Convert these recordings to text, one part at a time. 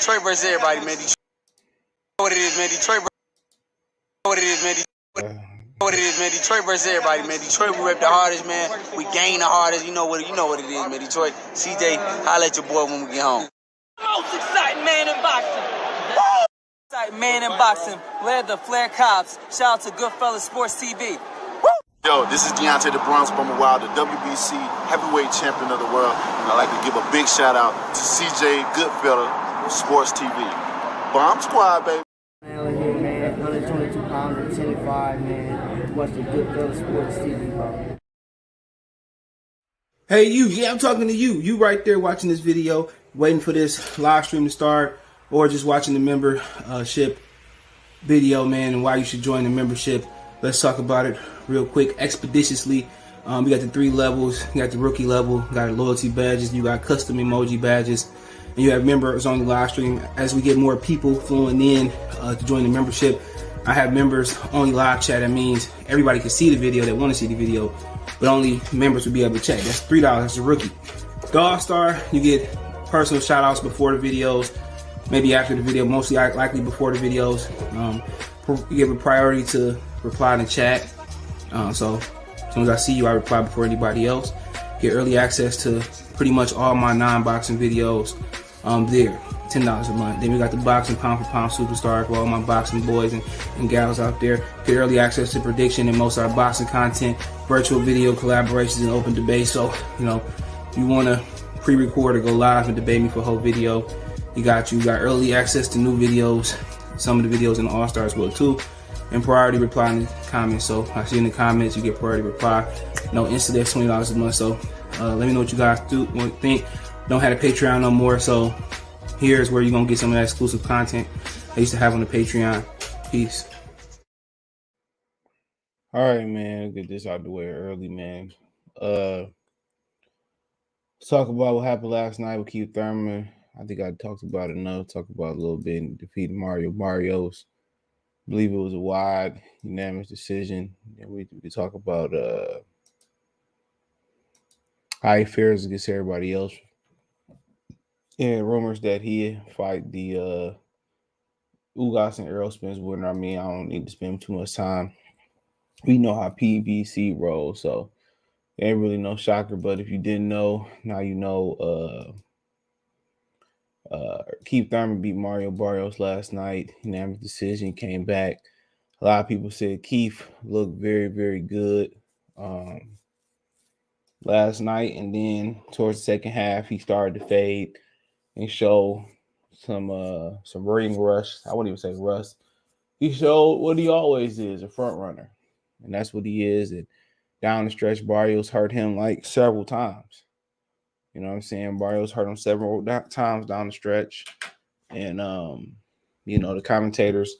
Detroit versus everybody, man. Detroit, what it is, man. Detroit, what it is, man. What it is, man. Detroit versus everybody, man. Detroit, we rep the hardest, man. We gain the hardest. You know what it is, man. Detroit, CJ, holla at your boy when we get home. Most exciting man in boxing. Exciting man in boxing. Led the Flair Cops. Shout out to Goodfellas Sports TV. Yo, this is Deontay the Bronx Bomber Wild, the WBC heavyweight champion of the world. And I'd like to give a big shout out to CJ Goodfellas Sports TV. Bomb Squad, baby. Man, here, man. 122 pounds, 10 and 5, man. Watch the Goodfellas Sports TV, bro. Hey, you. Yeah, I'm talking to you. You right there watching this video, waiting for this live stream to start, or just watching the membership video, man, and why you should join the membership. Let's talk about it real quick, expeditiously. We got the 3 levels. You got the rookie level, you got loyalty badges, you got custom emoji badges, and you have members on the live stream. As we get more people flowing in to join the membership, I have members only live chat. That means everybody can see the video that want to see the video, but only members will be able to chat. That's $3. That's a rookie. The All-Star, you get personal shout outs before the videos, maybe after the video, mostly likely before the videos. You give a priority to reply in the chat. So as soon as I see you, I reply before anybody else. Get early access to pretty much all my non-boxing videos there. $10 a month. Then we got the boxing pound for pound superstar for all my boxing boys and gals out there. Get early access to prediction and most of our boxing content, virtual video collaborations, and open debate. So, you know, if you want to pre-record or go live and debate me for a whole video, you got early access to new videos, some of the videos in the All-Star as well too, and priority reply in the comments. So I see in the comments, you get priority reply. No instant, that's $20 a month. So let me know what you guys think. Don't have a Patreon no more, so here's where you're gonna get some of that exclusive content I used to have on the Patreon. Peace. All right, man, get this out the way early, man. Let's talk about what happened last night with Keith Thurman. I think I talked about it enough. Talk about it a little bit and defeated Barrios. I believe it was a wide, unanimous decision. And we talk about how he fares against everybody else. Yeah, rumors that he fight the Ugas and Errol Spence winner. I mean, I don't need to spend too much time. We know how PBC rolls, so it ain't really no shocker. But if you didn't know, now you know. Keith Thurman beat Barrios last night. Unanimous decision, came back. A lot of people said Keith looked very, very good last night, and then towards the second half, he started to fade and show some ring rush. I wouldn't even say rust. He showed what he always is, a front runner, and that's what he is. And down the stretch, Barrios hurt him like several times. You know what I'm saying? Barrios hurt him several times down the stretch. And, you know, the commentators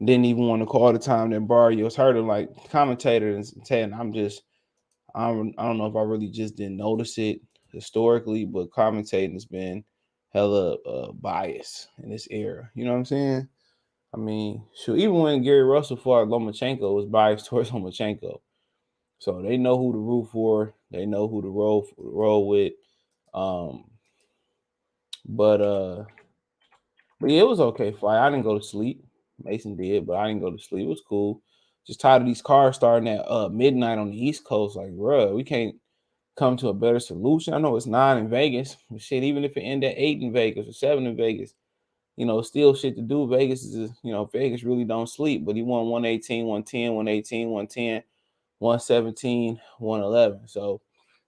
didn't even want to call the time that Barrios hurt him. Like, commentators saying, I don't know if I really just didn't notice it historically, but commentating has been hella bias in this era. You know what I'm saying? I mean, sure, even when Gary Russell fought Lomachenko, it was biased towards Lomachenko. So they know who to root for. They know who to roll with. But yeah, it was okay fight. I didn't go to sleep. Mason did, but I didn't go to sleep. It was cool. Just tired of these cars starting at midnight on the East Coast. Like, bruh, we can't come to a better solution. I know it's 9 in Vegas, but shit, even if it ended at 8 in Vegas or 7 in Vegas, you know, still shit to do. Vegas is, you know, Vegas really don't sleep. But he won 118, 110, 118, 110, 117, 111. So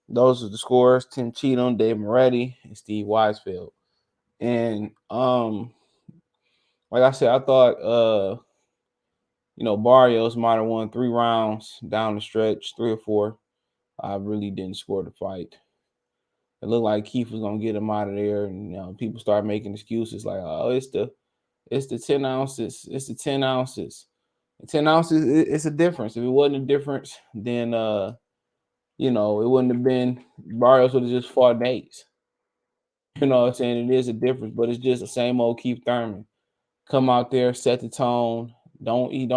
those are the scores. Tim Cheatham, Dave Moretti, and Steve Weisfeld. And like I said, I thought you know, Barrios might have won 3 rounds down the stretch, 3 or 4. I really didn't score the fight. It looked like Keith was gonna get him out of there, and you know, people started making excuses like, oh, it's the 10 ounces, it's the 10 ounces. 10 ounces, it's a difference. If it wasn't a difference, then you know, it wouldn't have been, Barrios would have just fought days. You know what I'm saying? It is a difference, but it's just the same old Keith Thurman. Come out there, set the tone. He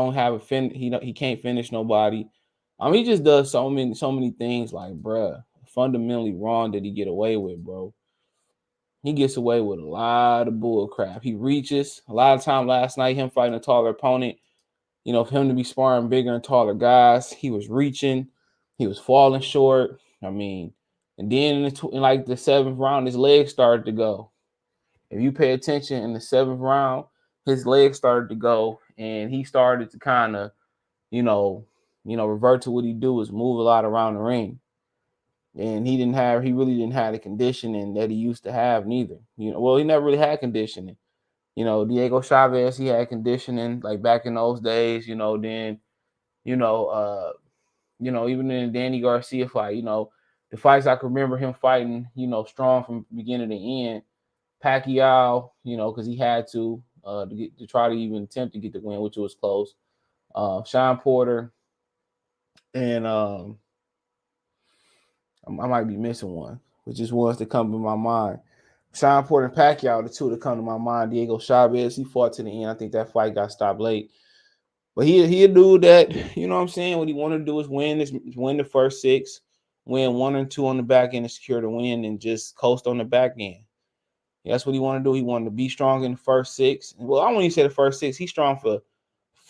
can't finish nobody. I mean, he just does so many things like, bruh, fundamentally wrong that he get away with, bro. He gets away with a lot of bull crap. He reaches. A lot of time last night, him fighting a taller opponent, you know, for him to be sparring bigger and taller guys, he was reaching. He was falling short. I mean, and then in like the 7th round, his legs started to go. If you pay attention in the 7th round, his legs started to go, and he started to kind of, revert to what he do is move a lot around the ring. And he really didn't have the conditioning that he used to have neither. He never really had conditioning. Diego Chavez, he had conditioning like back in those days, then, even in the Danny Garcia fight, the fights I can remember him fighting, strong from beginning to end. Pacquiao, because he had to try to even attempt to get the win, which was close. Sean Porter, and I might be missing one, but just ones that come to my mind. Sean Porter and Pacquiao, the two that come to my mind. Diego Chavez, he fought to the end. I think that fight got stopped late. But he a dude that, you know what I'm saying, what he wanted to do is win the first 6, win 1 or 2 on the back end and secure the win and just coast on the back end. That's what he wanted to do. He wanted to be strong in the first 6. Well, I won't even say the first 6. He's strong for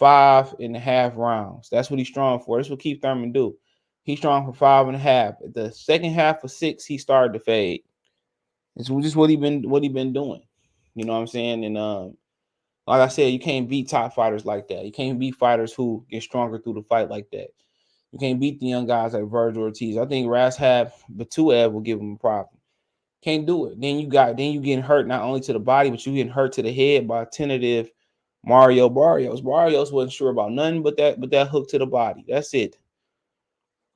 5.5 rounds. That's what he's strong for. That's what Keith Thurman do. He's strong for 5.5. The second half of 6, he started to fade. It's just what he been doing. You know what I'm saying? And like I said, you can't beat top fighters like that. You can't beat fighters who get stronger through the fight like that. You can't beat the young guys like Vergil, Ortiz. I think Radzhab, Butaev will give him a problem. Can't do it. Then you getting hurt not only to the body, but you getting hurt to the head by tentative Barrios. Barrios wasn't sure about nothing but that hook to the body. That's it.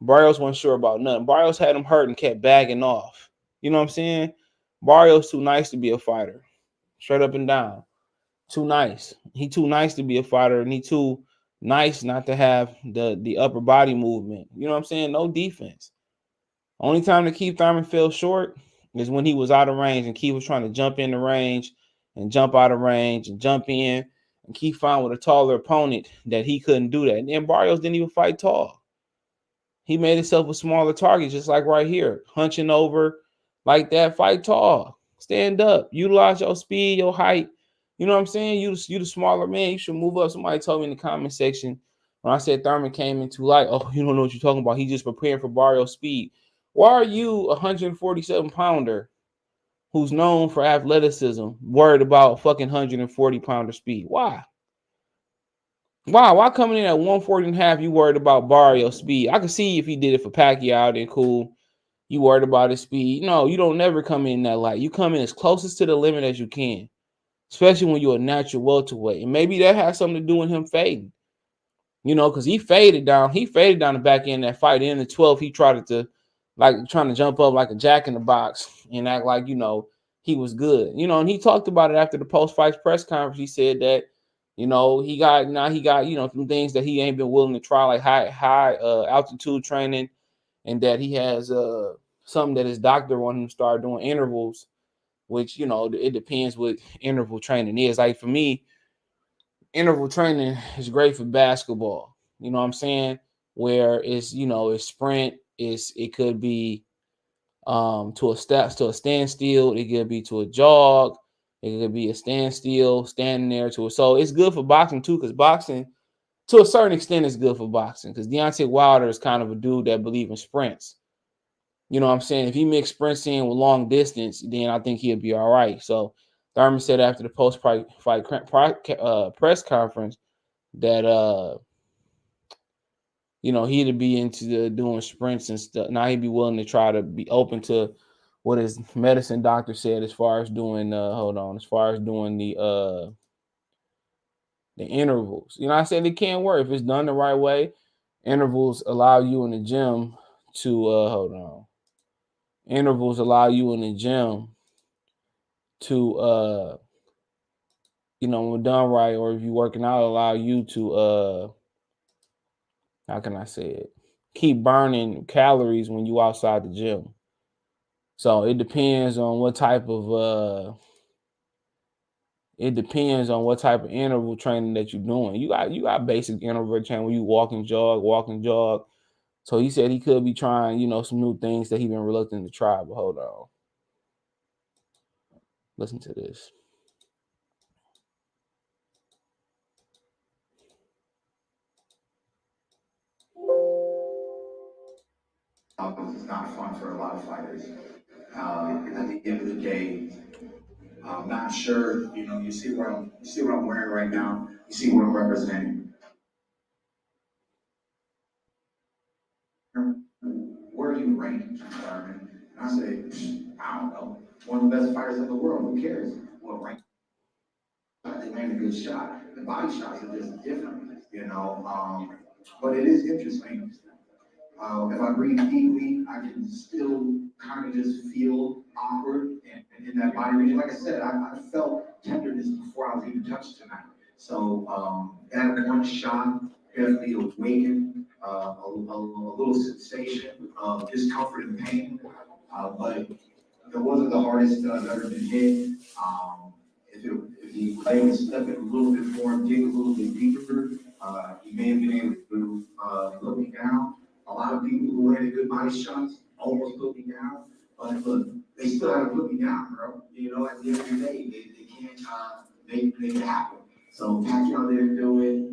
Barrios wasn't sure about nothing. Barrios had him hurt and kept bagging off. You know what I'm saying? Barrios too nice to be a fighter. Straight up and down. Too nice. He too nice to be a fighter, and he too nice not to have the upper body movement. You know what I'm saying? No defense. Only time that Keith Thurman fell short is when he was out of range and Keith was trying to jump in the range and jump out of range and jump in, and Keith found with a taller opponent that he couldn't do that. And then Barrios didn't even fight tall. He made himself a smaller target, just like right here, hunching over like that. Fight tall, stand up, utilize your speed, your height. You know what I'm saying? You the smaller man. You should move up. Somebody told me in the comment section when I said Thurman came in too light. Oh, you don't know what you're talking about. He's just preparing for Barrios' speed. Why are you a 147-pounder who's known for athleticism worried about fucking 140-pounder speed? Why? Why coming in at 140.5, you worried about Barrios' speed? I can see if he did it for Pacquiao, then cool. You worried about his speed. No, you don't never come in that light. You come in as closest to the limit as you can, especially when you're a natural welterweight. And maybe that has something to do with him fading. Because he faded down. He faded down the back end of that fight. In the 12th, he tried to, trying to jump up like a jack in the box and act like, he was good. And he talked about it after the post-fight press conference. He said that, he got some things that he ain't been willing to try, like high altitude training, and that he has something that his doctor wanted him to start doing intervals, which, it depends what interval training is. Like for me, interval training is great for basketball. You know what I'm saying? Where it's, it's sprint, it could be to a standstill, it could be to a jog, it could be a standstill, standing there to a. So it's good for boxing too, because boxing, to a certain extent, is good for boxing. Because Deontay Wilder is kind of a dude that believes in sprints. You know what I'm saying? If he mix sprints in with long distance, then I think he'll be all right. So Thurman said after the post-fight press conference that he'd be into doing sprints and stuff. Now he'd be willing to try to be open to what his medicine doctor said as far as doing the intervals. I said it can't work if it's done the right way. Intervals allow you in the gym to Intervals allow you in the gym to when done right, or if you're working out, allow you to how can I say it? Keep burning calories when you outside the gym. So it depends on what type of interval training that you're doing. You got basic interval training where you walk and jog. So he said he could be trying, some new things that he's been reluctant to try. But hold on. Listen to this. It's not fun for a lot of fighters. At the end of the day, I'm not sure. You see what I'm wearing right now. You see what I'm representing. Where are you ranked, Thurman? And I say, I don't know. One of the best fighters in the world. Who cares? What rank? They land a good shot. The body shots are just different. But it is interesting. If I breathe deeply, I can still kind of just feel awkward and in that body region. Like I said, I felt tenderness before I was even touched tonight. So that one shot definitely awakened a little sensation of discomfort and pain. But it wasn't the hardest I've ever been hit. If he was able to step it a little bit more and dig a little bit deeper, he may have been able to put me down. A lot of people who landed good body shots almost put me down, but look, they still had to put me down, bro. At the end of the day, they can't make it happen. So Pacquiao didn't do it,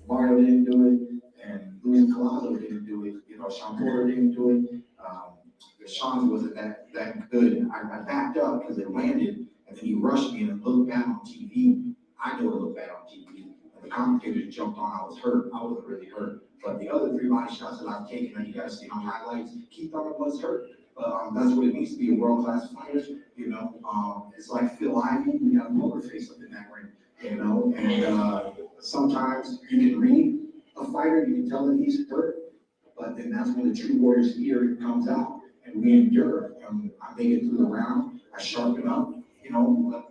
Mario didn't do it, and Luis Colazo didn't do it. Sean Porter didn't do it. Sean wasn't that good. I backed up because it landed, and then he rushed me and it looked bad on TV. I know it looked bad on TV. And the commentators jumped on. I was hurt. I wasn't really hurt. But the other 3 body shots that I've taken, and you guys see on highlights, Keith Thurman was hurt. That's what it means to be a world-class fighter. It's like Phil Ivey. We got a poker face up in that ring. And sometimes you can read a fighter, you can tell that he's hurt, but then that's when the true warrior spirit comes out, and we endure. I make it through the round. I sharpen up.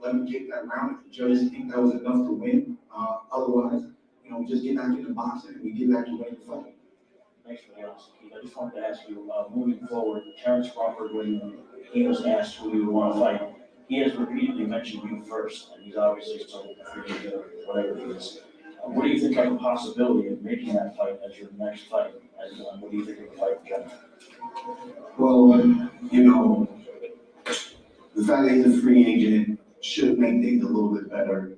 Let me kick that round. If the judges think that was enough to win, otherwise, just get back into boxing and we get back to winning the fight. Thanks for the honesty, Keith. I just wanted to ask you, moving forward, Terence Crawford, when he was asked who he would want to fight, he has repeatedly mentioned you first, and he's obviously still free or whatever it is. What do you think of the possibility of making that fight as your next fight? And what do you think of the fight in general? Well, the fact that he's a free agent should make things a little bit better.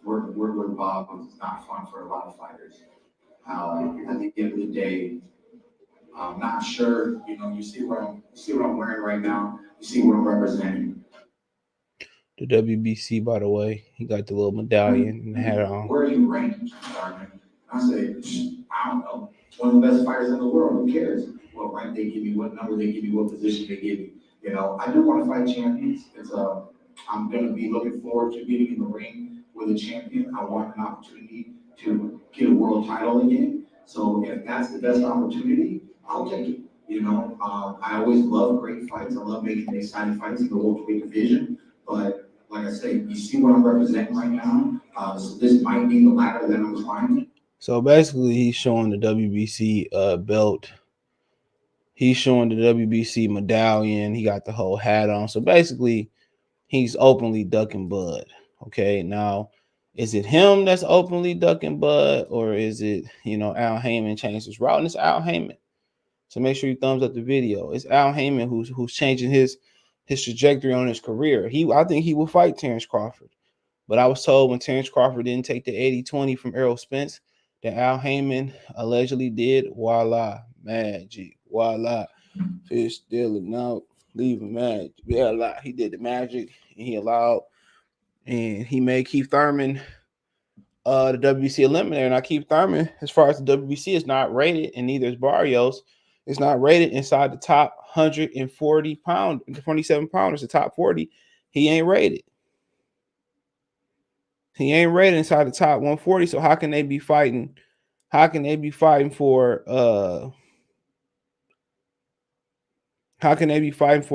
Working with Bob is not fun for a lot of fighters. At the end of the day, I'm not sure. You see what I'm wearing right now. You see what I'm representing. The WBC, by the way, he got the little medallion and the hat on. Where are you ranked, Thurman? I say, I don't know. One of the best fighters in the world. Who cares what rank they give me, what number they give me, what position they give me? I do want to fight champions. I'm going to be looking forward to getting in the ring with a champion. I want an opportunity to get a world title again. So if that's the best opportunity, I'll take it. I always love great fights. I love making exciting fights in the welterweight division. But like I say, you see what I'm representing right now. So this might be the ladder that I'm climbing. So basically, he's showing the WBC belt. He's showing the WBC medallion. He got the whole hat on. So basically, he's openly ducking Bud. Okay, now, is it him that's openly ducking Bud, or is it, Al Haymon changed his route? And it's Al Haymon. So make sure you thumbs up the video. It's Al Haymon who's changing his trajectory on his career. I think he will fight Terence Crawford. But I was told when Terence Crawford didn't take the 80-20 from Errol Spence that Al Haymon allegedly did. Voila, magic. Voila. Fish stealing out, leaving magic. Voila. He did the magic, and he made Keith Thurman the WBC eliminator. Now, Keith Thurman, as far as the WBC, is not rated, and neither is Barrios. It's not rated inside the top 140 pound, 27 pounders, the top 40. He ain't rated. He ain't rated inside the top 140. So how can they be fighting? How can they be fighting for a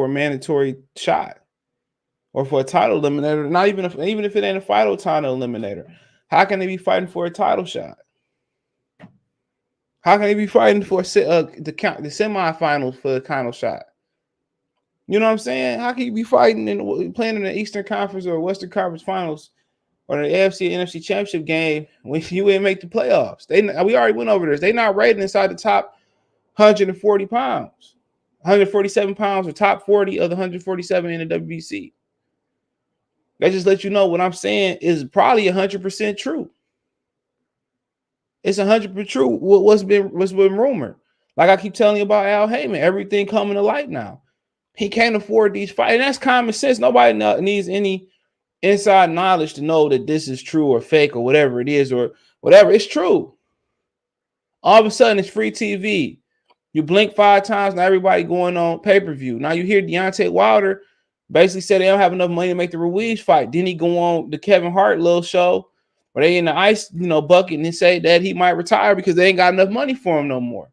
mandatory shot or for a title eliminator? Not even if it ain't a title eliminator. How can they be fighting for a title shot? How can they be fighting for the semifinals for the title shot? You know what I'm saying? How can you be fighting and playing in the Eastern Conference or Western Conference Finals or the AFC and NFC Championship game when you didn't make the playoffs? We already went over this. They're not rated inside the top 140 pounds. 147 pounds or top 40 of the 147 in the WBC. That just let you know what I'm saying is probably 100% true. It's 100% true what's been rumored. Like I keep telling you about Al Haymon, everything coming to light now. He can't afford these fights. And that's common sense. Nobody needs any inside knowledge to know that this is true or fake or whatever it is or whatever. It's true. All of a sudden, it's free TV. You blink 5 times, now everybody going on pay-per-view. Now you hear Deontay Wilder basically said they don't have enough money to make the Ruiz fight. Then he go on the Kevin Hart little show where they in the ice, bucket and say that he might retire because they ain't got enough money for him no more.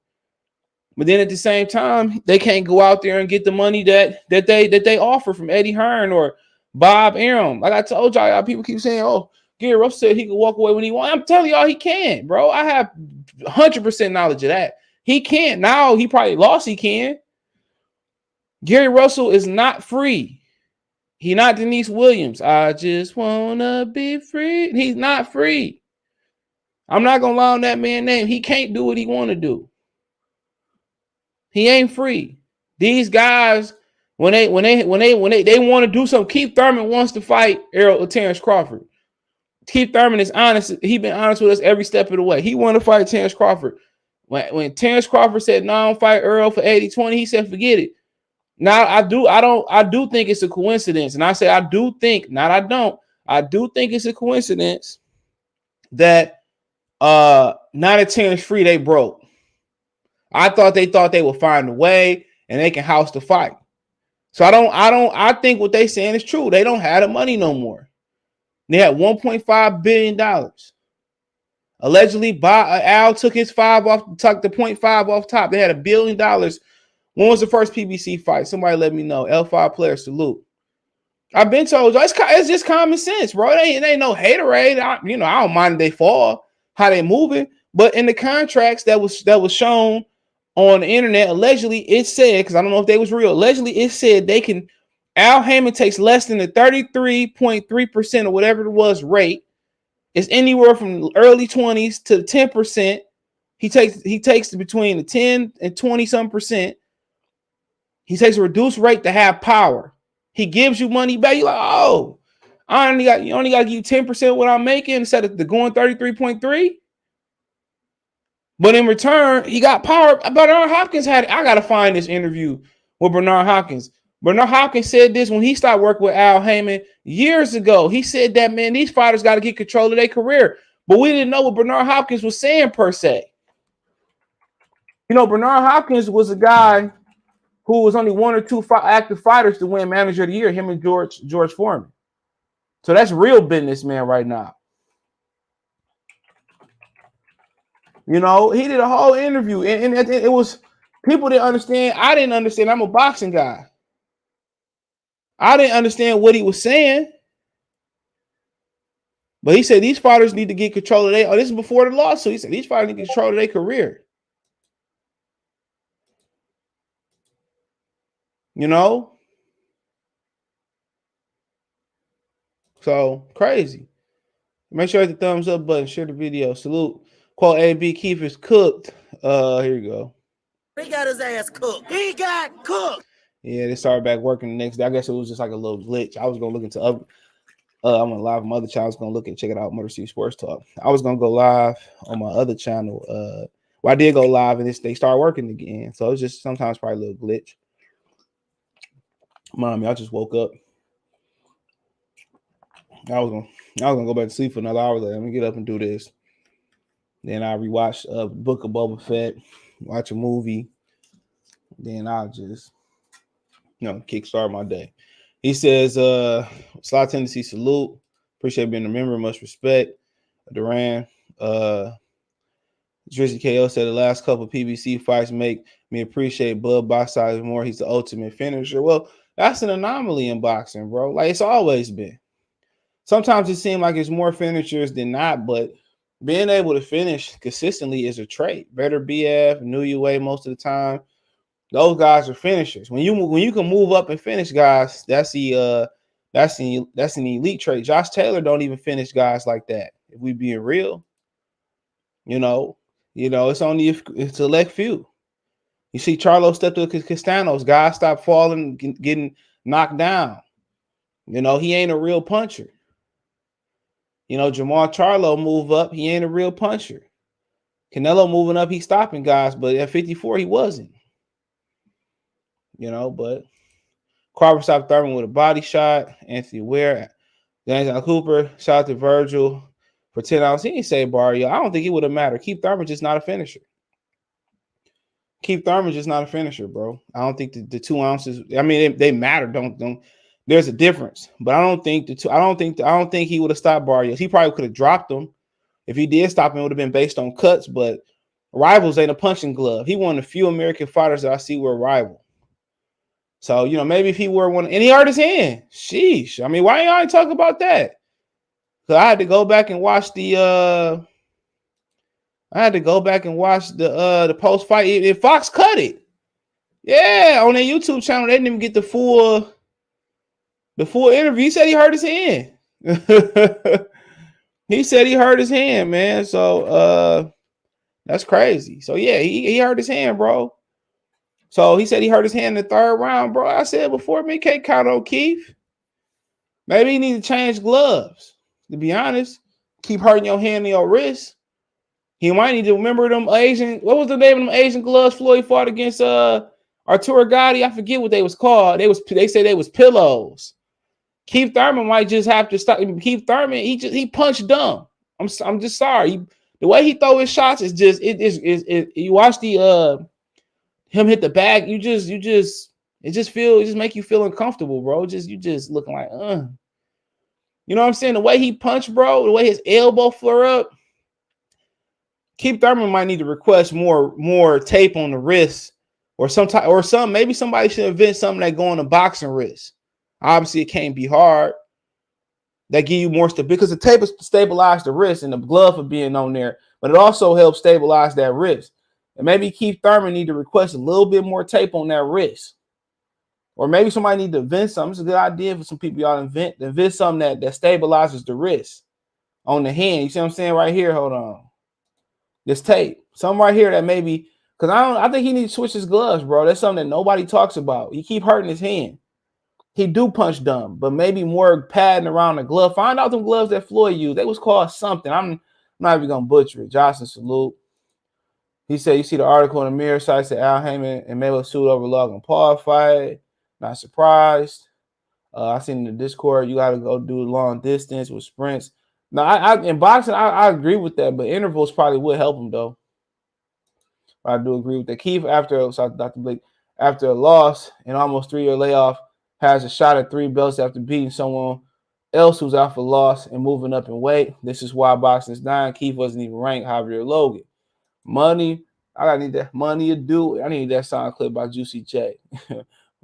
But then at the same time, they can't go out there and get the money that they offer from Eddie Hearn or Bob Arum. Like I told y'all, people keep saying, "Oh, Gary Russell said he could walk away when he wants." I'm telling y'all, he can, bro. I have 100% knowledge of that. He can't. Now he probably lost. He can. Gary Russell is not free. He not Denise Williams. I just wanna be free. He's not free. I'm not gonna lie on that man's name. He can't do what he want to do. He ain't free. These guys, when they want to do something, Keith Thurman wants to fight Errol or Terence Crawford. Keith Thurman is honest. He's been honest with us every step of the way. He wanted to fight Terence Crawford. When Terence Crawford said, "No, I don't fight Errol for 80-20," he said, "Forget it." Now I do think it's a coincidence. And I say I do think, not I don't. I do think it's a coincidence that now that Terence free, they broke. I thought they would find a way and they can house the fight. So I think what they saying is true. They don't have the money no more. They had $1.5 billion. Allegedly, Al took his 5 off, took the 0.5 off top. They had $1 billion. When was the first PBC fight? Somebody let me know. L5 player, salute. I've been told you, it's just common sense, bro. It ain't no haterade. I don't mind if they fall, how they moving. But in the contracts that was shown on the internet, allegedly it said, because I don't know if they was real, allegedly it said Al Haymon takes less than the 33.3% or whatever it was rate. It's anywhere from early 20s to 10%. He takes between the 10 and 20 some percent. He takes a reduced rate to have power. He gives you money back. You're like, oh, you only got to give you 10% of what I'm making instead of the going 33.3. But in return, he got power. Bernard Hopkins I got to find this interview with Bernard Hopkins. Bernard Hopkins said this when he started working with Al Haymon years ago. He said that, man, these fighters got to get control of their career. But we didn't know what Bernard Hopkins was saying per se. Bernard Hopkins was a guy who was only 1 or 2 active fighters to win Manager of the Year, him and George Foreman. So that's real businessman right now. He did a whole interview, and it was people didn't understand. I didn't understand. I'm a boxing guy. I didn't understand what he was saying. But he said these fighters need to get control of this is before the lawsuit. He said these fighters need to control of their career. So crazy. Make sure you hit the thumbs up button, share the video. Salute. Quote AB Keith is cooked. Here you go. He got his ass cooked. He got cooked. Yeah, they started back working the next day. I guess it was just like a little glitch. I was gonna look into other. I'm gonna live on my other channel. I was gonna look and check it out. Motor City Sports Talk. I was gonna go live on my other channel. I did go live and they started working again. So it's just sometimes probably a little glitch. Mommy, I just woke up. I was gonna go back to sleep for another hour. Let me get up and do this. Then I rewatch Book of Boba Fett, watch a movie. Then I'll just kickstart my day. He says, Slot Tendency salute. Appreciate being a member, much respect. Duran. Drizzy KO said the last couple PBC fights make me appreciate Bud Boxsize more. He's the ultimate finisher. Well, that's an anomaly in boxing, bro. Like it's always been. Sometimes it seems like it's more finishers than not, but being able to finish consistently is a trait. Better BF, New UA most of the time. Those guys are finishers. When you can move up and finish guys, that's an elite trait. Josh Taylor don't even finish guys like that. If we being real, it's only it's a select few. You see Charlo step to Castanos. Guys stop falling, getting knocked down. You know, he ain't a real puncher. You know, Jamal Charlo move up. He ain't a real puncher. Canelo moving up, he's stopping guys. But at 54, he wasn't. You know, but Crawford stopped Thurman with a body shot. Anthony Ware, Daniel Cooper, shout out to Vergil for 10 ounces. He didn't say Barrios. I don't think it would have mattered. Keith Thurman just not a finisher. Keith Thurman just not a finisher, bro. I don't think the 2 ounces. I mean, they matter. Don't. There's a difference, but I don't think I don't think he would have stopped Barrios. He probably could have dropped him. If he did stop him, it would have been based on cuts. But Rivals ain't a punching glove. He one of the few American fighters that I see were rival. So, you know, maybe if he were one, and he hurt his hand. Sheesh. I mean, why ain't I talk about that? So I had to go back and watch the post fight. If Fox cut it. Yeah, on their YouTube channel, they didn't even get the full interview. He said he hurt his hand. He said he hurt his hand, man. So that's crazy. So yeah, he hurt his hand, bro. So he said he hurt his hand in the 3rd round, bro. I said before, man, can't count on Keith. Maybe he need to change gloves. To be honest, keep hurting your hand and your wrist. He might need to remember them Asian. What was the name of them Asian gloves Floyd fought against Arturo Gatti? I forget what they was called. They say they was pillows. Keith Thurman might just have to stop. Keith Thurman, he punched dumb. I'm just sorry. The way he throw his shots is just you watch the him hit the bag, it just make you feel uncomfortable, bro. You just looking like You know what I'm saying? The way he punched, bro, the way his elbow flare up. Keith Thurman might need to request more tape on the wrist maybe somebody should invent something that go on the boxing wrist. Obviously, it can't be hard. That give you more stability because the tape is to stabilize the wrist and the glove for being on there, but it also helps stabilize that wrist. And maybe Keith Thurman need to request a little bit more tape on that wrist. Or maybe somebody need to invent something. It's a good idea for some people y'all invent something that stabilizes the wrist on the hand. You see what I'm saying right here? Hold on. This tape. Something right here that maybe, because I think he needs to switch his gloves, bro. That's something that nobody talks about. He keep hurting his hand. He do punch dumb, but maybe more padding around the glove. Find out them gloves that Floyd used. They was called something. I'm not even gonna butcher it. Johnson salute. He said, you see the article in the Mirror site that Al Haymon and Mayweather sued over Logan Paul fight. Not surprised. I seen in the Discord, you got to go do long distance with sprints. Now, I in boxing, I agree with that, but intervals probably would help him, though. I do agree with that. Keith, after a loss and almost 3-year layoff, has a shot at 3 belts after beating someone else who's out for loss and moving up in weight. This is why boxing is dying. Keith wasn't even ranked Javier Logan. Money, I need that. Money, you do it. I need that sound clip by Juicy J.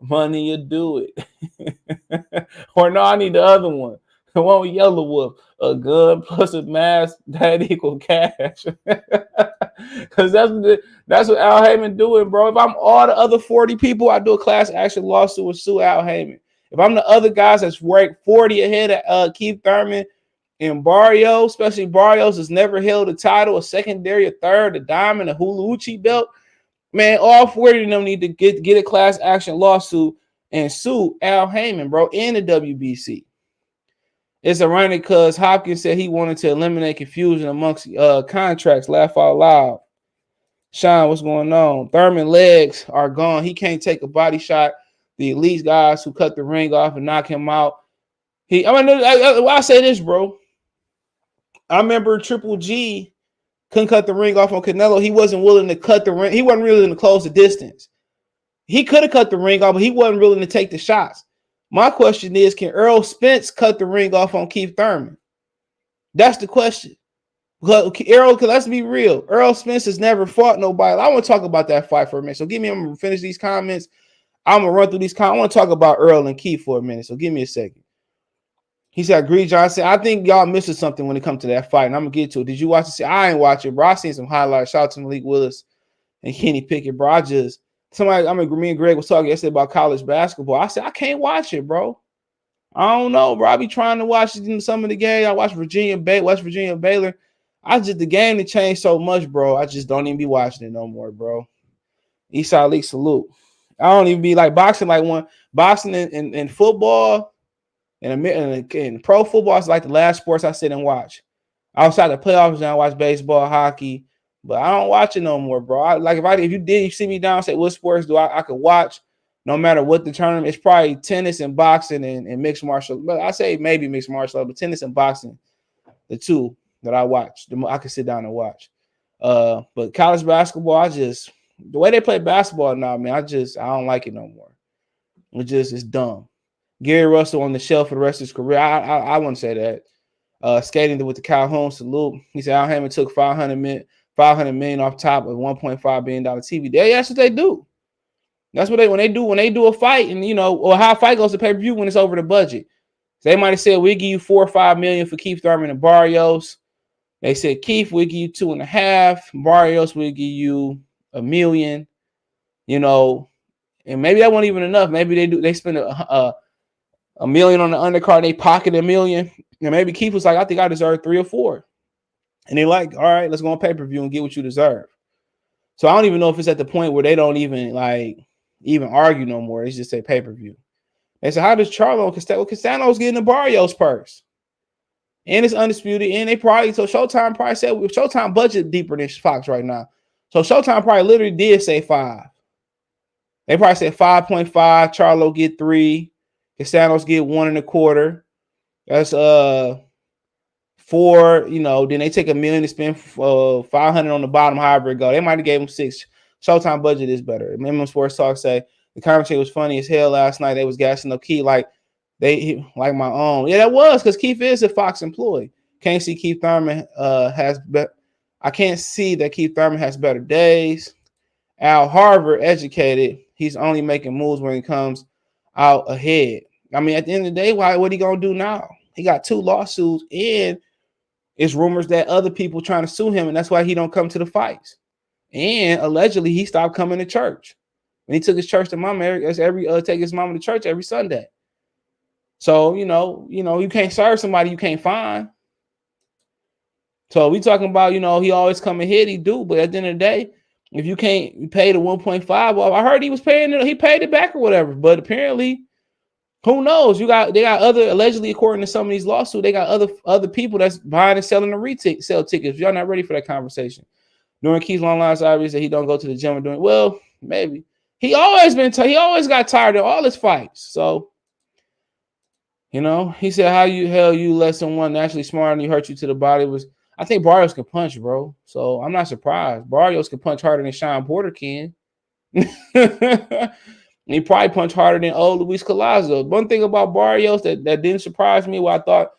Money, you do it. Or no, I need the other one. The one with Yellow Wolf. A gun plus a mask, that equal cash. Because that's what Al Haymon doing, bro. If I'm all the other 40 people, I do a class action lawsuit with sue Al Haymon. If I'm the other guys that's ranked 40 ahead of Keith Thurman and Barrios, especially Barrios has never held a title, a secondary, a third, a diamond, a hula hoochie belt. Man, all 40 of them need to get a class action lawsuit and sue Al Haymon, bro, and the WBC. It's ironic because Hopkins said he wanted to eliminate confusion amongst contracts. Laugh out loud. Sean, what's going on? Thurman legs are gone. He can't take a body shot. The elite guys who cut the ring off and knock him out. I'll say this, bro. I remember Triple G couldn't cut the ring off on Canelo. He wasn't willing to cut the ring. He wasn't willing to close the distance. He could have cut the ring off, but he wasn't willing to take the shots. My question is, can Errol Spence cut the ring off on Keith Thurman? That's the question. Errol, let's be real. Errol Spence has never fought nobody. I want to talk about that fight for a minute. So I'm going to finish these comments. I'm going to run through these comments. I want to talk about Errol and Keith for a minute. So give me a second. He said, agree, Johnson. I think y'all missing something when it comes to that fight, and I'm going to get to it. Did you watch it? I ain't watch it, bro. I seen some highlights. Shout out to Malik Willis and Kenny Pickett, bro. Me and Greg was talking yesterday about college basketball. I said, I can't watch it, bro. I don't know, bro. I be trying to watch some of the game. I watch West Virginia, Baylor. The game to change so much, bro. I just don't even be watching it no more, bro. Eastside League salute. I don't even be like boxing like one. Boxing and football and pro football is like the last sports I sit and watch. Outside the playoffs, I watch baseball, hockey, but I don't watch it no more, bro. If you see me down, say what sports do I could watch no matter what the tournament. It's probably tennis and boxing and mixed martial. But I say maybe mixed martial art, but tennis and boxing, the two that I watch. I can sit down and watch. But college basketball, the way they play basketball now, man, I don't like it no more. It's dumb. Gary Russell on the shelf for the rest of his career. I wouldn't say that. Skating with the Calhoun salute. He said Al Haymon took $500 million off top of $1.5 billion TV. That's what they do. That's what when they do a fight, and or how a fight goes to pay-per-view when it's over the budget. So they might have said we'll give you $4 or $5 million for Keith Thurman and Barrios. They said Keith, we'll give you $2.5 million. Barrios, we'll give you $1 million. And maybe that wasn't even enough. Maybe they spend $1 million on the undercard, they pocket $1 million. And maybe Keith was like, I think I deserve 3 or 4. And they're like, all right, let's go on pay-per-view and get what you deserve. So I don't even know if it's at the point where they don't even argue no more. It's just say pay-per-view. They said, how does Charlo Castano's getting the Barrios purse? And it's undisputed. And Showtime probably said Showtime budget deeper than Fox right now. So Showtime probably literally did say 5. They probably said 5.5. Charlo get 3. Castanos get 1.25. That's 4. Then they take $1 million to spend $500 on the bottom. However it go, they might have gave them 6. Showtime budget is better. Minimum Sports Talk say the commentary was funny as hell last night. They was gassing up Keith like my own. Yeah, that was because Keith is a Fox employee. Can't see Keith Thurman I can't see that Keith Thurman has better days. Al Harvard educated. He's only making moves when he comes out ahead. I mean, at the end of the day, what he gonna do now? He got 2 lawsuits, and it's rumors that other people trying to sue him, and that's why he don't come to the fights. And allegedly, he stopped coming to church. When he took his church to mama, take his mama to church every Sunday. So you can't serve somebody you can't find. So we talking about he always come ahead, he do, but at the end of the day, if you can't pay the 1.5, well, I heard he was paying it, he paid it back or whatever. But apparently, who knows? They got other, allegedly, according to some of these lawsuits, they got other people that's buying and selling the sell tickets. Y'all not ready for that conversation. During Keith's long lines, obvious that he don't go to the gym and well, maybe. He always got tired of all his fights. So, he said how you let someone naturally smart and he hurt you to the body was. I think Barrios can punch, bro. So I'm not surprised. Barrios can punch harder than Sean Porter can. He probably punched harder than old Luis Collazo. One thing about Barrios that didn't surprise me, I thought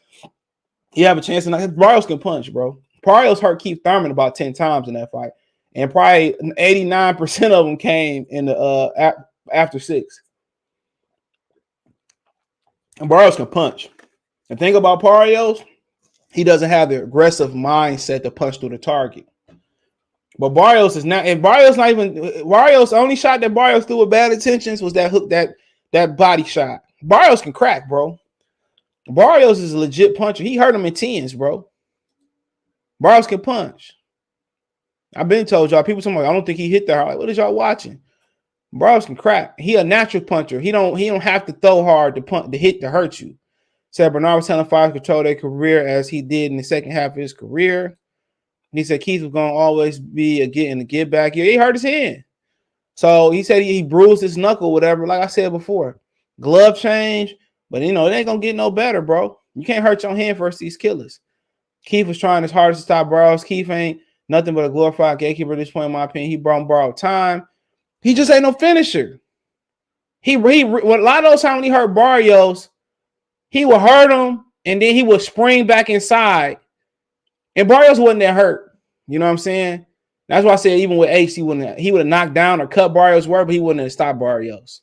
he have a chance tonight. Barrios can punch, bro. Barrios hurt Keith Thurman about 10 times in that fight. And probably 89% of them came in the after 6. And Barrios can punch. The thing about Barrios, he doesn't have the aggressive mindset to punch through the target. But Barrios is not, and Barrios the only shot that Barrios threw with bad intentions was that hook, that body shot. Barrios can crack, bro. Barrios is a legit puncher. He hurt him in 10s, bro. Barrios can punch. I've been told y'all, people talking about, I don't think he hit that hard. Like, what is y'all watching? Barrios can crack. He a natural puncher. He don't have to throw hard to hit to hurt you. Said Bernard was telling Fox control their career as he did in the second half of his career. He said Keith was going to always be a get back. Yeah, he hurt his hand. So he said he bruised his knuckle, whatever. Like I said before, glove change, but it ain't going to get no better, bro. You can't hurt your hand versus these killers. Keith was trying his hardest to stop Barrios. Keith ain't nothing but a glorified gatekeeper at this point, in my opinion. He borrowed time. He just ain't no finisher. A lot of those times when he hurt Barrios, he would hurt him, and then he would spring back inside. And Barrios wasn't that hurt. You know what I'm saying? That's why I said even with Ace, he would have knocked down or cut Barrios' work, but he wouldn't have stopped Barrios.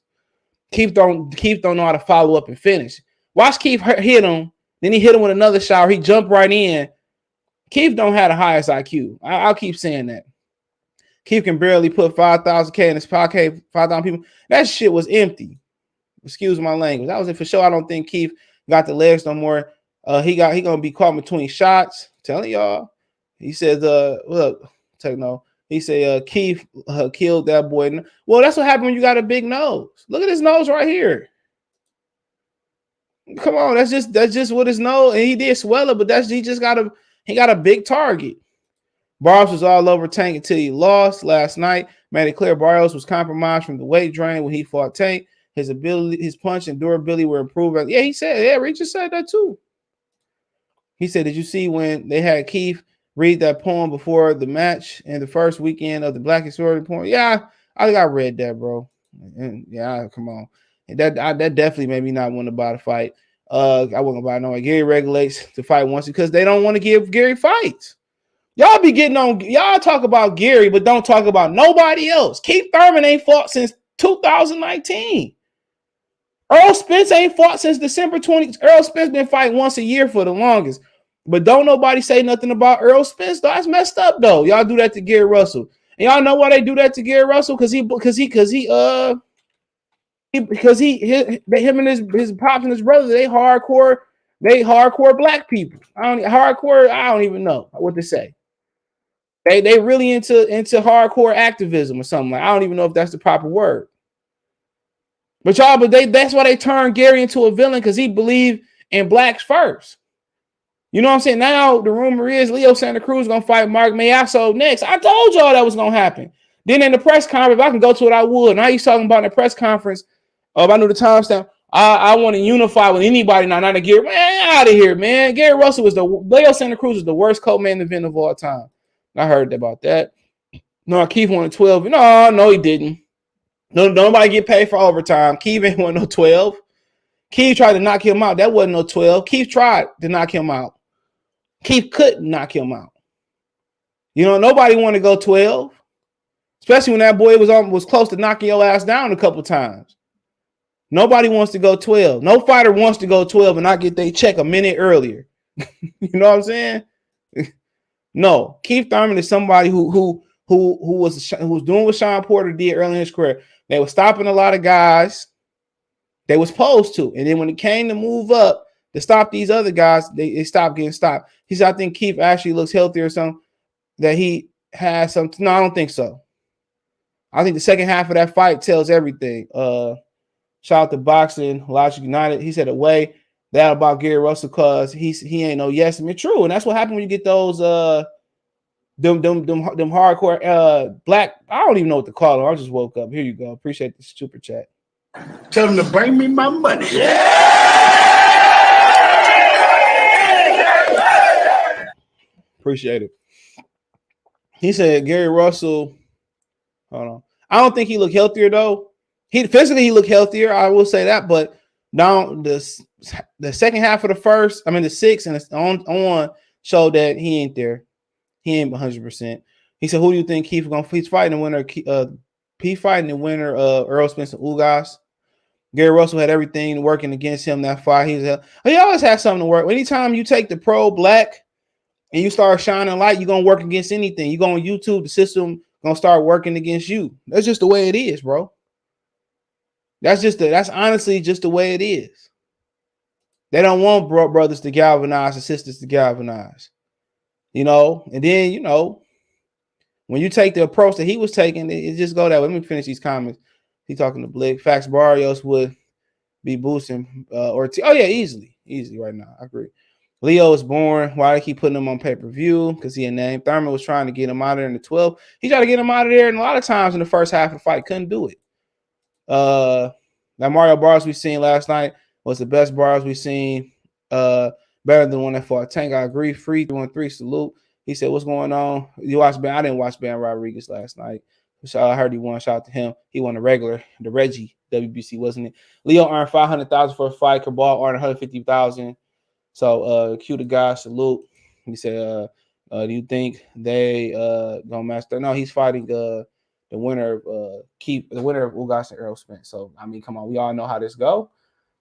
Keith don't know how to follow up and finish. Watch Keith hit him, then he hit him with another shot, or he jumped right in. Keith don't have the highest IQ. I'll keep saying that. Keith can barely put 5,000K in his pocket, 5,000 people. That shit was empty. Excuse my language. That was it for sure. I don't think Keith got the legs no more. He gonna be caught between shots. Telling y'all. He says, look, Techno. He said Keith killed that boy. Well, that's what happened when you got a big nose. Look at his nose right here. Come on, that's just what his nose, and he did swell it, but he got a big target. Barrios was all over Tank until he lost last night. Made it clear Barrios was compromised from the weight drain when he fought Tank. His punch and durability were improved. Yeah, he said, yeah, Reed just said that too. He said, did you see when they had Keith read that poem before the match in the first weekend of the Black History poem? Yeah, I read that, bro. And yeah, come on. And that definitely made me not want to buy the fight. I wasn't buy no. Gary regulates the fight once because they don't want to give Gary fights. Y'all be getting on. Y'all talk about Gary, but don't talk about nobody else. Keith Thurman ain't fought since 2019. Earl Spence ain't fought since December 20. Earl Spence been fighting once a year for the longest. But don't nobody say nothing about Earl Spence, though. That's messed up, though. Y'all do that to Gary Russell. And y'all know why they do that to Gary Russell? Because him and his pops and his brother, they hardcore black people. I don't even know what to say. They really into hardcore activism or something. Like, I don't even know if that's the proper word. But that's why they turned Gary into a villain, because he believed in blacks first. You know what I'm saying? Now the rumor is Leo Santa Cruz gonna fight Mark Mayasso next. I told y'all that was gonna happen. Then in the press conference, if I can go to it, I would. Now he's talking about in the press conference. If I knew the timestamp, I want to unify with anybody now. Not to Gary, man, out of here, man. Gary Russell Leo Santa Cruz is the worst co-main event of all time. I heard about that. No, Keith wanted 12. No, he didn't. No, nobody get paid for overtime. Keith ain't want no 12. Keith tried to knock him out. That wasn't no 12. Keith tried to knock him out. Keith couldn't knock him out. Nobody want to go 12, especially when that boy was close to knocking your ass down a couple times. Nobody wants to go 12. No fighter wants to go 12 and not get their check a minute earlier. You know what I'm saying? No, Keith Thurman is somebody who was doing what Sean Porter did early in his career. They were stopping a lot of guys they were supposed to, and then when it came to move up to stop these other guys, they stopped getting stopped. He said, I think Keith actually looks healthier or something, that he has something. No, I don't think so. I think the second half of that fight tells everything. Shout out to Boxing Logic United. He said away that about Gary Russell because he ain't no yes man. True, and that's what happened when you get those them hardcore black. I don't even know what to call them. I just woke up. Here you go. Appreciate the super chat. Tell them to bring me my money. Yeah. Appreciate it. He said Gary Russell. Hold on. I don't think he looked healthier though. He looked healthier. I will say that, but down the second half of the sixth and on showed that he ain't there. He ain't 100%. He said, "Who do you think Keith gonna? He's fighting the winner. He fighting the winner of Errol Spence and Ugas. Gary Russell had everything working against him that fight. He always has something to work. Anytime you take the pro black and you start shining light, you're gonna work against anything. You go on YouTube, the system gonna start working against you. That's just the way it is, bro. That's honestly just the way it is. They don't want brothers to galvanize and sisters to galvanize, and then, when you take the approach that he was taking, it just go that way. Let me finish these comments. He talking to Blick. Facts Barrios would be boosting Ortiz. Oh, yeah, easily right now. I agree. Leo is born. Why they keep putting him on pay-per-view? Because he a name. Thurman was trying to get him out of there in the 12. He tried to get him out of there, and a lot of times in the first half of the fight, couldn't do it. That Mario Barrios we seen last night was the best Barrios we seen. Better than the one that fought Tank. I agree. Free 313 salute. He said, "What's going on? You watched Ben? I didn't watch Ben Rodriguez last night. So I heard he won. Shout out to him. He won the Reggie WBC, wasn't it? Leo earned $500,000 for a fight. Cabal earned $150,000. So cue the guy. Salute." He said, "Do you think they gonna match that?" No, he's fighting the winner of Ugas and Errol Spence. So I mean, come on, we all know how this go.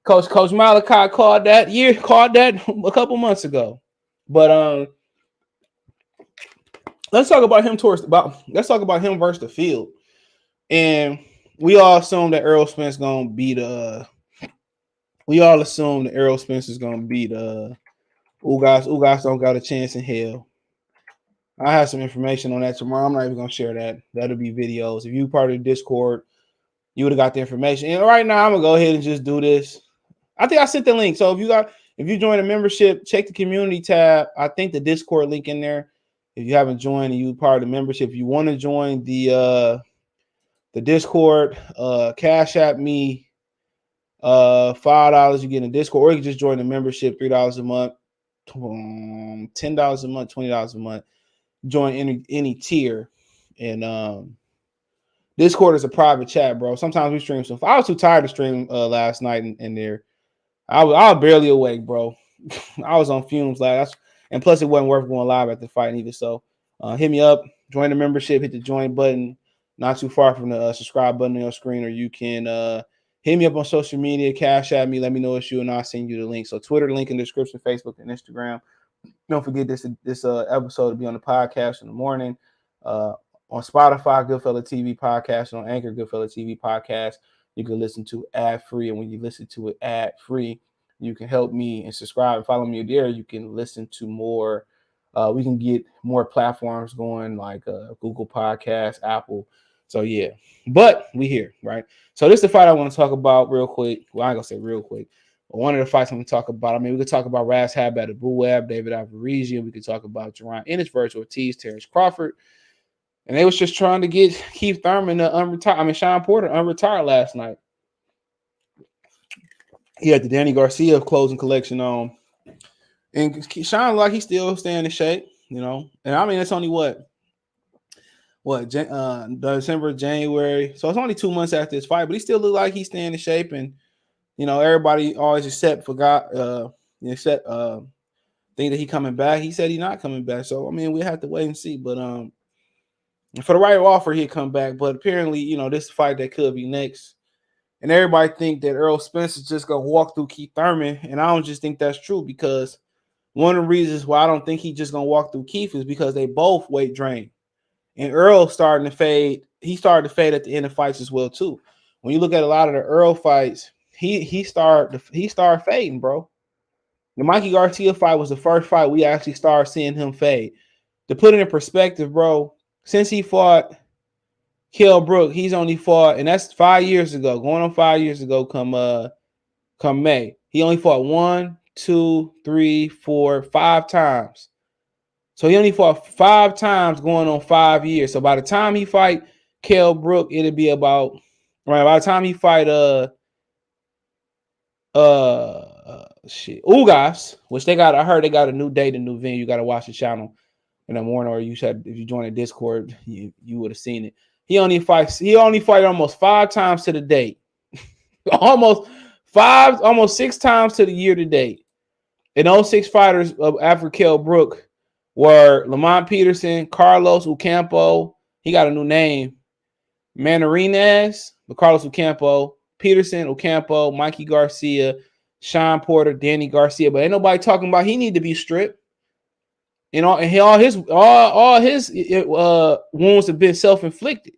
Coach Malachi called that a couple months ago. But let's talk about him versus the field. And we all assume that Errol Spence gonna beat Ugas. Ugas don't got a chance in hell. I have some information on that tomorrow. I'm not even gonna share that. That'll be videos. If you part of the Discord, you would have got the information. And right now, I'm gonna go ahead and just do this. I think I sent the link. So if you join a membership, check the community tab. I think the Discord link in there. If you haven't joined and you part of the membership, if you want to join the Discord, Cash App me $5, you get in the Discord, or you can just join the membership, $3 a month, $10 a month, $20 a month. Join any tier. And Discord is a private chat, bro. Sometimes we stream stuff. I was too tired to stream last night in there. I was barely awake, bro. I was on fumes last, and plus it wasn't worth going live at the fight either. So hit me up, join the membership, hit the join button, not too far from the subscribe button on your screen, or you can hit me up on social media, Cash at me, let me know it's you, and I'll send you the link. So Twitter, link in the description, Facebook and Instagram. Don't forget this episode to be on the podcast in the morning. On Spotify, Goodfella TV podcast, and on Anchor, Goodfella TV podcast. You can listen to ad-free, and when you listen to it ad-free, you can help me and subscribe and follow me there. You can listen to more. We can get more platforms going like Google Podcasts, Apple. So, yeah. But we here, right? So this is the fight I want to talk about real quick. Well, I ain't going to say real quick. But one of the fights I'm going to talk about, I mean, we could talk about Radzhab at Butaev, David Vergil. We could talk about Jaron, Ennis, Vergil, Ortiz, Terence, Crawford. And they was just trying to get Keith Thurman Sean Porter unretired last night. He had the Danny Garcia closing collection on. And Sean, like, he's still staying in shape, you know. And I mean, it's only December, January. So it's only 2 months after his fight, but he still look like he's staying in shape. And, you know, everybody always think that he coming back. He said he's not coming back. So, I mean, we have to wait and see. But for the right offer, he'd come back. But apparently, you know, this fight that could be next. And everybody think that Errol Spence is just going to walk through Keith Thurman. And I don't just think that's true, because one of the reasons why I don't think he's just going to walk through Keith is because they both weight drain. And Errol starting to fade. He started to fade at the end of fights as well, too. When you look at a lot of the Errol fights, he started fading, bro. The Mikey Garcia fight was the first fight we actually started seeing him fade. To put it in perspective, bro, since he fought Kell Brook, he's only fought, and that's 5 years ago, going on 5 years ago come May. He only fought 1, 2, 3, 4, 5 times. So he only fought 5 times going on 5 years. So by the time he fight Kell Brook, it'll be about, right, by the time he fight Ugas, which I heard they got a new date, a new venue. You got to watch the channel in the morning, or if you join the Discord, you would have seen it. He only fight almost 5 times to the date. almost 6 times to the year to date. And those 6 fighters after Kell Brook were Lamont Peterson, Carlos Ocampo. He got a new name. Manarinez, Carlos Ocampo, Peterson, Ocampo, Mikey Garcia, Sean Porter, Danny Garcia. But ain't nobody talking about he need to be stripped. And all his wounds have been self-inflicted.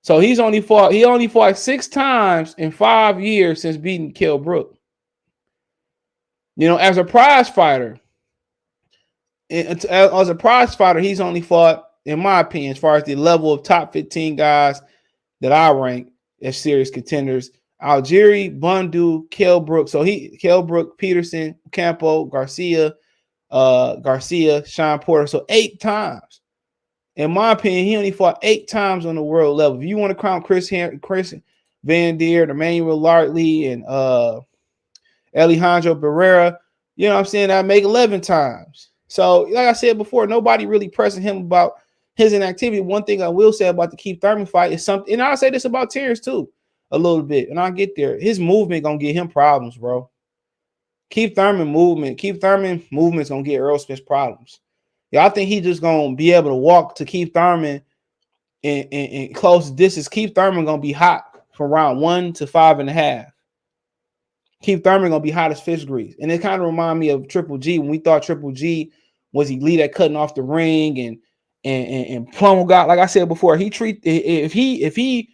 So he only fought 6 times in 5 years since beating Kell Brook. You know, as a prize fighter, he's only fought, in my opinion, as far as the level of top 15 guys that I rank as serious contenders, Algieri, Bundu, Kell Brook. So Kell Brook, Peterson, Campo, Garcia, Sean Porter. So 8 times. In my opinion, he only fought 8 times on the world level. If you want to crown Chris Van Deer, Emmanuel Lartley, and Alejandro Barrera, you know what I'm saying, that make 11 times. So, like I said before, nobody really pressing him about his inactivity. One thing I will say about the Keith Thurman fight is something, and I'll say this about Terence too, a little bit, and I'll get there. His movement gonna get him problems, bro. Keith Thurman movement's gonna get Errol Spence problems. Yeah, I think he's just gonna be able to walk to Keith Thurman in close distance. Keith Thurman gonna be hot from round 1 to 5.5. Keith Thurman gonna be hot as fish grease, and it kind of remind me of Triple G when we thought Triple G was elite at cutting off the ring and Plum got, like I said before, people say he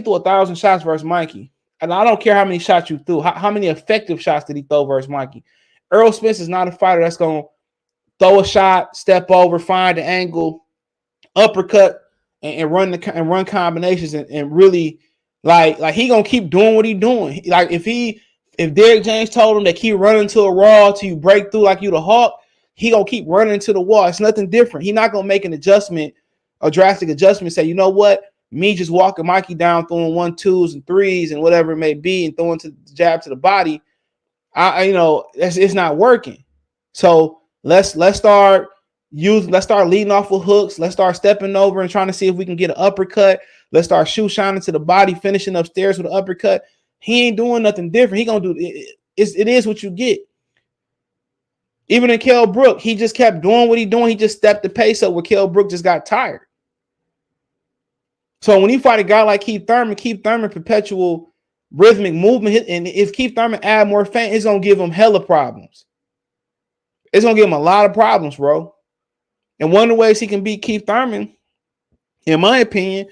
threw 1,000 shots versus Mikey, and I don't care how many shots you threw, how many effective shots did he throw versus Mikey. Errol Spence is not a fighter that's gonna throw a shot, step over, find the angle, uppercut, and run combinations and really like he gonna keep doing what he doing. Like if Derrick James told him that keep running to a wall till you break through like you the Hawk, he gonna keep running to the wall. It's nothing different. He not gonna make an adjustment, a drastic adjustment. Say, you know what? Me just walking Mikey down, throwing 1-2s and 3s and whatever it may be, and throwing to the jab to the body. It's not working. So let's start leading off with hooks. Let's start stepping over and trying to see if we can get an uppercut. Let's start shoe shining to the body, finishing upstairs with an uppercut. He ain't doing nothing different. He gonna do it. It is what you get. Even in Kell Brook, he just kept doing what he doing. He just stepped the pace up where Kell Brook just got tired. So when you fight a guy like Keith Thurman perpetual rhythmic movement, and if Keith Thurman add more feint, it's gonna give him hella problems. It's gonna give him a lot of problems, bro. And one of the ways he can beat Keith Thurman, in my opinion,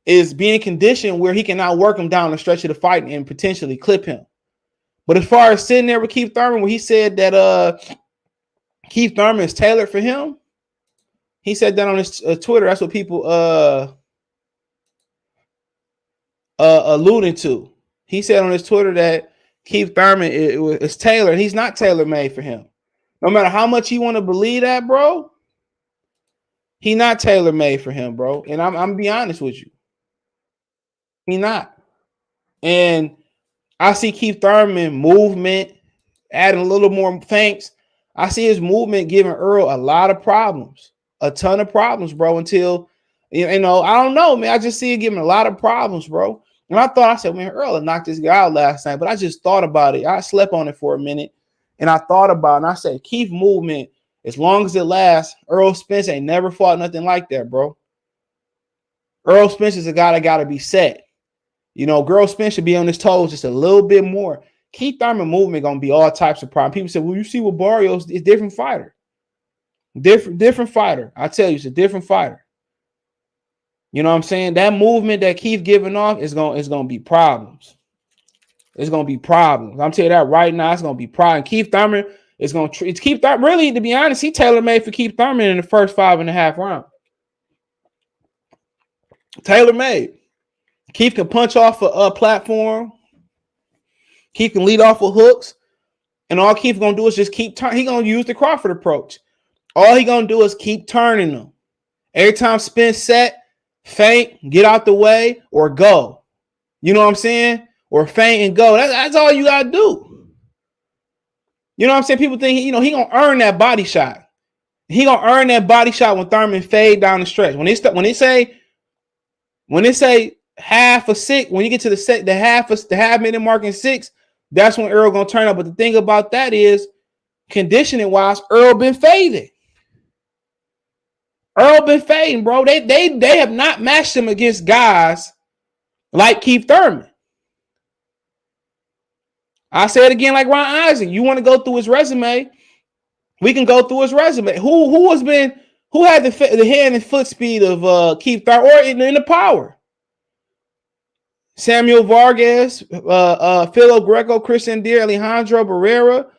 is being conditioned where he can outwork him down the stretch of the fight and potentially clip him. But as far as sitting there with Keith Thurman, where he said that Keith Thurman is tailored for him, he said that on his Twitter. That's what people alluding to. He said on his Twitter that Keith Thurman is tailored, and he's not tailor-made for him. No matter how much you want to believe that, bro, he not tailor-made for him, bro. And I'm gonna be honest with you. He not. And I see Keith Thurman movement, adding a little more thanks. I see his movement giving Errol a lot of problems, a ton of problems, bro, until, I don't know, man. I just see it giving a lot of problems, bro. And I said, man, Errol had knocked this guy out last night, but I just thought about it. I slept on it for a minute, and I thought about it, and I said, Keith movement, as long as it lasts, Errol Spence ain't never fought nothing like that, bro. Errol Spence is a guy that got to be set. Errol Spence should be on his toes just a little bit more. Keith Thurman movement going to be all types of problems. People say, well, you see what Barrios is, different fighter. Different fighter. I tell you, it's a different fighter. You know what I'm saying? That movement that Keith giving off is going to be problems. It's going to be problems. I'm telling you that right now. It's going to be problems. Keith Thurman is going to it's Keith Thurman. Really, to be honest, he tailor-made for Keith Thurman in the first 5.5 rounds. Tailor-made. Keith can punch off a platform. Keith can lead off with hooks. And all Keith going to do is just keep turning. He going to use the Crawford approach. All he going to do is keep turning them. Every time Spence set, feint, get out the way, or go. You know what I'm saying? Or feint and go. That's all you got to do. You know what I'm saying? People think, he going to earn that body shot. He going to earn that body shot when Thurman fade down the stretch. When they say half a six, when you get to the half minute mark in 6, that's when Errol going to turn up. But the thing about that is, conditioning wise, Errol been fading. Errol been fading, bro. They have not matched him against guys like Keith Thurman. I say it again, like Ron Isaac. You want to go through his resume? We can go through his resume. Who had the hand and foot speed of Keith Thurman, or in the power? Samuel Vargas, Philo Greco, Chris Andir, Alejandro Barrera,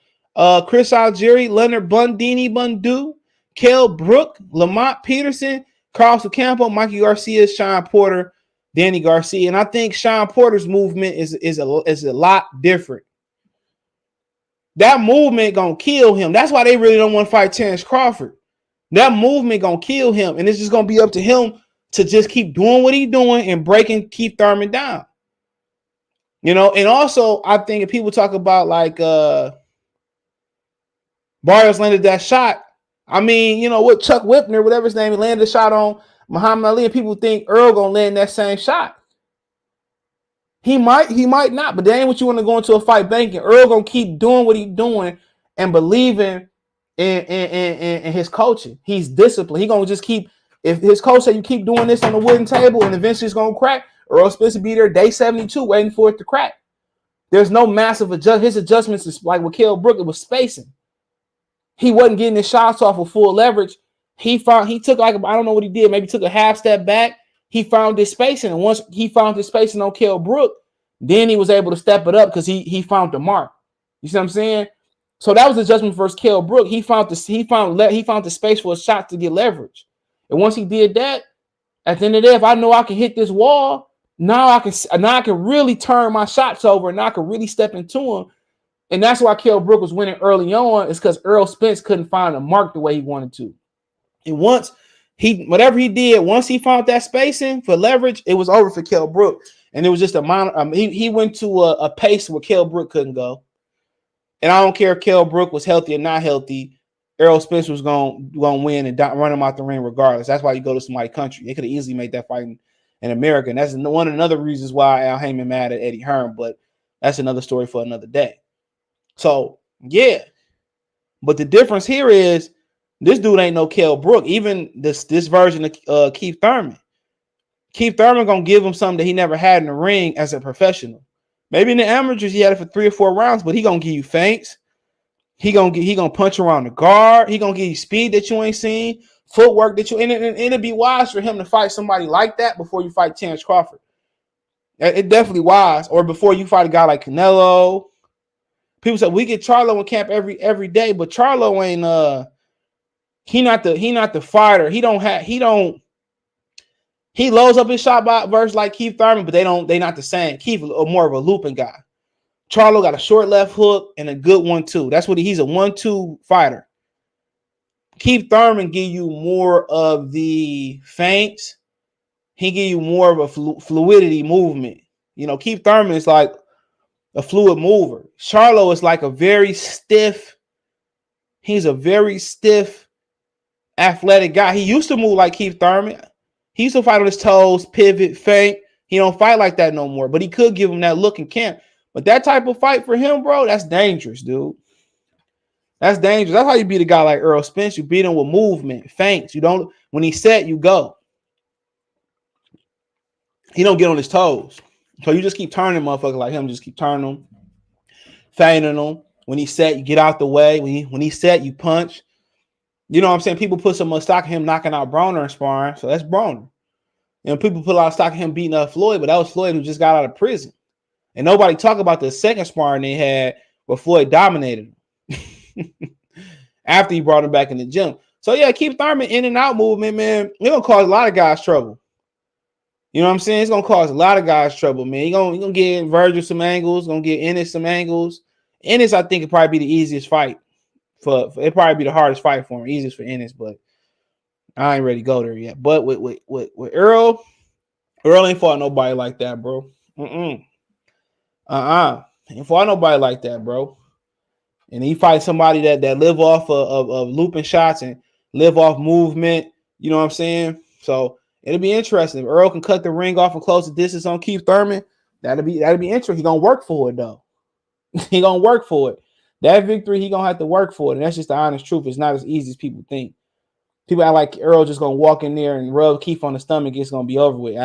Chris Algieri, Leonard Bundu, Kell Brook, Lamont Peterson, Carlos Ocampo, Mikey Garcia, Sean Porter, Danny Garcia. And I think Sean Porter's movement is a lot different. That movement gonna kill him. That's why they really don't want to fight Terence Crawford. That movement gonna kill him, and it's just gonna be up to him to just keep doing what he's doing and breaking Keith Thurman down. And also I think if people talk about like Barrios landed that shot, I mean, what Chuck Whitner, whatever his name, he landed a shot on Muhammad Ali, and people think Errol gonna land that same shot. He might not, but that ain't what you want to go into a fight banking. Errol gonna keep doing what he's doing and believing in his coaching. He's disciplined. He gonna just keep. If his coach said you keep doing this on the wooden table and eventually it's gonna crack, Errol Spence will be there day 72 waiting for it to crack. There's no massive adjustment. His adjustments is like with Kell Brook, it was spacing. He wasn't getting his shots off with full leverage. He took like, I don't know what he did. Maybe took a half step back. He found his spacing. And once he found his spacing on Kell Brook, then he was able to step it up because he found the mark. You see what I'm saying? So that was the adjustment versus Kell Brook. He found the space for a shot to get leverage. And once he did that, at the end of the day, if I know I can hit this wall, now I can really turn my shots over and I can really step into him. And that's why Kell Brook was winning early on, is because Errol Spence couldn't find a mark the way he wanted to. And once whatever he did, once he found that spacing for leverage, it was over for Kell Brook. And it was just he went to a pace where Kell Brook couldn't go. And I don't care if Kell Brook was healthy or not healthy, Errol Spence was going to win and run him out the ring regardless. That's why you go to somebody's country. They could have easily made that fight in America. And that's one of the other reasons why Al Haymon mad at Eddie Hearn, but that's another story for another day. So, yeah. But the difference here is this dude ain't no Kell Brook. Even this version of Keith Thurman. Keith Thurman going to give him something that he never had in the ring as a professional. Maybe in the amateurs he had it for 3 or 4 rounds, but he going to give you feints. He gonna punch around the guard. He gonna give you speed that you ain't seen, footwork that and it'd be wise for him to fight somebody like that before you fight Terence Crawford. It definitely wise. Or before you fight a guy like Canelo. People say we get Charlo in camp every day, but Charlo ain't he not the fighter. He loads up his shot by verse like Keith Thurman, but they not the same. Keith more of a looping guy. Charlo got a short left hook and a good 1-2. That's what he's a 1-2 fighter. Keith Thurman give you more of the feints. He give you more of a fluidity movement. You know, Keith Thurman is like a fluid mover. Charlo is like he's a very stiff, athletic guy. He used to move like Keith Thurman. He used to fight on his toes, pivot, feint. He don't fight like that no more, but he could give him that look in camp. But that type of fight for him, bro, that's dangerous, dude. That's dangerous. That's how you beat a guy like Errol Spence. You beat him with movement, feints. When he's set, you go. He don't get on his toes. So you just keep turning motherfuckers like him. Just keep turning them, feinting them. When he's set, you get out the way. When he's set, you punch. You know what I'm saying? People put so much stock in him knocking out Broner in sparring. So that's Broner. You know, people put a lot of stock in him beating up Floyd, but that was Floyd who just got out of prison. And nobody talk about the second sparring they had where Floyd dominated him after he brought him back in the gym. So, yeah, Keith Thurman in and out movement, man, it's going to cause a lot of guys trouble. You know what I'm saying? It's going to cause a lot of guys trouble, man. You're going to get Vergil some angles, going to get Ennis some angles. Ennis, I think, would probably be the easiest fight. It'd probably be the hardest fight for him, easiest for Ennis, but I ain't ready to go there yet. But with Errol ain't fought nobody like that, bro. Ain't fought nobody like that, bro. And he fights somebody that live off of looping shots and live off movement. You know what I'm saying? So it'll be interesting. If Errol can cut the ring off and close the distance on Keith Thurman, that'll be interesting. He gonna work for it though. He gonna work for it. That victory, he gonna have to work for it. And that's just the honest truth. It's not as easy as people think. People act like Errol just gonna walk in there and rub Keith on the stomach. It's gonna be over with.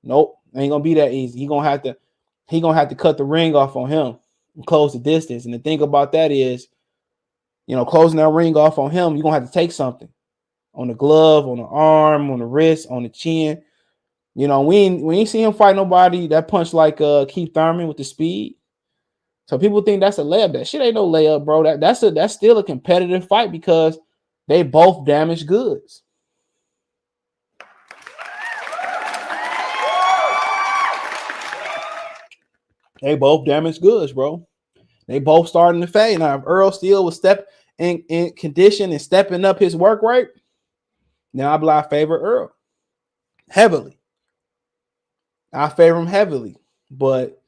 Nope, ain't gonna be that easy. He gonna have to cut the ring off on him and close the distance. And the thing about that is, you know, closing that ring off on him, you're gonna have to take something on the glove, on the arm, on the wrist, on the chin. You know, we ain't seen him fight nobody that punch like Keith Thurman with the speed. So people think that's a layup. That shit ain't no layup, bro. That's still a competitive fight because they both damage goods. They both damage goods, bro. They both starting to fade. Now, if Errol still was step in condition and stepping up his work rate, now I favor Errol heavily. I favor him heavily, but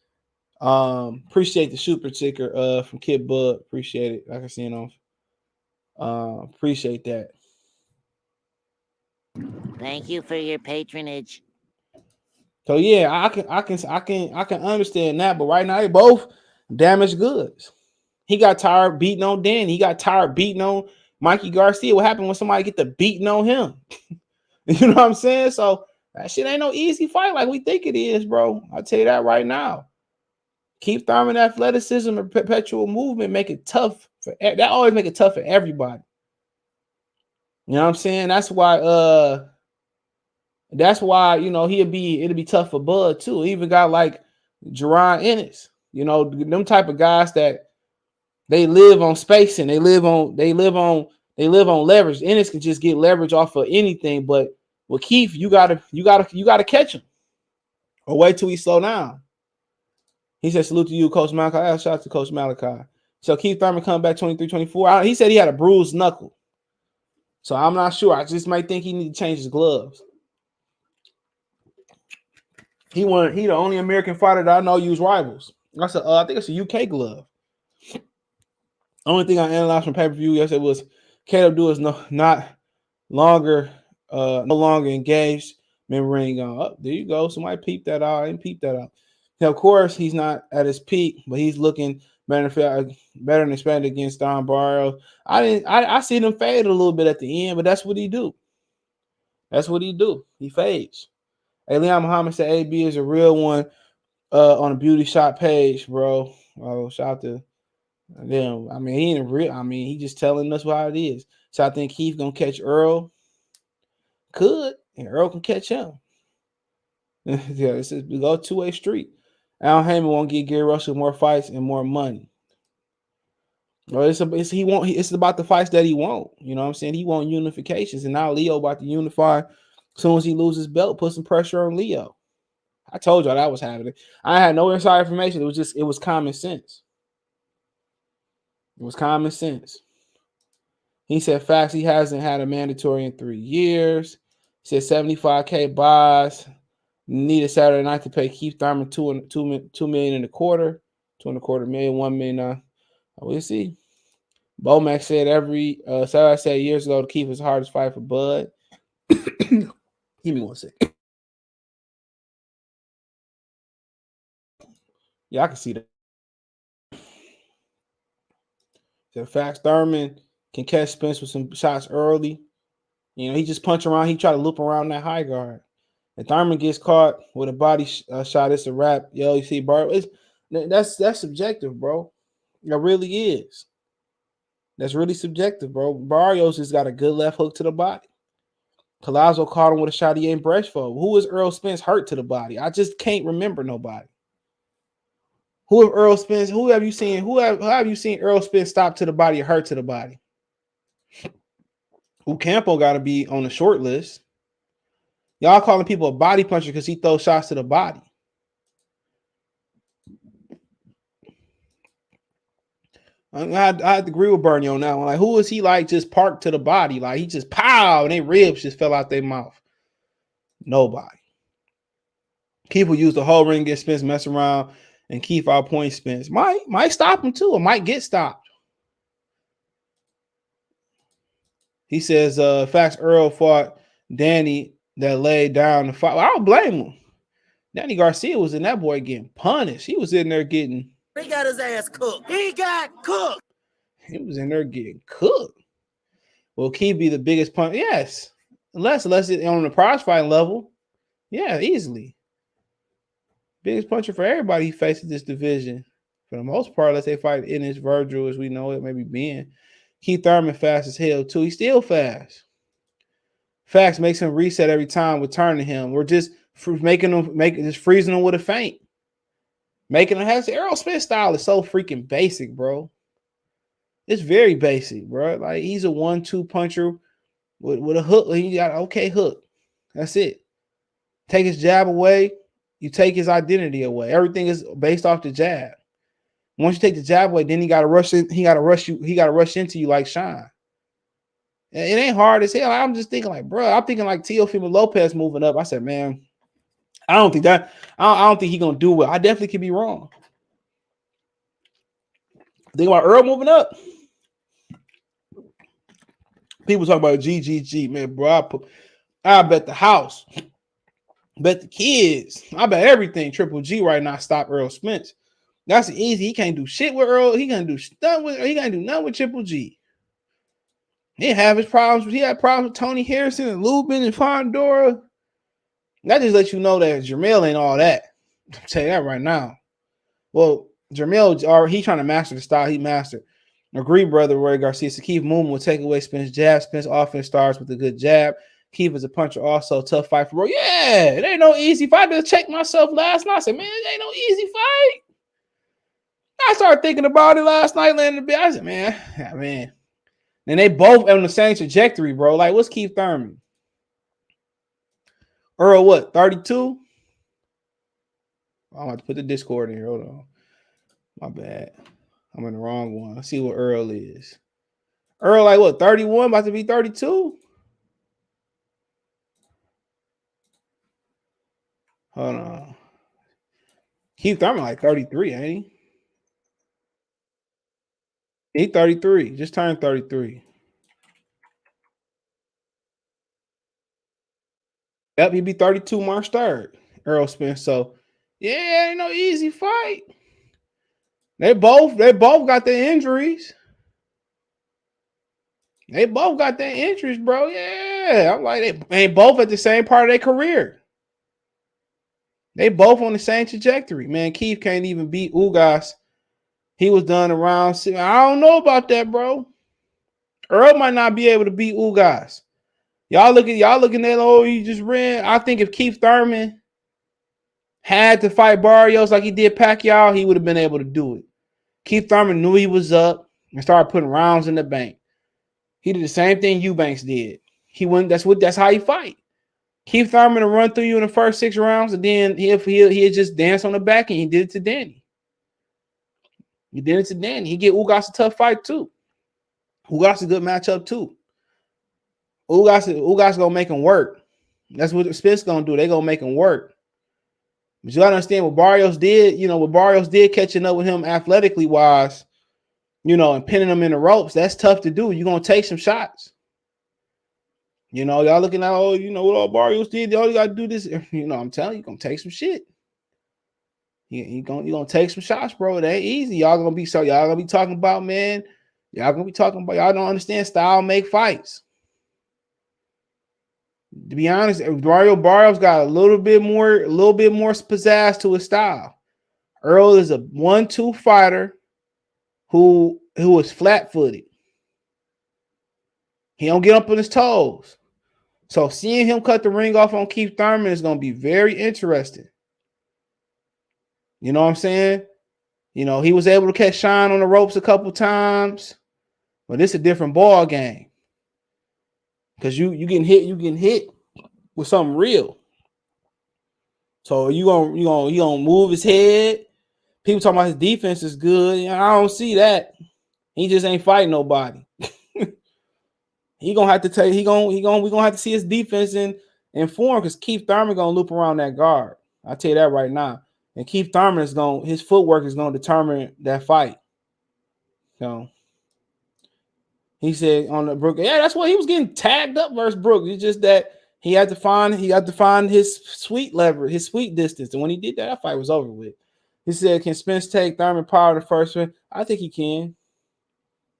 appreciate the super sticker from Kid Bud. Appreciate it. Like I see it on. Appreciate that. Thank you for your patronage. So yeah, I can understand that, but right now they both damaged goods. He got tired beating on Danny. He got tired beating on Mikey Garcia. What happened when somebody get the beating on him? You know what I'm saying? So that shit ain't no easy fight like we think it is, bro. I'll tell you that right now. Keep Thurman athleticism and perpetual movement make it tough that always make it tough for everybody. You know what I'm saying? That's why, you know, it'll be tough for Bud too. Even got like Jaron Ennis, you know, them type of guys that They live on spacing. They live on leverage. Ennis can just get leverage off of anything, but with Keith, you gotta catch him or wait till he slow down. He said, salute to you, Coach Malachi. Shout out to Coach Malachi. So Keith Thurman come back 23-24. He said he had a bruised knuckle. So I'm not sure. I just might think he need to change his gloves. He the only American fighter that I know use rivals. I said, I think it's a UK glove. Only thing I analyzed from pay-per-view yesterday was KW is no longer engaged. Ring up. There you go. Somebody peeped that out. I didn't peep that out. Now, of course, he's not at his peak, but he's looking better than expected against Barrios. I seen him fade a little bit at the end, but that's what he do. That's what he do. He fades. Hey, Leon Muhammad said AB is a real one on the beauty shop page, bro. Oh, shout out to them. I mean, he ain't real. I mean, he just telling us how it is. So I think Keith gonna catch Errol. And Errol can catch him. Yeah, we go two-way street. Al Haymon won't get Gary Russell more fights and more money. Well, it's about the fights that he won't. You know what I'm saying? He want unifications, and now Leo about to unify. As soon as he loses belt, put some pressure on Leo. I told y'all that was happening. I had no inside information. It was common sense. It was common sense. He said facts. He hasn't had a mandatory in 3 years. He said 75K buys. Needed Saturday night to pay Keith Thurman $2 million and a quarter, $2.25 million, $1 million. We'll see. Bomac said Saturday said years ago to Keith was the hardest fight for Bud. Give me 1 second. Yeah, I can see that. The facts Thurman can catch Spence with some shots early. You know, he just punch around. He try to loop around that high guard. If Thurman gets caught with a body shot, it's a wrap. Yo, you see, Barrios, that's subjective, bro. It really is. That's really subjective, bro. Barrios has got a good left hook to the body. Palazzo caught him with a shot he ain't brushed for. Who is Errol Spence hurt to the body? I just can't remember nobody. Who have Errol Spence? Who have you seen? Who have you seen Errol Spence stop to the body or hurt to the body? Campo got to be on the short list. Y'all calling people a body puncher because he throws shots to the body. I had to agree with Bernie on that one. Like, who is he like just parked to the body? Like, he just pow, and their ribs just fell out their mouth. Nobody. Keith will use the whole ring, get Spence, mess around, and Keith outpoint Spence. Might stop him too, or might get stopped. He says, facts Errol fought Danny that laid down the fight. Well, I don't blame him. Danny Garcia was in that boy getting punished. He was in there getting. He got his ass cooked. He got cooked. He was in there getting cooked. Will Keith be the biggest punch? Yes. Unless it's on the prize fighting level. Yeah, easily. Biggest puncher for everybody he faces this division. For the most part, let's say fight Ennis, Vergil, as we know it, maybe Ben. Keith Thurman fast as hell, too. He's still fast. Facts makes him reset every time we turn to him. We're just just freezing him with a feint. Making him have the Errol Spence style is so freaking basic, bro. It's very basic, bro. Like, he's a 1-2 puncher with a hook. He got an okay hook. That's it. Take his jab away, you take his identity away. Everything is based off the jab. Once you take the jab away, then he got to rush in. He got to rush you. He got to rush into you like Shine. It ain't hard as hell. I'm just thinking like, bro. I'm thinking like Teofimo Lopez moving up. I said, man, I don't think he's gonna do it. I definitely could be wrong. Think about Earl moving up. People talk about GGG, man, bro. I bet the house, bet the kids, I bet everything. Triple G right now stop Errol Spence. That's easy. He can't do shit with Earl. He can't do nothing with Triple G. He have his problems. He had problems with Tony Harrison and Lubin and Fondora. That just lets you know that Jermell ain't all that. I'll tell you that right now. Well, Jermell, he trying to master the style he mastered. Agree, brother Roy Garcia. So Keith Moon will take away Spence jab. Spence offense starts with a good jab. Keith is a puncher also. Tough fight for bro. Yeah, it ain't no easy fight. I just checked myself last night. I said, man, it ain't no easy fight. I started thinking about it last night, laying in the bed. I said, man. And they both on the same trajectory, bro. Like, what's Keith Thurman? Errol, what, 32? I'm going to put the Discord in here. Hold on. My bad. I'm in the wrong one. Let's see what Errol is. Errol, like, what, 31? About to be 32? Hold on. Keith Thurman, like 33, ain't he? He 33. Just turned 33. Yep, he'd be 32 March 3rd. Errol Spence. So, yeah, ain't no easy fight. They both got their injuries. They both got their injuries, bro. Yeah. I'm like, they both at the same part of their career. They both on the same trajectory. Man, Keith can't even beat Ugas. He was done around. I don't know about that, bro. Errol might not be able to beat Ugas. Y'all looking at, oh, he just ran. I think if Keith Thurman had to fight Barrios like he did Pacquiao, he would have been able to do it. Keith Thurman knew he was up and started putting rounds in the bank. He did the same thing Eubanks did. He went. That's how he fight. Keith Thurman to run through you in the first 6 rounds, and then he'll just dance on the back, and he did it to Danny. He get Ugas a tough fight too. Ugas a good matchup too. Ugas gonna make him work. That's what Spence gonna do. They gonna make him work. But you gotta understand what Barrios did. What Barrios did, catching up with him athletically wise, and pinning him in the ropes. That's tough to do. You're gonna take some shots. Y'all looking at, what all Barrios did. All you gotta do this. I'm telling you, gonna take some shit. You're gonna take some shots, bro. It ain't easy. Y'all gonna be talking about, man. Y'all don't understand style make fights. To be honest, Barrios got a little bit more pizzazz to his style. Errol is a 1-2 fighter who is flat-footed. He don't get up on his toes. So seeing him cut the ring off on Keith Thurman is going to be very interesting. You know what I'm saying? He was able to catch shine on the ropes a couple times, but it's a different ball game. Because you getting hit with something real. So you gonna move his head. People talking about his defense is good. I don't see that. He just ain't fighting nobody. We're gonna have to see his defense in form, because Keith Thurman gonna loop around that guard. I'll tell you that right now. And Keith Thurman his footwork is gonna determine that fight. He said on the Brook, yeah, that's why he was getting tagged up versus Brook. It's just that he had to find his sweet lever, his sweet distance. And when he did that, that fight was over with. He said, can Spence take Thurman power the first one? I think he can.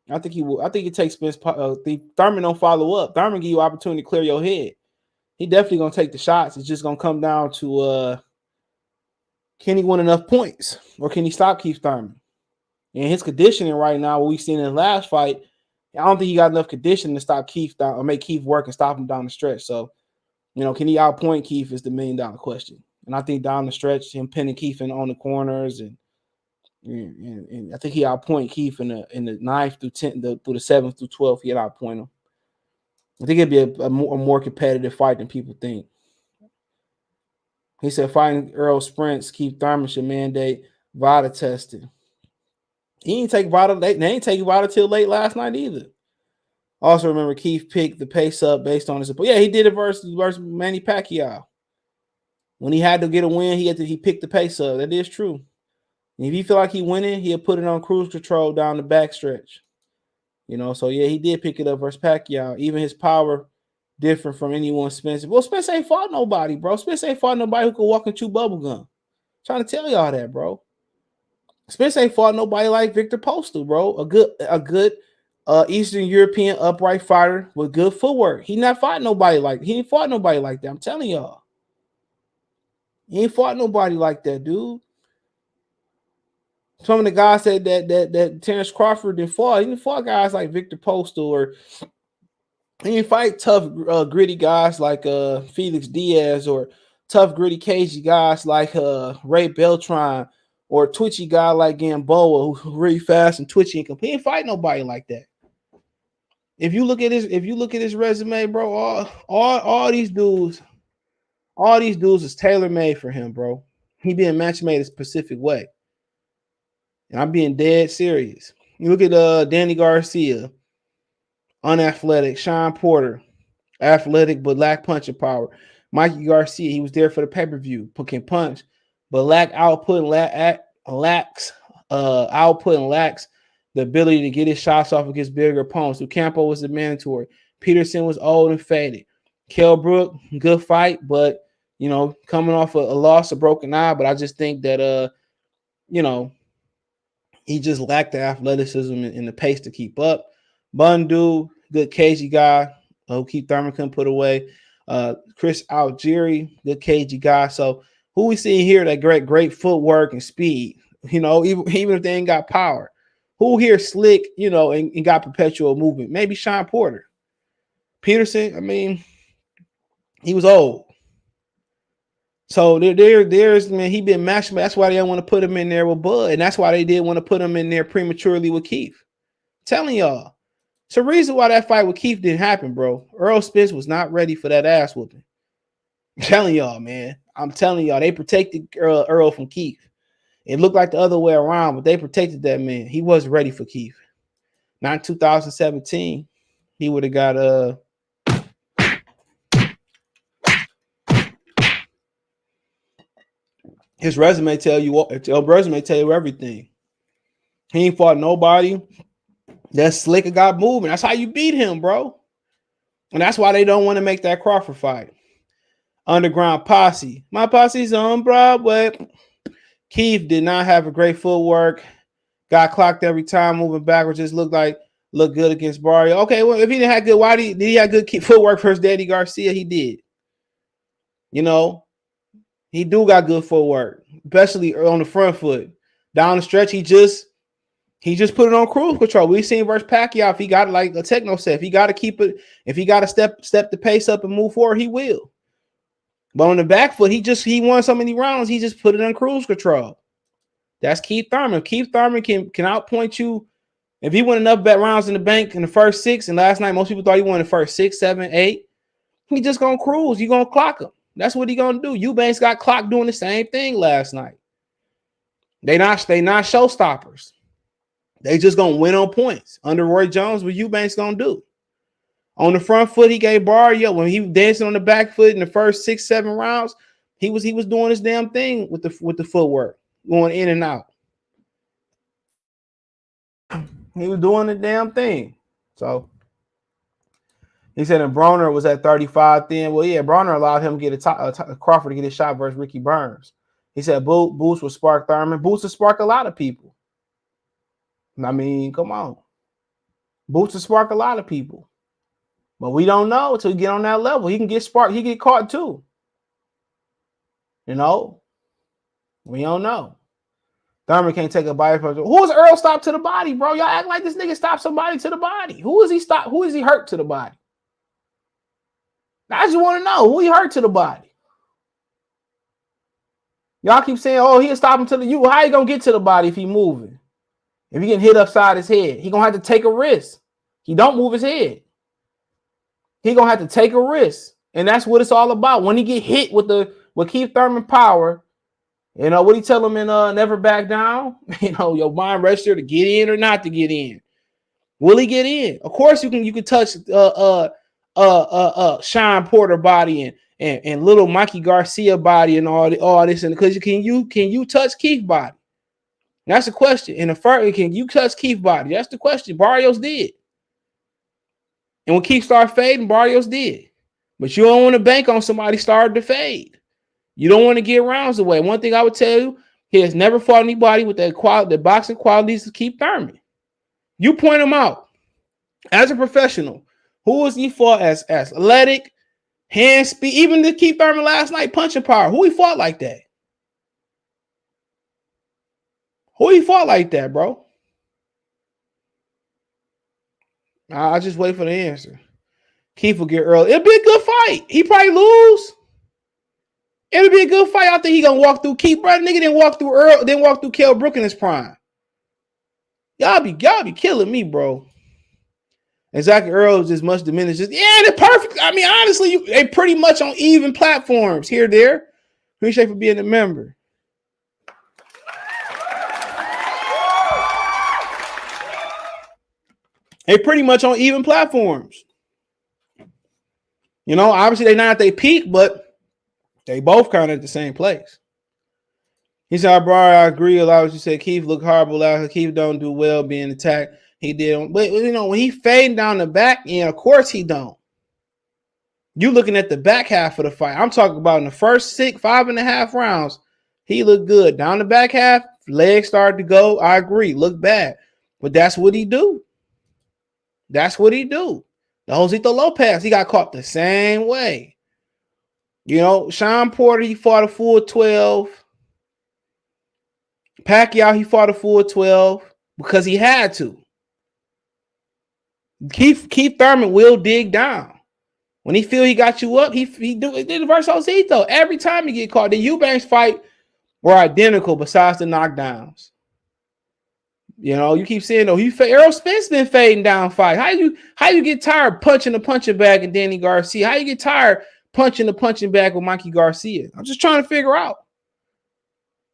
I think he will. I think he takes Spence. Thurman don't follow up. Thurman give you opportunity to clear your head. He definitely gonna take the shots. It's just gonna come down to can he win enough points, or can he stop Keith Thurman? And his conditioning right now, what we've seen in his last fight, I don't think he got enough conditioning to stop Keith down or make Keith work and stop him down the stretch. So, can he outpoint Keith is the $1 million question. And I think down the stretch, him pinning Keith on the corners and I think he outpoint Keith in the 9th through 10th, through the 7th through 12th. He'd outpoint him. I think it'd be a more competitive fight than people think. He said fighting Errol Spence, Keith Thurman should mandate VADA testing. He ain't take VADA. They ain't take VADA till late last night either. Also remember Keith picked the pace up based on his. Yeah, he did it versus Manny Pacquiao. When he had to get a win, he picked the pace up. That is true. If he feel like he winning, he'll put it on cruise control down the backstretch. So yeah, he did pick it up versus Pacquiao. Even his power different from anyone Spence. Well, Spence ain't fought nobody, bro. Spence ain't fought nobody who could walk and chew bubblegum. Trying to tell y'all that, bro. Spence ain't fought nobody like Victor Postal, bro. A good Eastern European upright fighter with good footwork. He ain't fought nobody like that. I'm telling y'all. He ain't fought nobody like that, dude. Some of the guys said that Terence Crawford didn't fought. He didn't fought guys like Victor Postal, or he didn't fight tough, gritty guys like Felix Diaz, or tough, gritty, cagey guys like Ray Beltran, or a twitchy guy like Gamboa who's really fast and twitchy and he ain't fight nobody like that. If you look at his resume, bro, all these dudes is tailor made for him, bro. He being match made a specific way, and I'm being dead serious. You look at Danny Garcia, unathletic. Sean Porter, athletic but lack punching power. Mikey Garcia, he was there for the pay-per-view, can punch, but lack output and lacks output and lacks the ability to get his shots off against bigger opponents. Ocampo was the mandatory. Peterson was old and faded. Kell Brook, good fight, but coming off a loss, a broken eye. But I just think that he just lacked the athleticism and the pace to keep up. Bundu, good cagey guy who Keith Thurman couldn't put away. Chris Algieri, good cagey guy. So who we see here that great footwork and speed, even if they ain't got power. Who here slick, and got perpetual movement? Maybe Sean Porter. Peterson, I mean, he was old. So there's man, he been matched. That's why they don't want to put him in there with Bud, and that's why they did want to put him in there prematurely with Keith. Telling y'all, it's a reason why that fight with Keith didn't happen, bro. Errol Spence was not ready for that ass whooping. I'm telling y'all, man. I'm telling y'all, they protected Errol from Keith. It looked like the other way around, but they protected that man. He wasn't ready for Keith. Not in 2017. He would have got his resume tell you everything. He ain't fought nobody that's slick and got moving. That's how you beat him, bro. And that's why they don't want to make that Crawford fight. Underground Posse. My posse's on Broadway. Keith did not have a great footwork. Got clocked every time, moving backwards. Just looked good against Barrios. Okay, well, if he didn't have good, why did he have good footwork versus Danny Garcia? He did. He do got good footwork, especially on the front foot. Down the stretch, he just put it on cruise control. We seen versus Pacquiao. If he got like a techno set, if he got to keep it, if he got to step the pace up and move forward, he will. But on the back foot, he won so many rounds, he just put it on cruise control. That's Keith Thurman. Keith Thurman can outpoint you. If he won enough bet rounds in the bank in the first 6, and last night most people thought he won the first 6, 7, 8, he just gonna cruise. You gonna clock him. That's what he gonna do. Eubanks got clocked doing the same thing last night. They not showstoppers. They just gonna win on points. Under Roy Jones, what Eubanks gonna do? On the front foot, he gave Barrios when he was dancing on the back foot in the first 6, 7 rounds. He was doing his damn thing with the footwork, going in and out. He was doing the damn thing. So he said, and Broner was at 35 then. Well, yeah, Broner allowed him to get Crawford to get his shot versus Ricky Burns. He said Boots will spark Thurman. Boots will spark a lot of people. I mean, come on. Boots will spark a lot of people. But we don't know until we get on that level. He can get sparked. He get caught too. We don't know. Thurman can't take a body. Who was Earl stop to the body, bro? Y'all act like this nigga stopped somebody to the body. Who is he stop? Who is he hurt to the body? I just want to know who he hurt to the body. Y'all keep saying, oh, he'll stop him to the you. How he gonna get to the body if he moving? If he getting hit upside his head, he gonna have to take a risk. He don't move his head. He gonna have to take a risk, and that's what it's all about. When he get hit with Keith Thurman power, what he tell him in Never Back Down. Your mind register to get in or not to get in. Will he get in? Of course, you can touch Sean Porter body and little Mikey Garcia body and all this, and because can you touch Keith body? That's the question. In the first, can you touch Keith body? That's the question. Barrios did. And when Keith started fading, Barrios did. But you don't want to bank on somebody started to fade. You don't want to get rounds away. One thing I would tell you, he has never fought anybody with the boxing qualities to Keith Thurman. You point him out. As a professional, who has he fought as athletic, hand speed, even the Keith Thurman last night, punching power? Who he fought like that? Who he fought like that, bro? I'll just wait for the answer. Keith will get early. It'll be a good fight. He probably lose. It'll be a good fight. I think he gonna walk through Keith, bro. Nigga didn't walk through Earl, didn't walk through Kell Brook in his prime. Y'all be killing me, bro. And Zach Earl is just much diminished. Yeah, they're perfect. I mean, honestly, they pretty much on even platforms here, there. Appreciate for being a member. They pretty much on even platforms. You know, obviously they're not at their peak, but they both kind of at the same place. He said, bro, I agree a lot with you said. Keith looked horrible out here. Keith don't do well being attacked. He did. But, you know, when he fading down the back, yeah, of course he don't. You looking at the back half of the fight. I'm talking about in the first 5.5 rounds, he looked good. Down the back half, legs started to go. I agree, look bad. But that's what he do. That's what he do. The Josito Lopez, he got caught the same way. You know, Sean Porter, he fought a full 12. Pacquiao, he fought a full 12 because he had to. Keith Thurman will dig down. When he feel he got you up, he did the versus Josito. Every time he get caught, the Eubanks fight were identical besides the knockdowns. You know, you keep saying though, Errol Spence been fading down fight. How you get tired punching the punching bag with Danny Garcia? How you get tired punching the punching bag with Mikey Garcia? I'm just trying to figure out.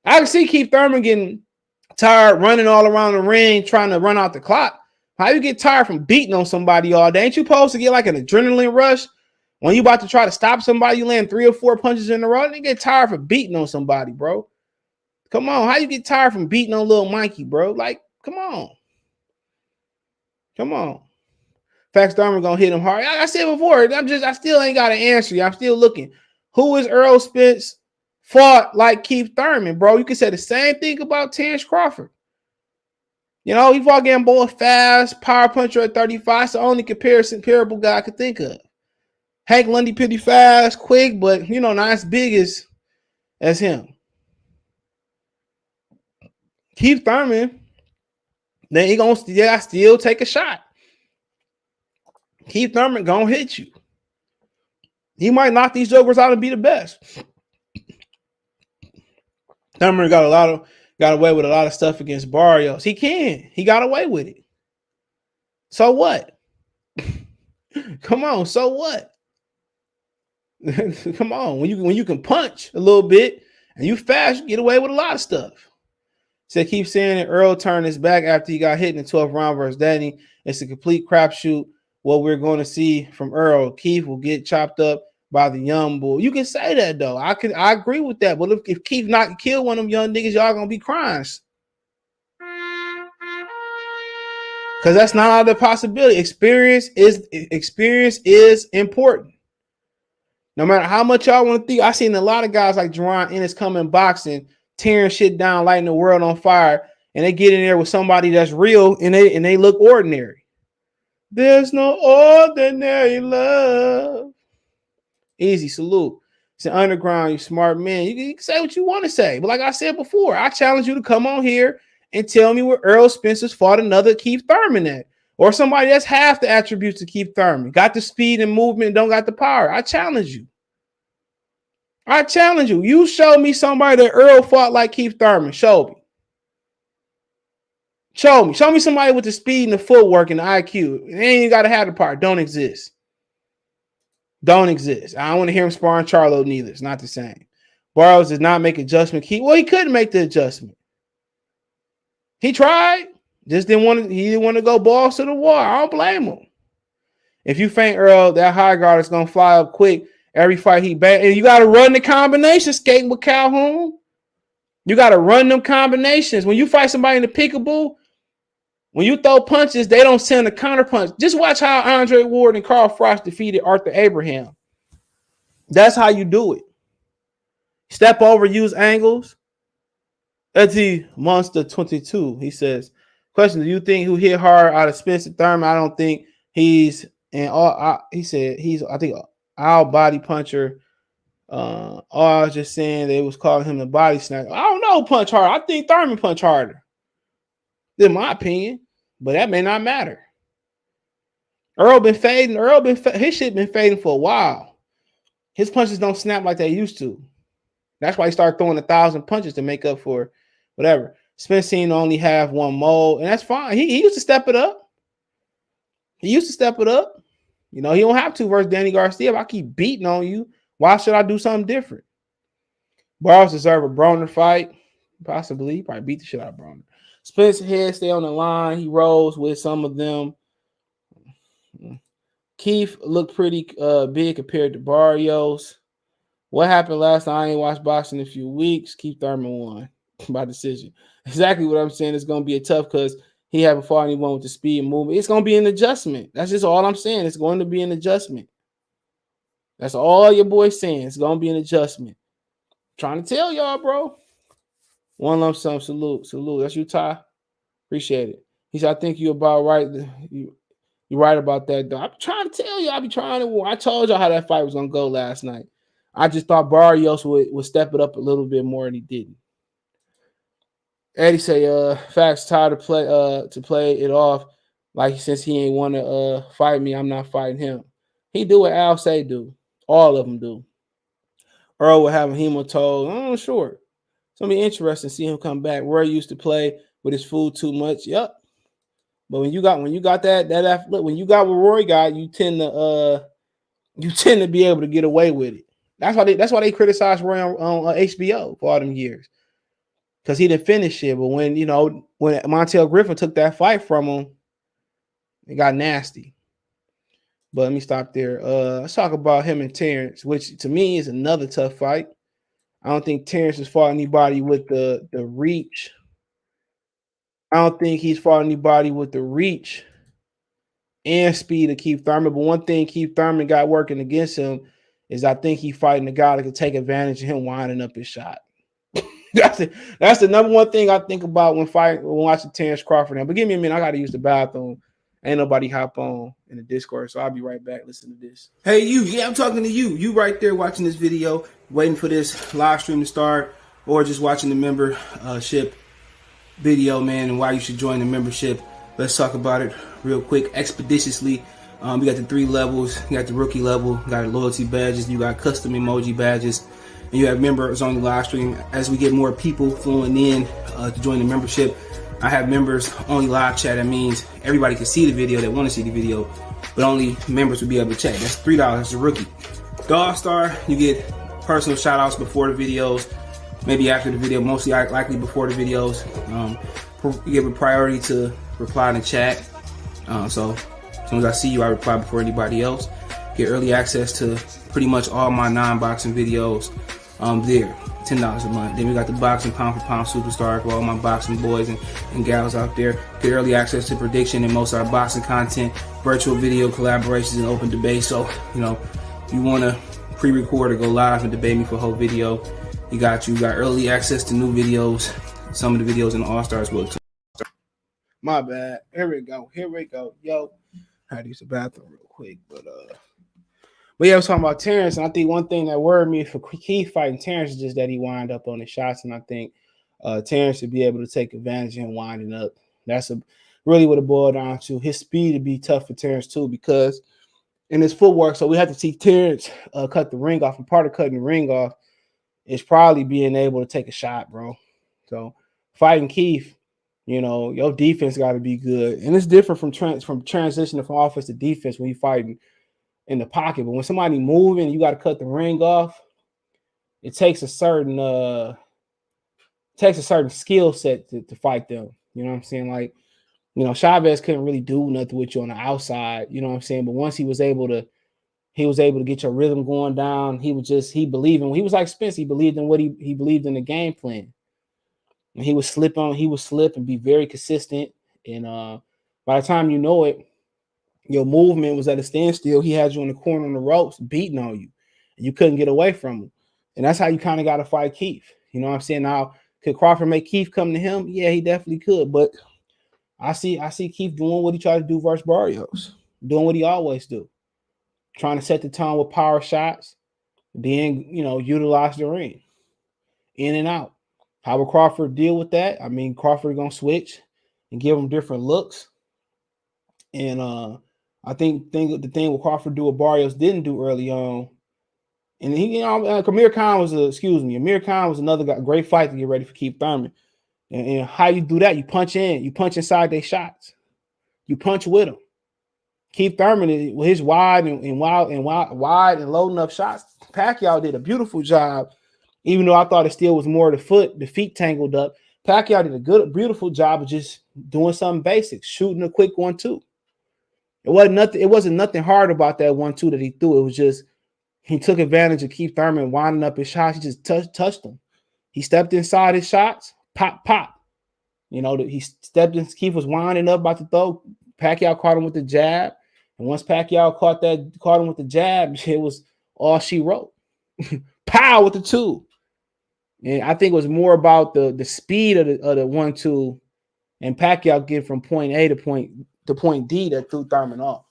I can see Keith Thurman getting tired running all around the ring, trying to run out the clock. How you get tired from beating on somebody all day? Ain't you supposed to get like an adrenaline rush when you about to try to stop somebody? You land 3 or 4 punches in a row, and you get tired from beating on somebody, bro. Come on, how you get tired from beating on little Mikey, bro? Like, come on. Come on. Fax Thurman gonna hit him hard. Like I said before, I still ain't got an answer. I'm still looking. Who is Errol Spence fought like Keith Thurman, bro? You can say the same thing about Terence Crawford. You know, he fought Gamboa fast, power puncher at 35. It's the only comparable guy I could think of. Hank Lundy pretty fast, quick, but, you know, not as big as him. Keith Thurman, then he gonna still take a shot. Keith Thurman gonna hit you. He might knock these jokers out and be the best. Thurman got away with a lot of stuff against Barrios. He got away with it. So what? Come on, so what? Come on, when you can punch a little bit and you fast, you get away with a lot of stuff. So keep saying that Earl turned his back after he got hit in the 12th round versus Danny. It's a complete crapshoot. What we're going to see from Earl, Keith will get chopped up by the young bull. You can say that though. I agree with that. But if Keith not kill one of them young niggas, y'all gonna be crying. Because that's not out of the possibility. Experience is important. No matter how much y'all want to think. I seen a lot of guys like Jaron Ennis come in boxing, tearing shit down, lighting the world on fire, and they get in there with somebody that's real and they look ordinary. There's no ordinary love. Easy, salute. It's an underground, you smart man. You can say what you want to say. But like I said before, I challenge you to come on here and tell me where Errol Spencer's fought another Keith Thurman at. Or somebody that's half the attributes of Keith Thurman. Got the speed and movement and don't got the power. I challenge you. I challenge you. You show me somebody that Errol fought like Keith Thurman. Show me. Show me. Show me somebody with the speed and the footwork and the IQ. It ain't got to have the power. Don't exist. Don't exist. I don't want to hear him sparring Charlo neither. It's not the same. Barrios did not make adjustment. He couldn't make the adjustment. He tried. Just didn't want to. He didn't want to go balls to the wall. I don't blame him. If you feint Earl, that high guard is gonna fly up quick. Every fight he bang, and you got to run the combination. Skating with Calhoun, you got to run them combinations. When you fight somebody in the peekaboo, when you throw punches, they don't send a counter punch. Just watch how Andre Ward and Carl Frost defeated Arthur Abraham. That's how you do it. Step over, use angles. Eddie Monster 22. He says, question: do you think who hit hard out of Spencer Thurman? I don't think he's in all. He said he's. I think our body puncher. I was just saying they was calling him the body snacker. I don't know. Punch hard. I think Thurman punch harder. In my opinion, but that may not matter. Earl been fading. His shit been fading for a while. His punches don't snap like they used to. That's why he started throwing 1,000 punches to make up for whatever. Spence seemed to only have one mold, and that's fine. He used to step it up. He used to step it up. You know, he don't have to versus Danny Garcia. If I keep beating on you, why should I do something different? Barrios deserve a Broner fight. Possibly. He probably beat the shit out of Broner. Spence's head stay on the line. He rolls with some of them. Keith looked pretty big compared to Barrios. What happened last time? I ain't watched boxing in a few weeks. Keith Thurman won by decision. Exactly what I'm saying. It's going to be a tough because he haven't fought anyone with the speed and movement. It's going to be an adjustment. That's just all I'm saying. It's going to be an adjustment. That's all your boy's saying. It's going to be an adjustment. Trying to tell y'all, bro. One lump sum. Salute. That's you, Ty. Appreciate it. He said, I think you're about right. You're right about that, though. I'm trying to tell you. I told y'all how that fight was going to go last night. I just thought Barrios would step it up a little bit more, and he didn't. Eddie say, facts, tired to play it off. Like, since he ain't want to fight me, I'm not fighting him. He do what Al say do. All of them do. Errol will have a hematose. Sure. It's going to be interesting to see him come back. Roy used to play with his food too much. Yep. But when you got that look, when you got what Roy got, you tend to be able to get away with it. That's why they criticize Roy on HBO for all them years. Because he didn't finish it. But when Montel Griffin took that fight from him, it got nasty. But let me stop there. Let's talk about him and Terence, which to me is another tough fight. I don't think Terence has fought anybody with the reach. I don't think he's fought anybody with the reach and speed of Keith Thurman. But one thing Keith Thurman got working against him is I think he's fighting a guy that can take advantage of him winding up his shot. That's the number one thing I think about when watching Terence Crawford. Now, but give me a minute. I got to use the bathroom. Ain't nobody hop on in the Discord, so I'll be right back. Listen to this. Hey, you. Yeah, I'm talking to you. You right there watching this video, waiting for this live stream to start, or just watching the membership video, man, and why you should join the membership. Let's talk about it real quick, expeditiously. We got the 3 levels. You got the rookie level. You got loyalty badges. You got custom emoji badges. And you have members on the live stream. As we get more people flowing in to join the membership, I have members only live chat. That means everybody can see the video that want to see the video, but only members will be able to chat. That's $3. That's a rookie. The All-Star, you get personal shout outs before the videos, maybe after the video, mostly likely before the videos. You give a priority to reply in the chat. So as soon as I see you, I reply before anybody else. Get early access to pretty much all my non-boxing videos there. $10 a month. Then we got the boxing pound for pound superstar for all my boxing boys and gals out there. Get early access to prediction and most of our boxing content, virtual video collaborations, and open debate. So, if you want to pre-record or go live and debate me for a whole video, you got early access to new videos. Some of the videos in the All-Stars will too. My bad. Here we go. Yo, I had to use the bathroom real quick, but yeah, I was talking about Terence, and I think one thing that worried me for Keith fighting Terence is just that he wind up on his shots, and I think Terence should be able to take advantage of him winding up. That's really what it boiled down to. His speed would be tough for Terence too, because in his footwork, so we have to see Terence cut the ring off, and part of cutting the ring off is probably being able to take a shot, bro. So fighting Keith, your defense got to be good, and it's different from transitioning from offense to defense when you fighting in the pocket. But when somebody moving, you got to cut the ring off. It takes a certain skill set to fight them. You know what I'm saying? Like, Chavez couldn't really do nothing with you on the outside. You know what I'm saying? But once he was able to get your rhythm going down, he believed in. He was like Spence. He believed in he believed in the game plan. And he would slip and be very consistent. And by the time you know it, your movement was at a standstill. He had you in the corner on the ropes, beating on you, and you couldn't get away from him. And that's how you kind of got to fight Keith. You know what I'm saying? Now, could Crawford make Keith come to him? Yeah, he definitely could. But I see Keith doing what he tried to do versus Barrios, doing what he always do, trying to set the tone with power shots, then utilize the ring, in and out. How will Crawford deal with that? I mean, Crawford gonna switch and give him different looks, and I think the thing what Crawford do what Barrios didn't do early on And he, Amir Khan was another guy, great fight to get ready for Keith Thurman. And how you do that? You punch inside their shots. You punch with them. Keith Thurman, with his wide and loading up shots, Pacquiao did a beautiful job. Even though I thought it still was more the feet tangled up. Pacquiao did a beautiful job of just doing something basic, shooting a quick 1-2. It wasn't nothing hard about that 1-2 that he threw. It was just he took advantage of Keith Thurman winding up his shots. He just touched him. He stepped inside his shots, pop. He stepped in. Keith was winding up about to throw. Pacquiao caught him with the jab, and once Pacquiao caught him with the jab, it was all she wrote. Pow with the 2. And I think it was more about the speed of the 1-2 and Pacquiao getting from point A to point D that threw Thurman off.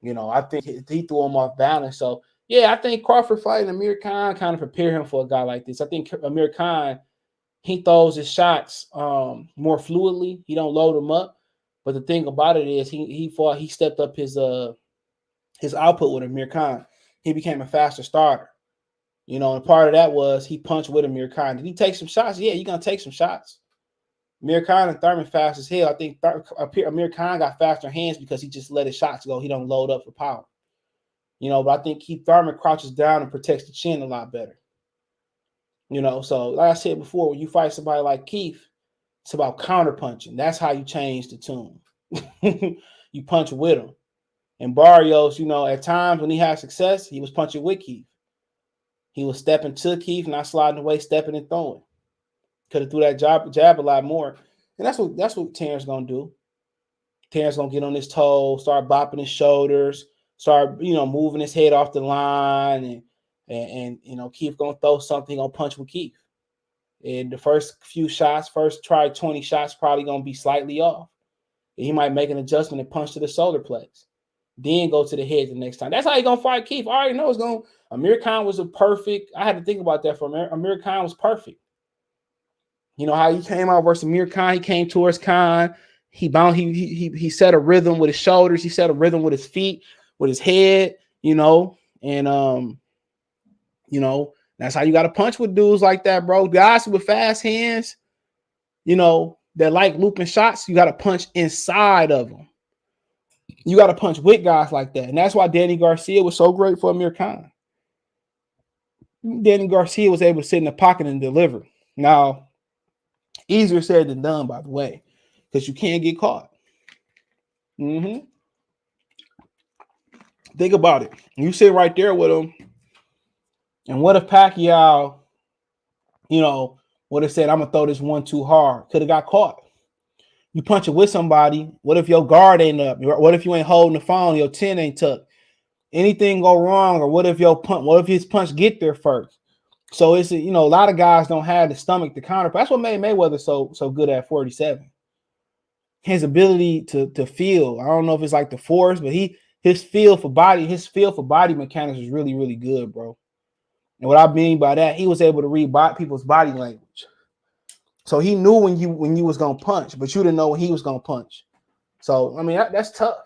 I think he threw him off balance. So, yeah, I think Crawford fighting Amir Khan kind of prepared him for a guy like this. I think Amir Khan, he throws his shots more fluidly. He don't load them up. But the thing about it is he stepped up his output with Amir Khan. He became a faster starter. And part of that was he punched with Amir Khan. Did he take some shots? Yeah, you're going to take some shots. Amir Khan and Thurman fast as hell. I think Amir Khan got faster hands because he just let his shots go. He don't load up for power. But I think Keith Thurman crouches down and protects the chin a lot better. So like I said before, when you fight somebody like Keith, it's about counter punching. That's how you change the tune. You punch with him. And Barrios, at times when he had success, he was punching with Keith. He was stepping to Keith, not sliding away, stepping and throwing. Could have threw that jab a lot more. And that's what Terence gonna do. Terence gonna get on his toes, start bopping his shoulders, start moving his head off the line, and Keith gonna throw something, gonna punch with Keith. And the first few shots, first try 20 shots, probably gonna be slightly off. And he might make an adjustment and punch to the shoulder blades. Then go to the head the next time. That's how he gonna fight Keith. I already know it's gonna. Amir Khan was I had to think about that for Amir Khan was perfect. How he came out versus Amir Khan. He came towards Khan. He set a rhythm with his shoulders. He set a rhythm with his feet, with his head. And that's how you got to punch with dudes like that, bro. Guys with fast hands, that like looping shots. You got to punch inside of them. You got to punch with guys like that, and that's why Danny Garcia was so great for Amir Khan. Danny Garcia was able to sit in the pocket and deliver. Now, easier said than done, by the way, because you can't get caught. Think about it. You sit right there with him, and what if Pacquiao, would have said, I'm going to throw this 1-2 hard? Could have got caught. You punch it with somebody. What if your guard ain't up? What if you ain't holding the phone? Your chin ain't tucked? Anything go wrong? Or what if his punch get there first? So it's a lot of guys don't have the stomach to counter. That's what made Mayweather so good at 47. His ability to feel. I don't know if it's like the force, but his feel for body mechanics is really, really good, bro. And what I mean by that, he was able to read people's body language. So he knew when you was gonna punch, but you didn't know when he was gonna punch. So I mean that's tough,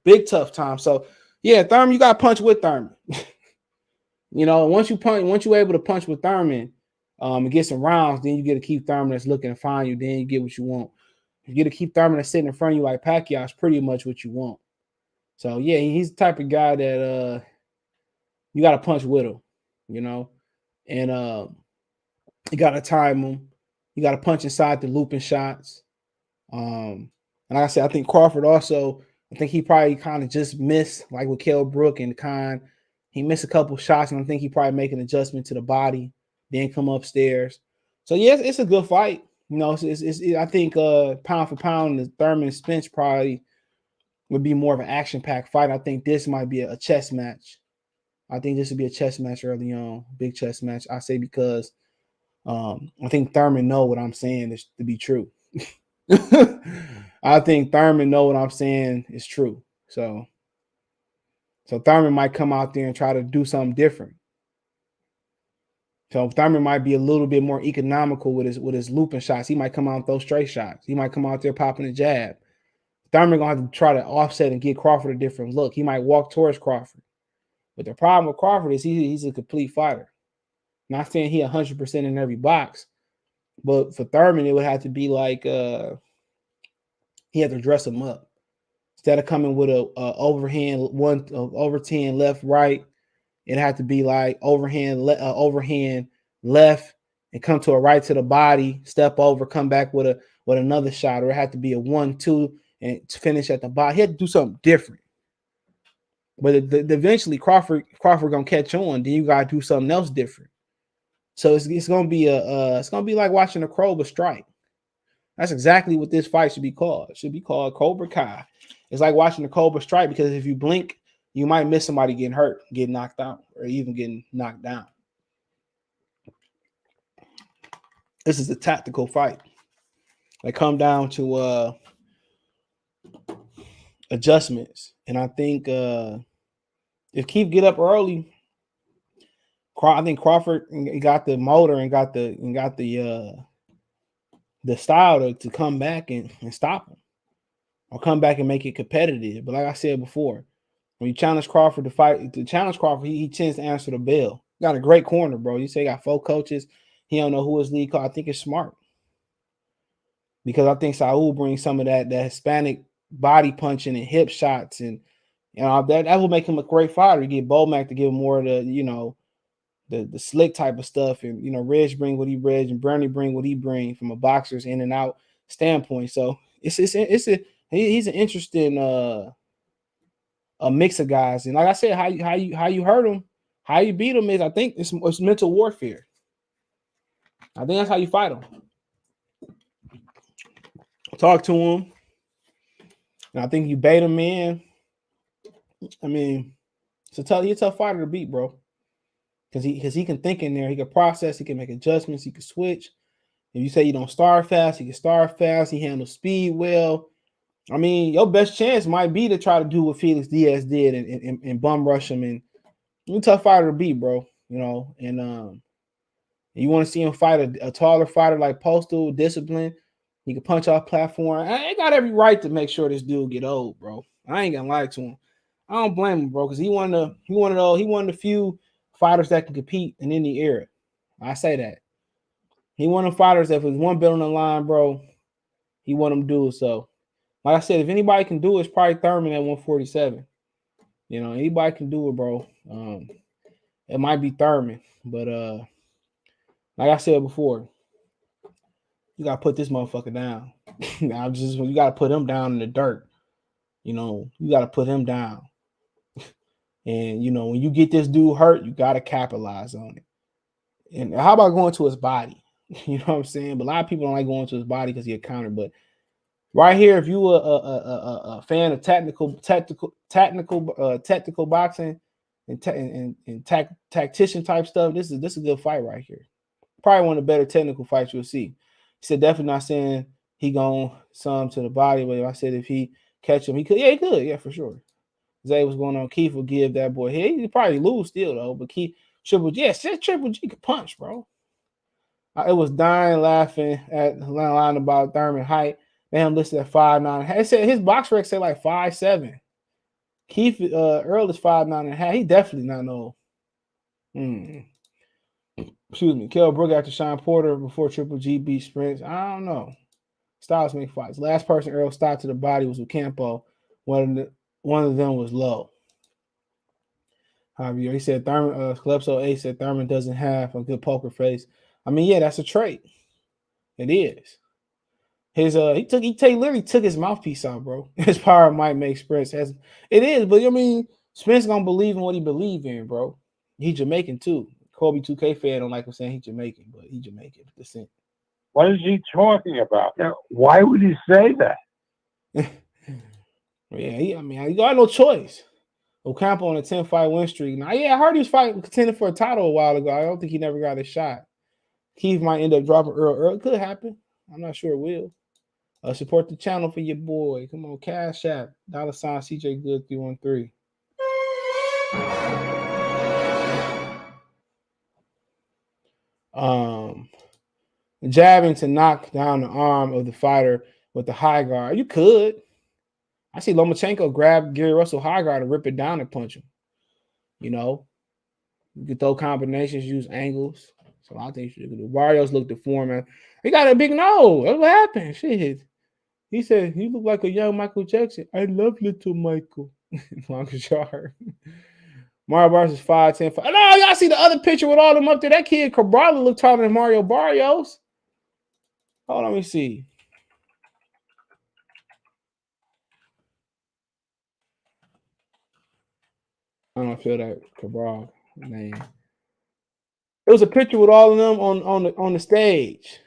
big tough time. So yeah, Thurman, you got to punch with Thurman. Once you're able to punch with Thurman, and get some rounds, then you get to keep Thurman that's looking to find you. Then you get what you want. If you get to keep Thurman that's sitting in front of you like Pacquiao, it's pretty much what you want. So yeah, he's the type of guy that you got to punch with him, and you got to time him. You got to punch inside the looping shots. And like I said, I think Crawford also, I think he probably kind of just missed, like with Kell Brook and Khan. He missed a couple shots, and I think he probably make an adjustment to the body, then come upstairs. So yeah, it's a good fight. I think pound for pound, the Thurman and Spence probably would be more of an action-packed fight. I think this might be a chess match. I think this would be a chess match early on, big chess match. I say because I think Thurman know what I'm saying is to be true. I think Thurman know what I'm saying is true. So Thurman might come out there and try to do something different. So Thurman might be a little bit more economical with his looping shots. He might come out and throw straight shots. He might come out there popping a jab. Thurman gonna have to try to offset and get Crawford a different look. He might walk towards Crawford. But the problem with Crawford is he's a complete fighter. Not saying he 100% in every box, but for Thurman, it would have to be like he had to dress him up. Instead of coming with a overhand over 10 left right, it had to be like overhand left and come to a right to the body, step over, come back with another shot, or it had to be a 1-2 and finish at the body. He had to do something different. But eventually Crawford gonna catch on. Then you gotta do something else different. So it's gonna be like watching a Cobra strike. That's exactly what this fight should be called. It should be called Cobra Kai. It's like watching a Cobra strike, because if you blink, you might miss somebody getting hurt, getting knocked out, or even getting knocked down. This is a tactical fight. They come down to adjustments, and I think if Keith get up early, I think Crawford got the motor and got the style to come back and stop him, or come back and make it competitive. But like I said before, when you challenge Crawford he tends to answer the bell. Got a great corner, bro. You say he got 4 coaches. He don't know who his lead coach. I think it's smart, because I think Saul brings some of that Hispanic body punching and hip shots, and that will make him a great fighter. You get Bomac to give him more of the slick type of stuff, and Reg bring what he Reg, and Bernie bring what he bring from a boxer's in and out standpoint. So he's an interesting a mix of guys. And like I said, how you hurt him, how you beat him is, I think it's mental warfare. I think that's how you fight him. Talk to him, and I think you bait him in. I mean, he's a tough fighter to beat, bro. Because he can think in there, he can process, he can make adjustments, he can switch. If you say you don't start fast, he can start fast. He handles speed well. I mean, your best chance might be to try to do what Felix Diaz did and bum rush him. And he's a tough fighter to beat, bro. And you want to see him fight a taller fighter like Postal, discipline. He can punch off platform. I ain't got every right to make sure this dude get old, bro. I ain't gonna lie to him. I don't blame him, bro, because he one of the few fighters that can compete in any era. I say that. He one of the fighters that if there's one belt on the line, bro, he want him to do it. So, like I said, if anybody can do it, it's probably Thurman at 147. Anybody can do it, bro. It might be Thurman, but like I said before, you gotta put this motherfucker down. You gotta put him down in the dirt. You gotta put him down. And when you get this dude hurt, you gotta capitalize on it. And how about going to his body? You know what I'm saying? But a lot of people don't like going to his body because he a counter. But right here, if you a fan of technical boxing and tactician type stuff, this is a good fight right here. Probably one of the better technical fights you'll see. He said definitely not saying he gonna some to the body, but I said if he catch him, he could. Yeah, he could. Yeah, for sure. Zay, what's going on? Keith will give that boy. He probably lose still though, but Keith Triple G could punch, bro. It was dying laughing at the line about Thurman height. Man, listed at 5'9". It said his box rec say like 5'7". Keith Errol is 5'9.5". He definitely not no. Excuse me. Kell Brook after Sean Porter before Triple G beat Spence. I don't know. Styles make fights. Last person Errol stopped to the body was Ocampo. One of them was low. Javier, he said Thurman. Calypso A said Thurman doesn't have a good poker face. I mean, yeah, that's a trait. It is. His he literally took his mouthpiece out, bro. His power might make Spence it is, but I mean, Spence gonna believe in what he believe in, bro. He Jamaican too. Kobe 2K fan don't like him saying he's Jamaican, but he Jamaican descent. What is he talking about? Why would he say that? Yeah, he got no choice. Ocampo on a 10-fight win streak. Now, yeah, I heard he was contending for a title a while ago. I don't think he never got a shot. Keith might end up dropping Earl. It could happen. I'm not sure it will. Support the channel for your boy. Come on, Cash App. $ CJ Good 313. Jabbing to knock down the arm of the fighter with the high guard. You could. I see Lomachenko grab Gary Russell high guard and rip it down and punch him. You know, you can throw combinations, use angles. So I think you should do. Barrios looked at Foreman. He got a big nose. That's what happened. Shit. He said he looked like a young Michael Jackson. I love little Michael. Michael Char. Mario Barrios is 5'10". No, y'all see the other picture with all them up there. That kid Cabral looked taller than Mario Barrios. Hold on, let me see. I don't feel that Cabral name. It was a picture with all of them on the stage.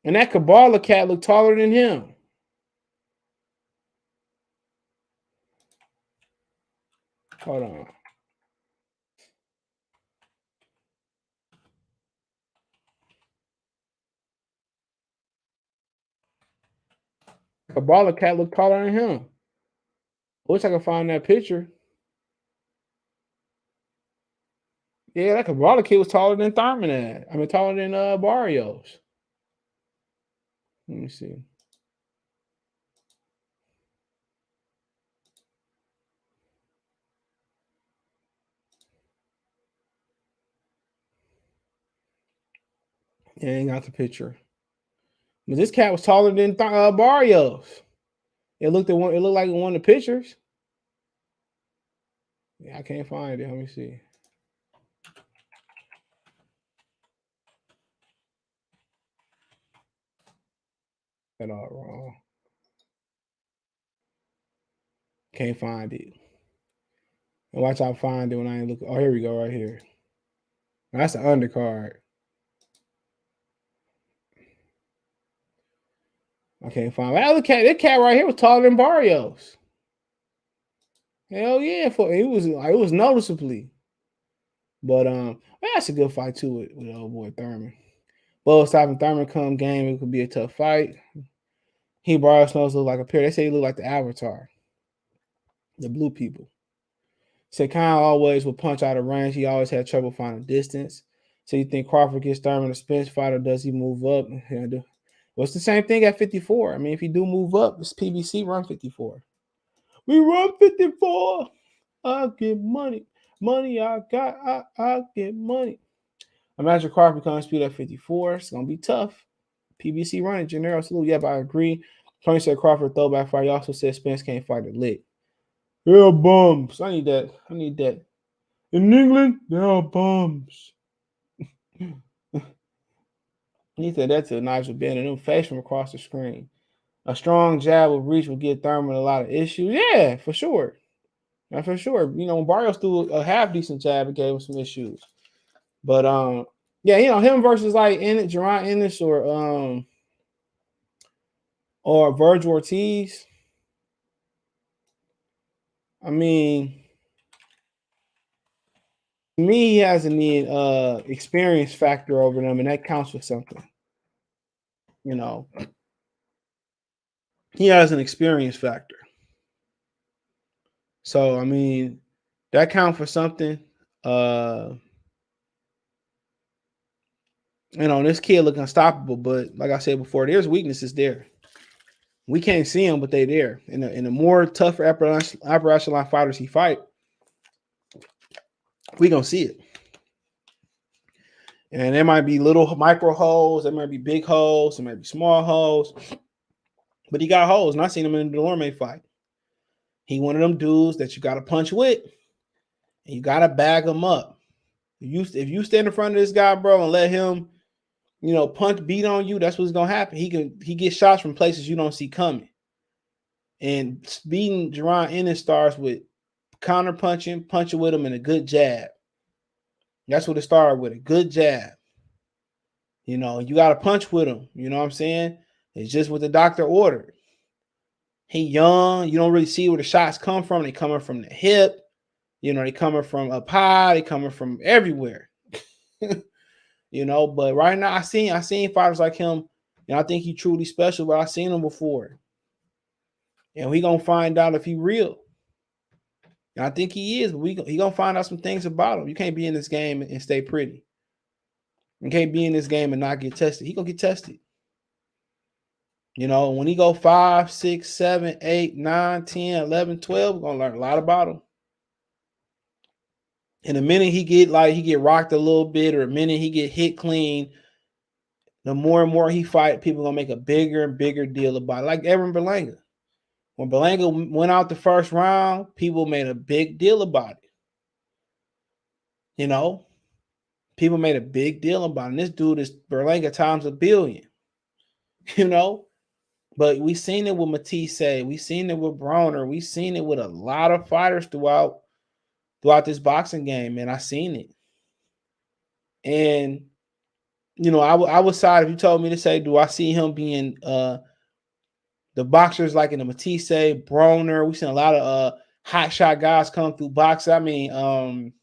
And that Kabbalah cat looked taller than him. Hold on. Kabbalah cat looked taller than him. I wish I could find that picture. Yeah, that Kabbalah kid was taller than Thurman. I mean, taller than Barrios. Let me see. Yeah, ain't got the picture. But this cat was taller than Barrios. It looked like one of the pictures. Yeah, I can't find it. Let me see. That all wrong. Can't find it. And watch I find it when I ain't looking. Oh, here we go, right here. That's the undercard. I can't find it. That cat right here was taller than Barrios. Hell yeah, it was noticeably. But that's a good fight too with old boy Thurman. Both stopping Thurman come game, it could be a tough fight. He Barrios knows look like a pair. They say he look like the Avatar. The blue people. Said Kyle always would punch out of range. He always had trouble finding distance. So you think Crawford gets Thurman a Spence fight, or does he move up? Well, it's the same thing at 54. I mean, if he do move up, it's PBC run 54. We run 54. I get money. Money I got, I get money. Imagine Crawford comes speed at 54. It's going to be tough. PBC running, Gennaro salute. Yep, I agree. Tony said Crawford throwback fight. He also said Spence can't fight a lick. They're bums. I need that. In England, they're bums. He said that to Nigel Bennett. Them face from across the screen. A strong jab with reach will give Thurman a lot of issues. Yeah, for sure. For sure. You know, when Barrios threw a half decent jab, it gave him some issues. But yeah, you know, him versus like Jaron Ennis or Vergil Ortiz. I mean, to me, he has a need experience factor over them, and that counts for something. You know, he has an experience factor. So I mean, that counts for something. You know, this kid look unstoppable, but like I said before, there's weaknesses there. We can't see them, but they're there. In the more tougher upper echelon fighters he fight, we gonna see it. And there might be little micro holes, there might be big holes, there might be small holes, but he got holes. And I seen him in the Delorme fight. He one of them dudes that you got to punch with, and you got to bag him up. If you stand in front of this guy, bro, and let him, you know, beat on you, that's what's gonna happen. He gets shots from places you don't see coming. And beating Jaron Ennis starts with counter punching with him, and a good jab. That's what it started with, a good jab. You know, you got to punch with him. You know what I'm saying? It's just what the doctor ordered. He young. You don't really see where the shots come from. They coming from the hip. You know, they coming from up high. They coming from everywhere. You know, but right now I seen fighters like him, and I think he truly special, but I seen him before. And we gonna find out if he real. And I think he is, but he gonna find out some things about him. You can't be in this game and stay pretty. You can't be in this game and not get tested. He gonna get tested. You know, when he go 5, 6, 7, 8, 9, 10, 11, 12, we're gonna learn a lot about him. And the minute he get rocked a little bit, or the minute he get hit clean, the more and more he fight, people gonna make a bigger and bigger deal about it. Like Evan Berlanga. When Berlanga went out the first round, people made a big deal about it. You know, people made a big deal about it. And this dude is Berlanga times a billion. You know, but we seen it with Matisse, we seen it with Broner, we seen it with a lot of fighters throughout this boxing game, and I seen it. And you know, I would side if you told me to say, do I see him being the boxers like in the Matisse, Broner? We've seen a lot of hot shot guys come through boxing. I mean,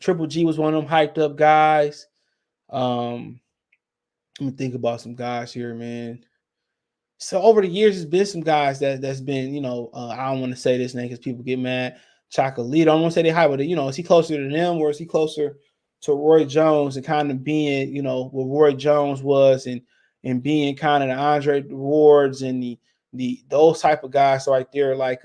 Triple G was one of them hyped up guys. Let me think about some guys here, man. So over the years, there's been some guys that's been, you know, I don't want to say this name because people get mad. Chocolito, I don't want to say they high, but you know, is he closer to them, or is he closer to Roy Jones and kind of being, you know, what Roy Jones was, and being kind of the Andre Wards and those type of guys right there, like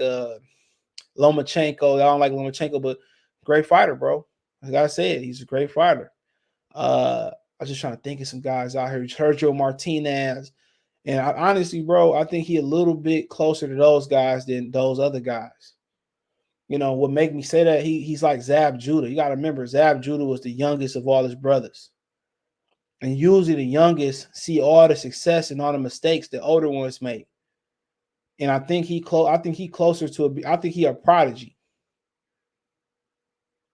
Lomachenko. I don't like Lomachenko, but great fighter, bro. Like I said, he's a great fighter. I was just trying to think of some guys out here. Sergio Martinez. And honestly, bro, I think he a little bit closer to those guys than those other guys. You know, what make me say that, he's like Zab Judah. You got to remember, Zab Judah was the youngest of all his brothers. And usually the youngest see all the success and all the mistakes the older ones make. And I think he closer to I think he a prodigy.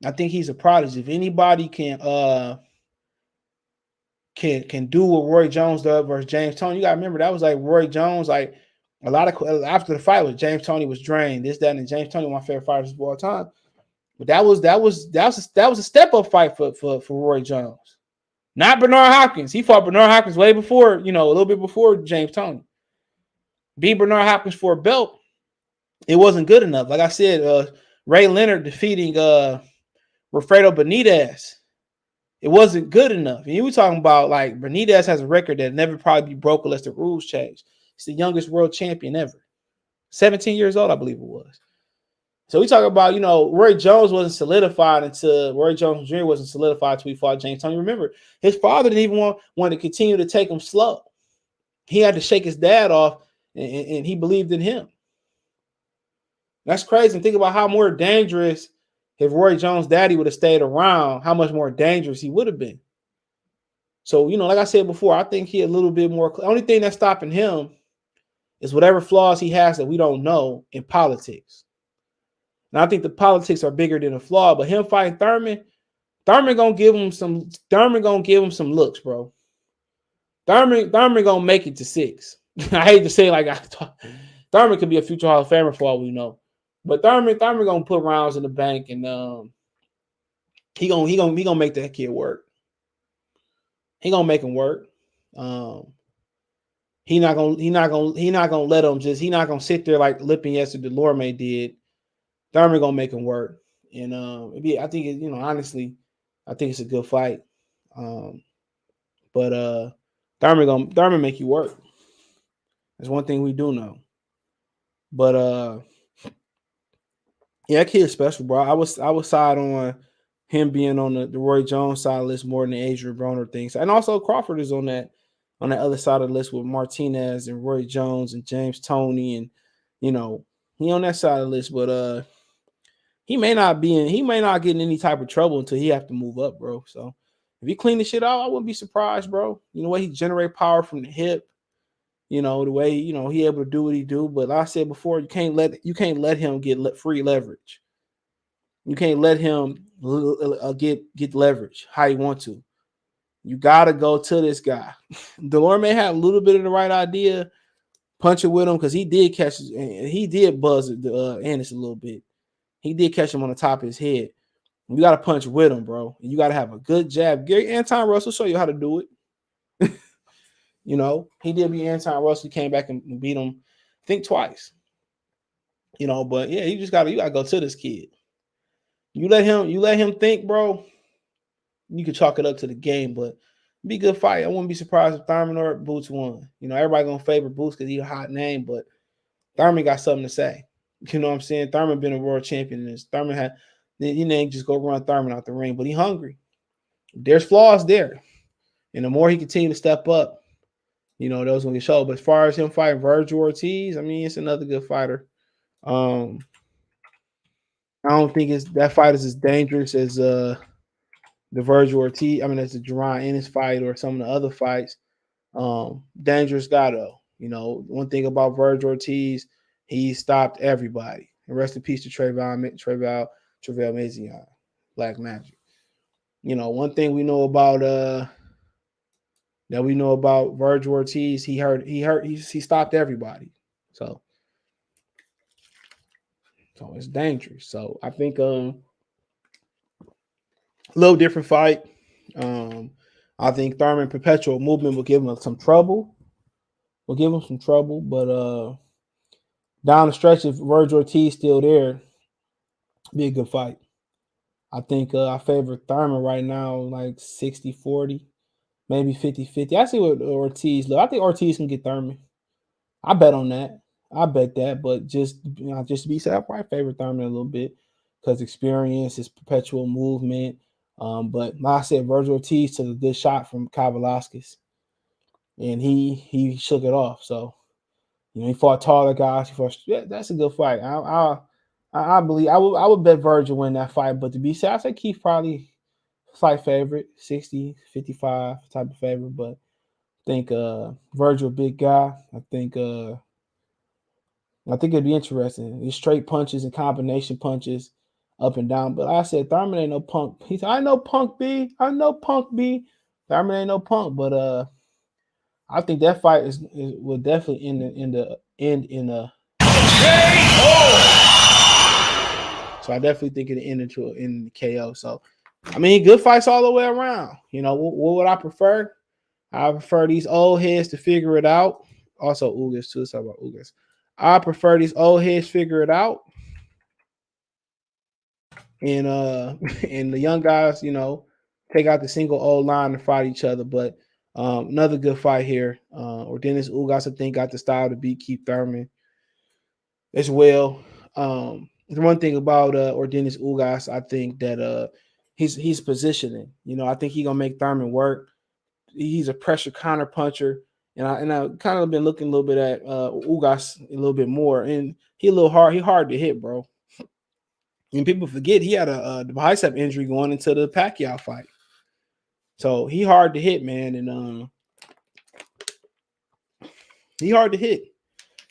I think he's a prodigy. If anybody can do what Roy Jones does versus James Toney, you gotta remember that was like Roy Jones, like a lot of after the fight was James Toney was drained, this, that, and James Toney, my favorite fighters of all time. But that was a step up fight for Roy Jones, not Bernard Hopkins. He fought Bernard Hopkins way before, you know, a little bit before James Toney. Beat Bernard Hopkins for a belt, it wasn't good enough. Like I said, Ray Leonard defeating Wilfredo Benitez, it wasn't good enough. And you were talking about, like, Benitez has a record that never probably be broke unless the rules change. He's the youngest world champion ever. 17 years old, I believe it was. So we talk about, you know, Roy Jones wasn't solidified until Roy Jones Jr. wasn't solidified until he fought James Toney. Remember, his father didn't even want to continue to take him slow. He had to shake his dad off, and he believed in him. That's crazy. And think about how more dangerous, if Roy Jones' daddy would have stayed around, how much more dangerous he would have been. So, you know, like I said before, I think he a little bit more. The only thing that's stopping him is whatever flaws he has that we don't know in politics. And I think the politics are bigger than the flaw. But him fighting Thurman gonna give him some. Thurman gonna give him some looks, bro. Thurman gonna make it to 6. I hate to say it like Thurman could be a future Hall of Famer for all we know. But Thurman gonna put rounds in the bank, and he gonna make that kid work. He gonna make him work. He not gonna let him just. He not gonna sit there like Lipinets or Delorme did. Thurman gonna make him work, and I think it, you know, honestly, I think it's a good fight. But Thurman make you work. That's one thing we do know. But yeah, that kid's special, bro. I was side on him being on the Roy Jones side of the list more than the Adrian Broner things. And also Crawford is on that other side of the list with Martinez and Roy Jones and James Toney, and you know, he on that side of the list, but he may not get in any type of trouble until he have to move up, bro. So if he clean the shit out, I wouldn't be surprised, bro. You know, the way he generate power from the hip, you know, the way, you know, he able to do what he do. But like I said before, you can't let him get free leverage. You can't let him get leverage how you want to. You gotta go to this guy. Delorme may have a little bit of the right idea, punch it with him, because he did catch, he did buzz Ennis a little bit. He did catch him on the top of his head. You got to punch with him, bro. You got to have a good jab. Gary Anton Russell show you how to do it. You know, he did beat Anton Russell. He came back and beat him, I think, twice. You know, but yeah, you got to go to this kid. You let him think, bro. You can chalk it up to the game, but be a good fight. I wouldn't be surprised if Thurman or Boots won. You know, everybody gonna favor Boots because he's a hot name, but Thurman got something to say. You know what I'm saying? Thurman been a world champion in this. Thurman had then you ain't just go run Thurman out the ring. But he hungry. There's flaws there. And the more he continue to step up, those gonna get showed. But as far as him fighting Vergil Ortiz, I mean, it's another good fighter. I don't think that fight is as dangerous as the Vergil Ortiz. I mean, as the Jaron Ennis fight or some of the other fights. Dangerous guy though. One thing about Vergil Ortiz, he stopped everybody. And rest in peace to Travail Mazion, Black Magic. One thing we know about Vergil Ortiz, he stopped everybody. So it's dangerous. So I think a little different fight. I think Thurman Perpetual Movement will give him some trouble. But down the stretch, if Vergil Ortiz still there, be a good fight. I think I favor Thurman right now, like 60-40, maybe 50-50. I see what Ortiz look. I think Ortiz can get Thurman. I bet on that. But just to be said, I probably favor Thurman a little bit because experience, his perpetual movement. But like I said, Vergil Ortiz took a good shot from Kyle Velasquez, and he shook it off. So he fought taller guys. That's a good fight. I believe I would bet Vergil win that fight. But to be said, I say Keith probably slight favorite, 60-55 type of favorite. But I think Vergil, big guy. I think it'd be interesting. It's straight punches and combination punches up and down. But like I said, Thurman ain't no punk. He said, I know Punk B. Thurman ain't no punk. But I think that fight will definitely end in a. So I definitely think it'll end in KO. So I mean, good fights all the way around. What would I prefer? I prefer these old heads to figure it out. Also, Ugas too. Let's talk about Ugas. I prefer these old heads figure it out, and and the young guys, take out the single old line and fight each other. But another good fight here. Yordenis Ugas, I think, got the style to beat Keith Thurman as well. The one thing about Yordenis Ugas, I think that he's positioning. I think he's gonna make Thurman work. He's a pressure counter puncher. And I kind of been looking a little bit at Ugas a little bit more, and he hard to hit, bro. And people forget he had a bicep injury going into the Pacquiao fight, so he hard to hit, man. And he hard to hit.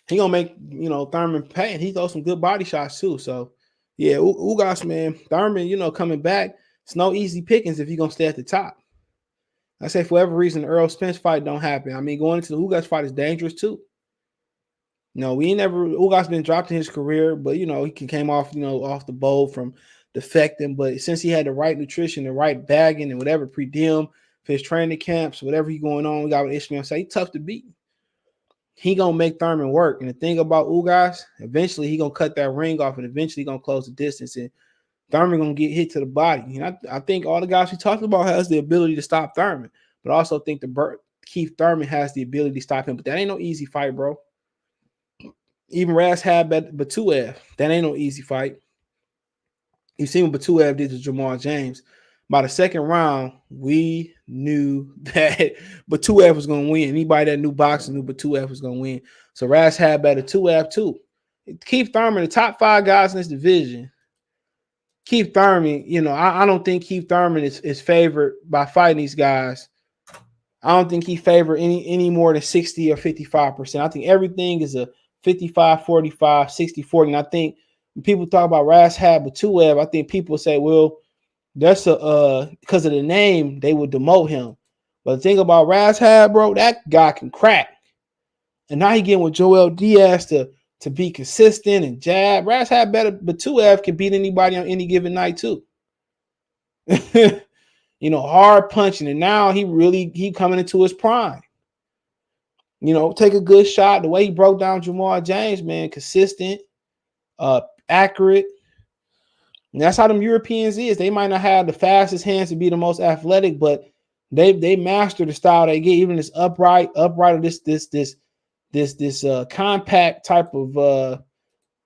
He gonna make Thurman pay, and he throws some good body shots too. So yeah, Ugas, man, Thurman, coming back, it's no easy pickings if you're gonna stay at the top. I say for whatever reason, the Errol Spence fight don't happen. I mean, going into the Ugas fight is dangerous too. Ugas been dropped in his career, but he came off, off the bowl from defecting. But since he had the right nutrition, the right bagging, and whatever pre-diem for his training camps, whatever he going on, we got with Ishmael say he's tough to beat. He gonna make Thurman work. And the thing about Ugas, eventually he gonna cut that ring off, and eventually gonna close the distance. And Thurman gonna get hit to the body. And I think all the guys we talked about has the ability to stop Thurman, but I also think Keith Thurman has the ability to stop him. But that ain't no easy fight, bro. Even Radzhab Butaev, that ain't no easy fight. You seen what Butaev did to Jamal James. By the second round, we knew that Butaev was going to win. Anybody that knew boxing knew Butaev was going to win. So Radzhab Butaev too. Keith Thurman, the top 5 guys in this division. Keith Thurman, I don't think Keith Thurman is favored by fighting these guys. I don't think he favored any more than 60 or 55%. I think everything is a 55, 45, 60, 40. And I think when people talk about Radzhab Butaev, I think people say, well, that's because of the name, they would demote him. But the thing about Radzhab, bro, that guy can crack. And now he getting with Joel Diaz to be consistent and jab. Radzhab Butaev can beat anybody on any given night too. Hard punching. And now he coming into his prime. Take a good shot. The way he broke down Jamal James, man, consistent, accurate. And that's how them Europeans is. They might not have the fastest hands to be the most athletic, but they master the style they get. Even this upright or this compact type of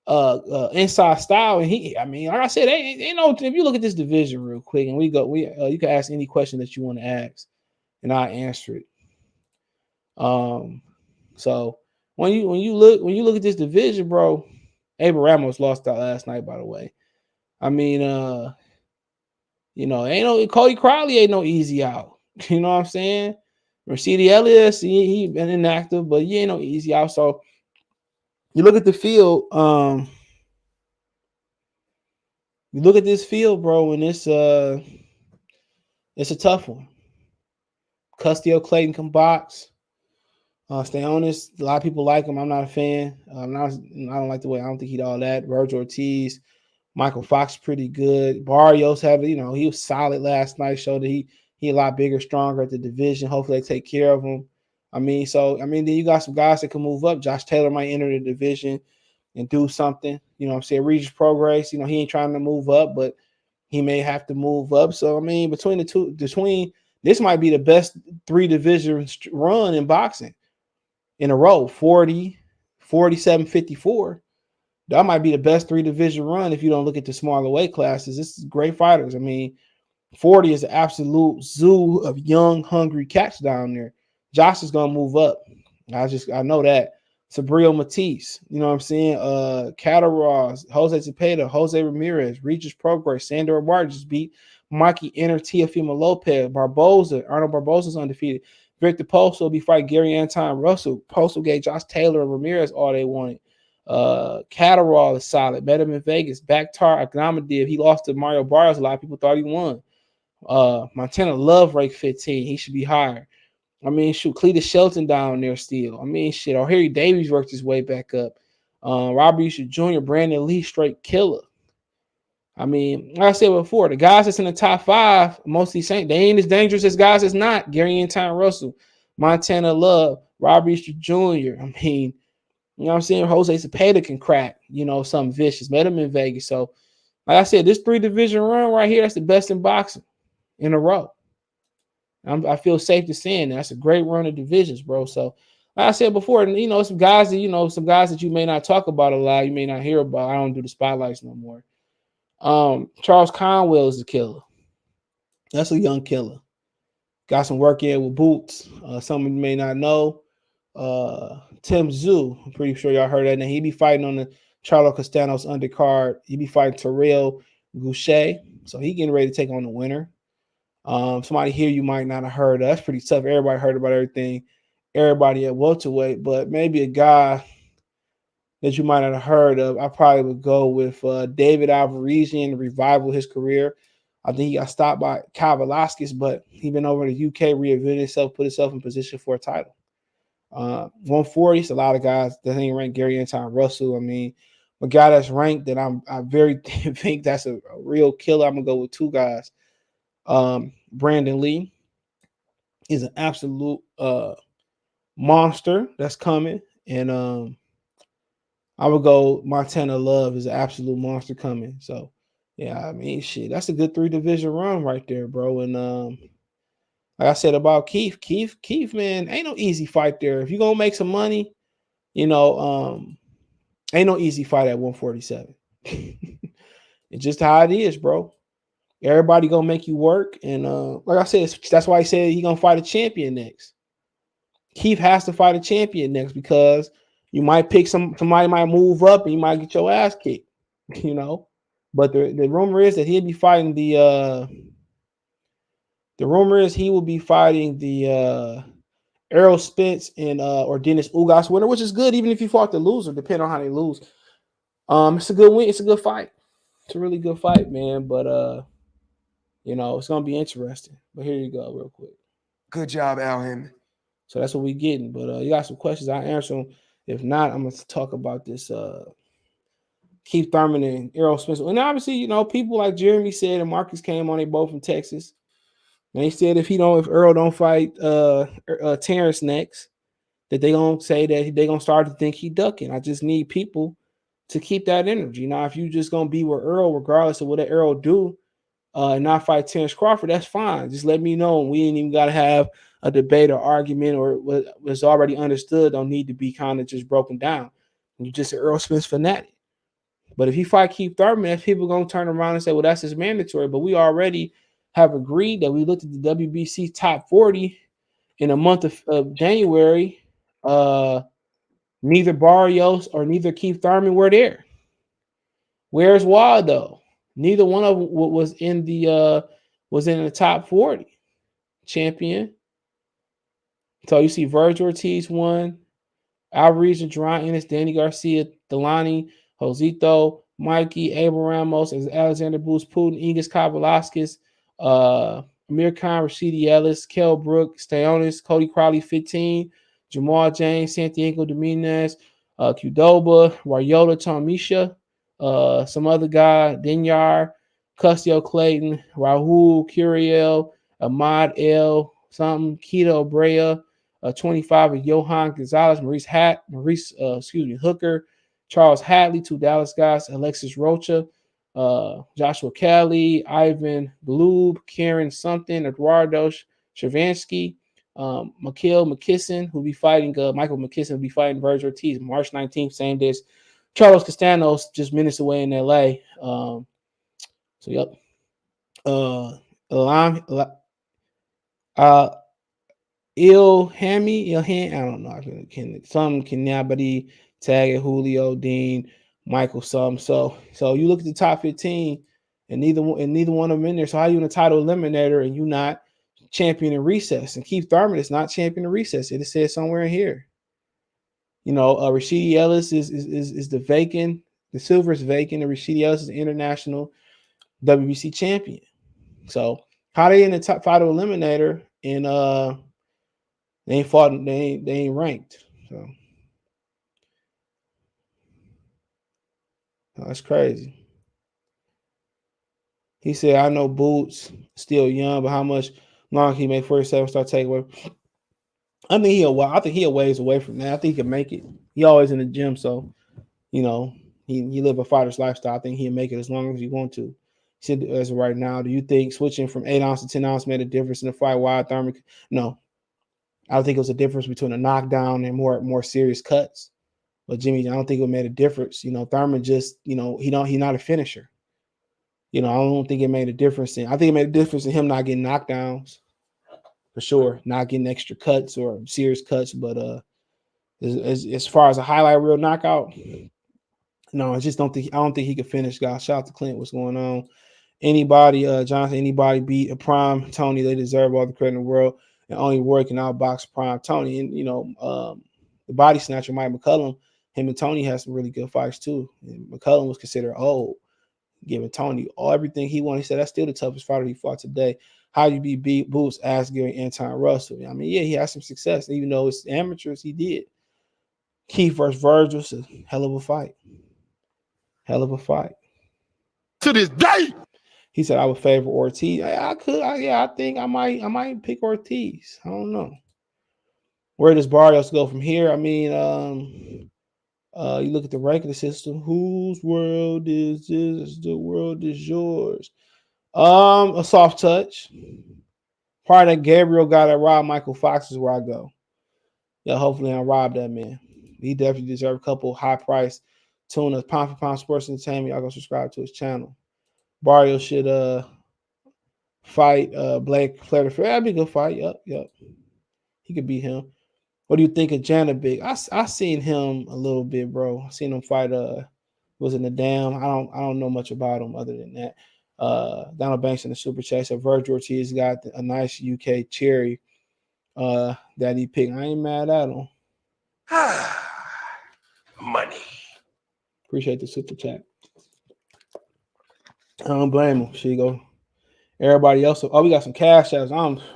inside style, and like I said, if you look at this division real quick, and you can ask any question that you want to ask, and I'll answer it. So when you look at this division, bro, Abel Ramos lost out last night, by the way. I mean, Cody Crowley ain't no easy out. You know what I'm saying? Mercedes Elias, he been inactive, but he ain't no easy out. So you look at the field, you look at this field, bro, and it's a tough one. Custio Clayton can box. Stay honest. A lot of people like him. I'm not a fan. I don't like the way. I don't think he'd all that. Vergil Ortiz, Michael Fox, pretty good. Barrios he was solid last night. Showed that he a lot bigger, stronger at the division. Hopefully they take care of him. Then you got some guys that can move up. Josh Taylor might enter the division and do something. You know what I'm saying? Regis Progress. He ain't trying to move up, but he may have to move up. So between the two, this might be the best 3 division run in boxing in a row. 40, 47, 54. That might be the best 3 division run if you don't look at the smaller weight classes. This is great fighters. 40 is an absolute zoo of young, hungry cats down there. Josh is gonna move up. I know that. Sabril Matisse, you know what I'm saying? Cataros, Jose Zepeda, Jose Ramirez, Regis Progress, Sandor Martin just beat Mikey Enter, Teofimo Lopez, Barboza. Arnold Barboza's undefeated. Victor Posto will be fighting Gary Anton Russell. Posto gave Josh Taylor and Ramirez all they wanted. Catterall is solid. Met him in Vegas. Bakhtar Aghnamadiev, he lost to Mario Barrios. A lot of people thought he won. Montana Love rank 15. He should be higher. Cletus Shelton down there still. Harry Davies worked his way back up. Robert Easter Jr., Brandon Lee, straight killer. Like I said before, the guys that's in the top 5, mostly they ain't as dangerous as guys that's not. Gary Anton Russell, Montana Love, Robert Easter Jr. You know what I'm saying? Jose Zepeda can crack, something vicious. Met him in Vegas. So, like I said, this 3 division run right here, that's the best in boxing in a row. I feel safe to saying that's a great run of divisions, bro. So, like I said before, some guys that you may not talk about a lot, you may not hear about. I don't do the spotlights no more. Charles Conwell is a killer. That's a young killer. Got some work in with Boots. Some of you may not know. Tim Zhu, I'm pretty sure y'all heard that name. He be fighting on the Charlo Castanos undercard. He be fighting Terrell Goucher. So he getting ready to take on the winner. Somebody here you might not have heard of. That's pretty tough. Everybody heard about everything. Everybody at welterweight, but maybe a guy that you might not have heard of, I probably would go with David Alvarezzian, revival his career. I think he got stopped by Kyle Velasquez, but he been over to the UK, reinvented himself, put himself in position for a title. 140, it's a lot of guys that ain't ranked. Gary Anton Russell. A guy that's ranked that I very think that's a real killer. I'm gonna go with 2 guys. Brandon Lee is an absolute monster that's coming, and I would go Montana Love is an absolute monster coming. So yeah, that's a good 3 division run right there, bro. And like I said about Keith, man, ain't no easy fight there. If you're gonna make some money, ain't no easy fight at 147. It's just how it is, bro. Everybody gonna make you work, and like I said, that's why he said he gonna fight a champion next. Keith has to fight a champion next because you might pick somebody might move up and you might get your ass kicked, But the rumor is that he'll be fighting the rumor is he will be fighting the Errol Spence and Yordenis Ugas winner, which is good even if you fought the loser, depending on how they lose. It's a good win. It's a good fight. It's a really good fight, man. But it's gonna be interesting. But here you go, real quick. Good job, Al Haymon. So that's what we getting. But you got some questions, I'll answer them. If not, I'm gonna talk about this Keith Thurman and Errol Spence. And obviously, people like Jeremy said and Marcus came on, they both from Texas. And they said if Errol don't fight Terence next, that they gonna say that they gonna start to think he ducking. I just need people to keep that energy. Now, if you just gonna be with Errol, regardless of what Errol do, and not fight Terence Crawford, that's fine. Just let me know. We ain't even gotta have a debate or argument, or what was already understood don't need to be kind of just broken down. You just an Errol Spence fanatic. But if he fight Keith Thurman, people going to turn around and say, well, that's his mandatory. But we already have agreed that we looked at the WBC top 40 in the month of January. Neither Barrios or neither Keith Thurman were there. Where's Waldo? Neither one of them was in the top 40 champion. So you see Vergil Ortiz won, Alvarez and Jaron, Ennis, Danny Garcia, Delani, Josito, Mikey, Abel Ramos, Alexander Booth, Putin, Ugas, Velasquez, Amir Khan, Rashidi Ellis, Kell Brook, Steonis, Cody Crowley, 15, Jamal James, Santiago Dominguez, Qdoba, Rayola, Tomisha, some other guy, Dinyar, Custio Clayton, Rahul, Curiel, Ahmad L, something, Keto Brea, 25 of Johan Gonzalez, Maurice Hooker, Charles Hadley, 2 Dallas guys, Alexis Rocha, Joshua Kelly, Ivan Gloob, Karen something, Eduardo Shavansky, Mikhail McKisson, who'll be fighting Michael McKisson will be fighting Vergil Ortiz March 19th, same day as Carlos Castanos, just minutes away in LA. So yep. Ilhami, I don't know. Some Kenyabadi, Tag, Julio, Dean, Michael, some. So you look at the top 15, and neither one of them in there. So how you in a title eliminator and you not champion in recess? And Keith Thurman is not champion in recess. It says somewhere in here. Rashidi Ellis is the vacant. The silver is vacant, and Rashidi Ellis is the international WBC champion. So how they in the top title eliminator and they ain't fought. They ain't ranked. So that's crazy. He said, "I know Boots still young, but how much longer he make 47 start taking away?" I think he a ways away from that. I think he can make it. He always in the gym, so he live a fighter's lifestyle. I think he'll make it as long as he want to. He said, as of right now, do you think switching from 8 ounce to 10 ounce made a difference in the fight? Why Thurman? No. I don't think it was a difference between a knockdown and more serious cuts. But Jimmy, I don't think it made a difference. Thurman just, he's not a finisher. I don't think it made a difference. I think it made a difference in him not getting knockdowns, for sure, not getting extra cuts or serious cuts. But as far as a highlight reel knockout, no, I don't think he could finish, guys. Shout out to Clint. What's going on? Anybody, Jonathan, anybody beat a prime Tony, they deserve all the credit in the world. And only Roy can outbox prime Tony. And, the body snatcher, Mike McCullum, him and Tony had some really good fights too. And McCullum was considered old, giving Tony everything he wanted. He said that's still the toughest fighter he fought today. How you beat Boots, Asger, and Anton Russell? I mean, yeah, he had some success. Even though it's amateurs, he did. Keith versus Vergil was a hell of a fight. Hell of a fight. To this day. He said I would favor Ortiz. I think I might pick Ortiz. I don't know. Where does Barrios go from here? I mean, you look at the ranking system. Whose world is this? The world is yours. A soft touch. Part that Gabriel got at Rob Michael Fox is where I go. Yeah, hopefully I rob that man. He definitely deserves a couple high price tunas. Pound for Pound Sports Entertainment. Y'all go subscribe to his channel. Barrios should fight Blake Flair. That'd be a good fight. Yep. He could beat him. What do you think of Janabik? I seen him a little bit, bro. I seen him fight was in the Dam. I don't know much about him other than that. Donald Banks in the Super Chat. So Vergil Ortiz got a nice UK cherry that he picked. I ain't mad at him. Money. Appreciate the Super Chat. I don't blame him. She go. Everybody else. Oh, we got some cash apps.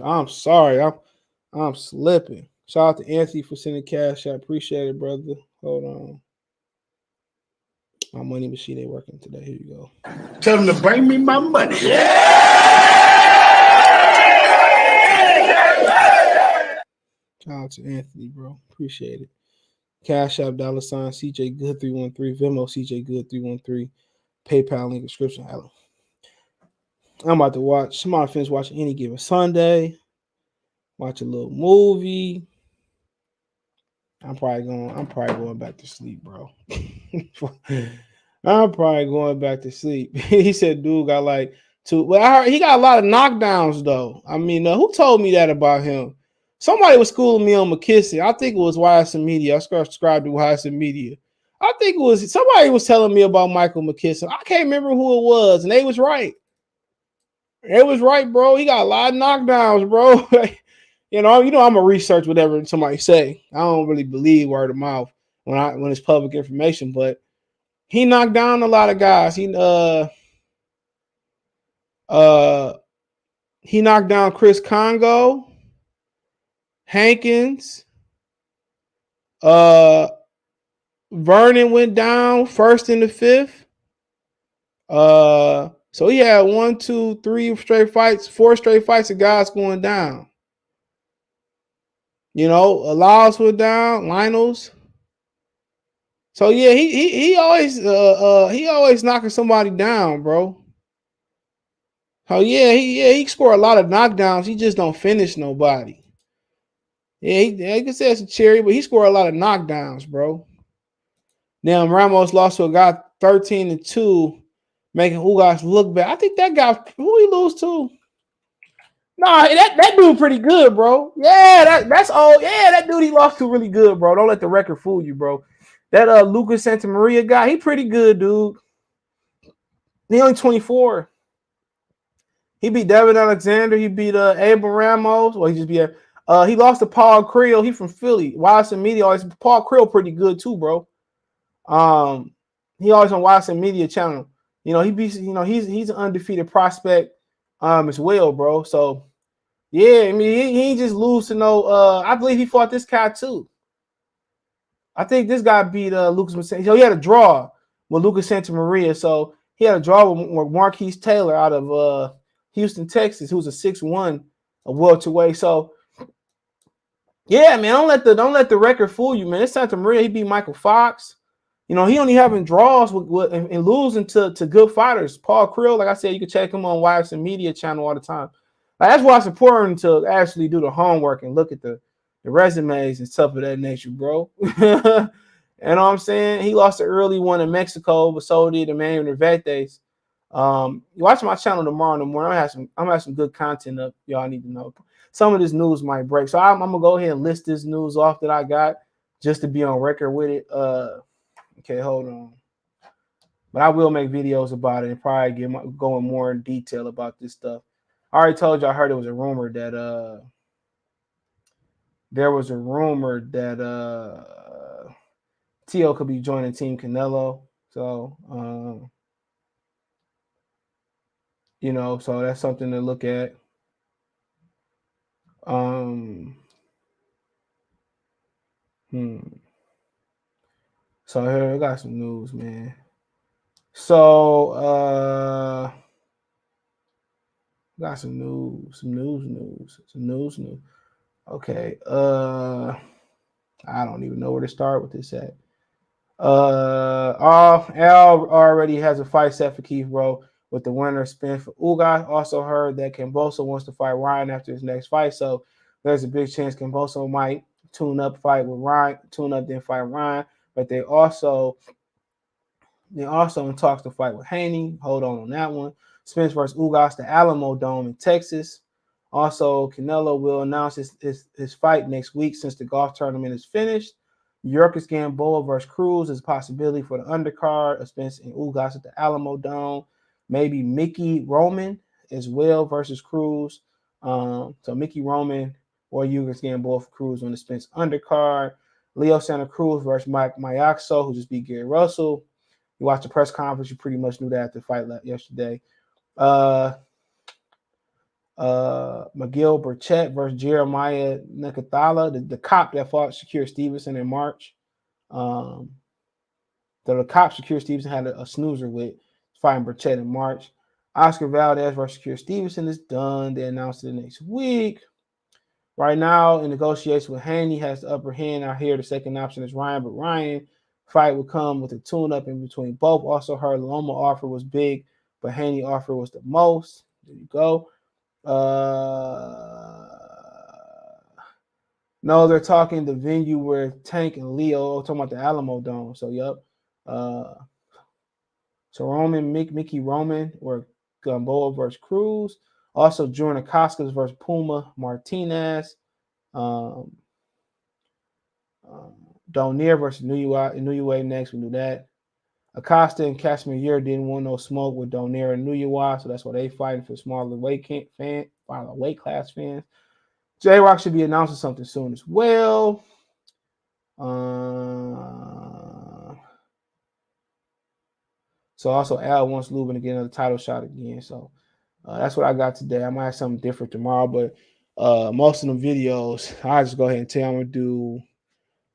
I'm sorry. I'm slipping. Shout out to Anthony for sending cash out. Appreciate it, brother. Hold on. My money machine ain't working today. Here you go. Tell them to bring me my money. Yeah! Shout out to Anthony, bro. Appreciate it. Cash App, $ CJ Good 313, Venmo CJ Good 313, PayPal link description. I'm about to watch. Somebody finish watching Any Given Sunday. Watch a little movie. I'm probably going back to sleep, bro. I'm probably going back to sleep. He said, dude got like two. Well, I heard he got a lot of knockdowns, though. I mean, who told me that about him? Somebody was schooling me on McKissick. I think it was YSM Media. I subscribed to YSM Media. I think it was somebody was telling me about Michael McKissick. I can't remember who it was, and they was right. It was right, bro. He got a lot of knockdowns, bro. I'm a research whatever somebody say. I don't really believe word of mouth when it's public information, but he knocked down a lot of guys. He knocked down Chris Congo, Hankins. Vernon went down first in the fifth. So he had 1, 2, 3 straight fights, 4 straight fights of guys going down. Laws went down, Lionels. So yeah, he always knocking somebody down, bro. Oh yeah, he scored a lot of knockdowns. He just don't finish nobody. Yeah, I can say it's a cherry, but he scored a lot of knockdowns, bro. Now Ramos lost to a guy 13-2, making Ugas look bad. I think that guy, who he lose to? Nah, that dude pretty good, bro. Yeah, that's all. Yeah, that dude he lost to really good, bro. Don't let the record fool you, bro. That Lucas Santamaria guy, he pretty good, dude. He only 24. He beat Devin Alexander. He beat Abel Ramos. Well, he lost to Paul Creel. He from Philly. YSM Media always Paul Creel pretty good too, bro. He always on YSM Media channel. He beats. He's an undefeated prospect, as well, bro. So yeah, I mean he ain't just lose to no. I believe he fought this guy too. I think this guy beat Lucas. So he had a draw with Lucas Santamaria. So he had a draw with Marquise Taylor out of Houston, Texas, who's a 6'1", a welterweight. So yeah, man, don't let the record fool you, man. It's Santamaria. He beat Michael Fox. He only having draws and losing to good fighters. Paul Creel, like I said, you can check him on YSM Media channel all the time. Like, that's why it's important to actually do the homework and look at the resumes and stuff of that nature, bro. You know what I'm saying? He lost the early one in Mexico, but so did Emmanuel Nervantes. You watch my channel tomorrow in the morning. I'm gonna have some good content up. Y'all need to know. Some of this news might break, so I'm gonna go ahead and list this news off that I got just to be on record with it. Okay, hold on. But I will make videos about it and probably go in more in detail about this stuff. I already told you I heard it was a rumor that T.O. could be joining Team Canelo. So so that's something to look at. So here I got some news, man. So got some news. Okay. I don't even know where to start with this at. Al already has a fight set for Keith Rowe with the winner Spence for Ugas. Also heard that Kambosos wants to fight Ryan after his next fight, so there's a big chance Kambosos might tune up, fight with Ryan, tune up, then fight Ryan. But they also in talks to fight with Haney. Hold on that one. Spence versus Ugas, the Alamo Dome in Texas. Also, Canelo will announce his fight next week since the golf tournament is finished. Yordenis Gamboa versus Cruz is a possibility for the undercard of Spence and Ugas at the Alamo Dome. Maybe Mickey Roman as well versus Cruz. So Mickey Roman or Ugas Gamboa for Cruz on the Spence undercard. Leo Santa Cruz versus Mike Mayaxo, who just beat Gary Russell. You watched the press conference, you pretty much knew that after the fight yesterday. Miguel Burchett versus Jeremiah Nekathala, the cop that fought Shakir Stevenson in March. The cop Shakir Stevenson had a snoozer with fighting Burchett in March. Oscar Valdez versus Shakir Stevenson is done. They announced it next week. Right now, in negotiation with Haney, has the upper hand. I hear the second option is Ryan, but Ryan fight would come with a tune-up in between both. Also heard Loma offer was big, but Haney offer was the most. There you go. No, they're talking the venue where Tank and Leo talking about the Alamo Dome. So, yep. So Mickey Roman or Gamboa versus Cruz. Also, Jordan Acosta versus Puma Martinez. Donier versus Nuyue next. We knew that. Acosta and Kashmir didn't want no smoke with Donier and Nuyue, so that's why they fighting for smaller weight class fans. J-Rock should be announcing something soon as well. So also Al wants Lubin to get another title shot again. So that's what I got today. I might have something different tomorrow, but most of the videos, I'll just go ahead and tell you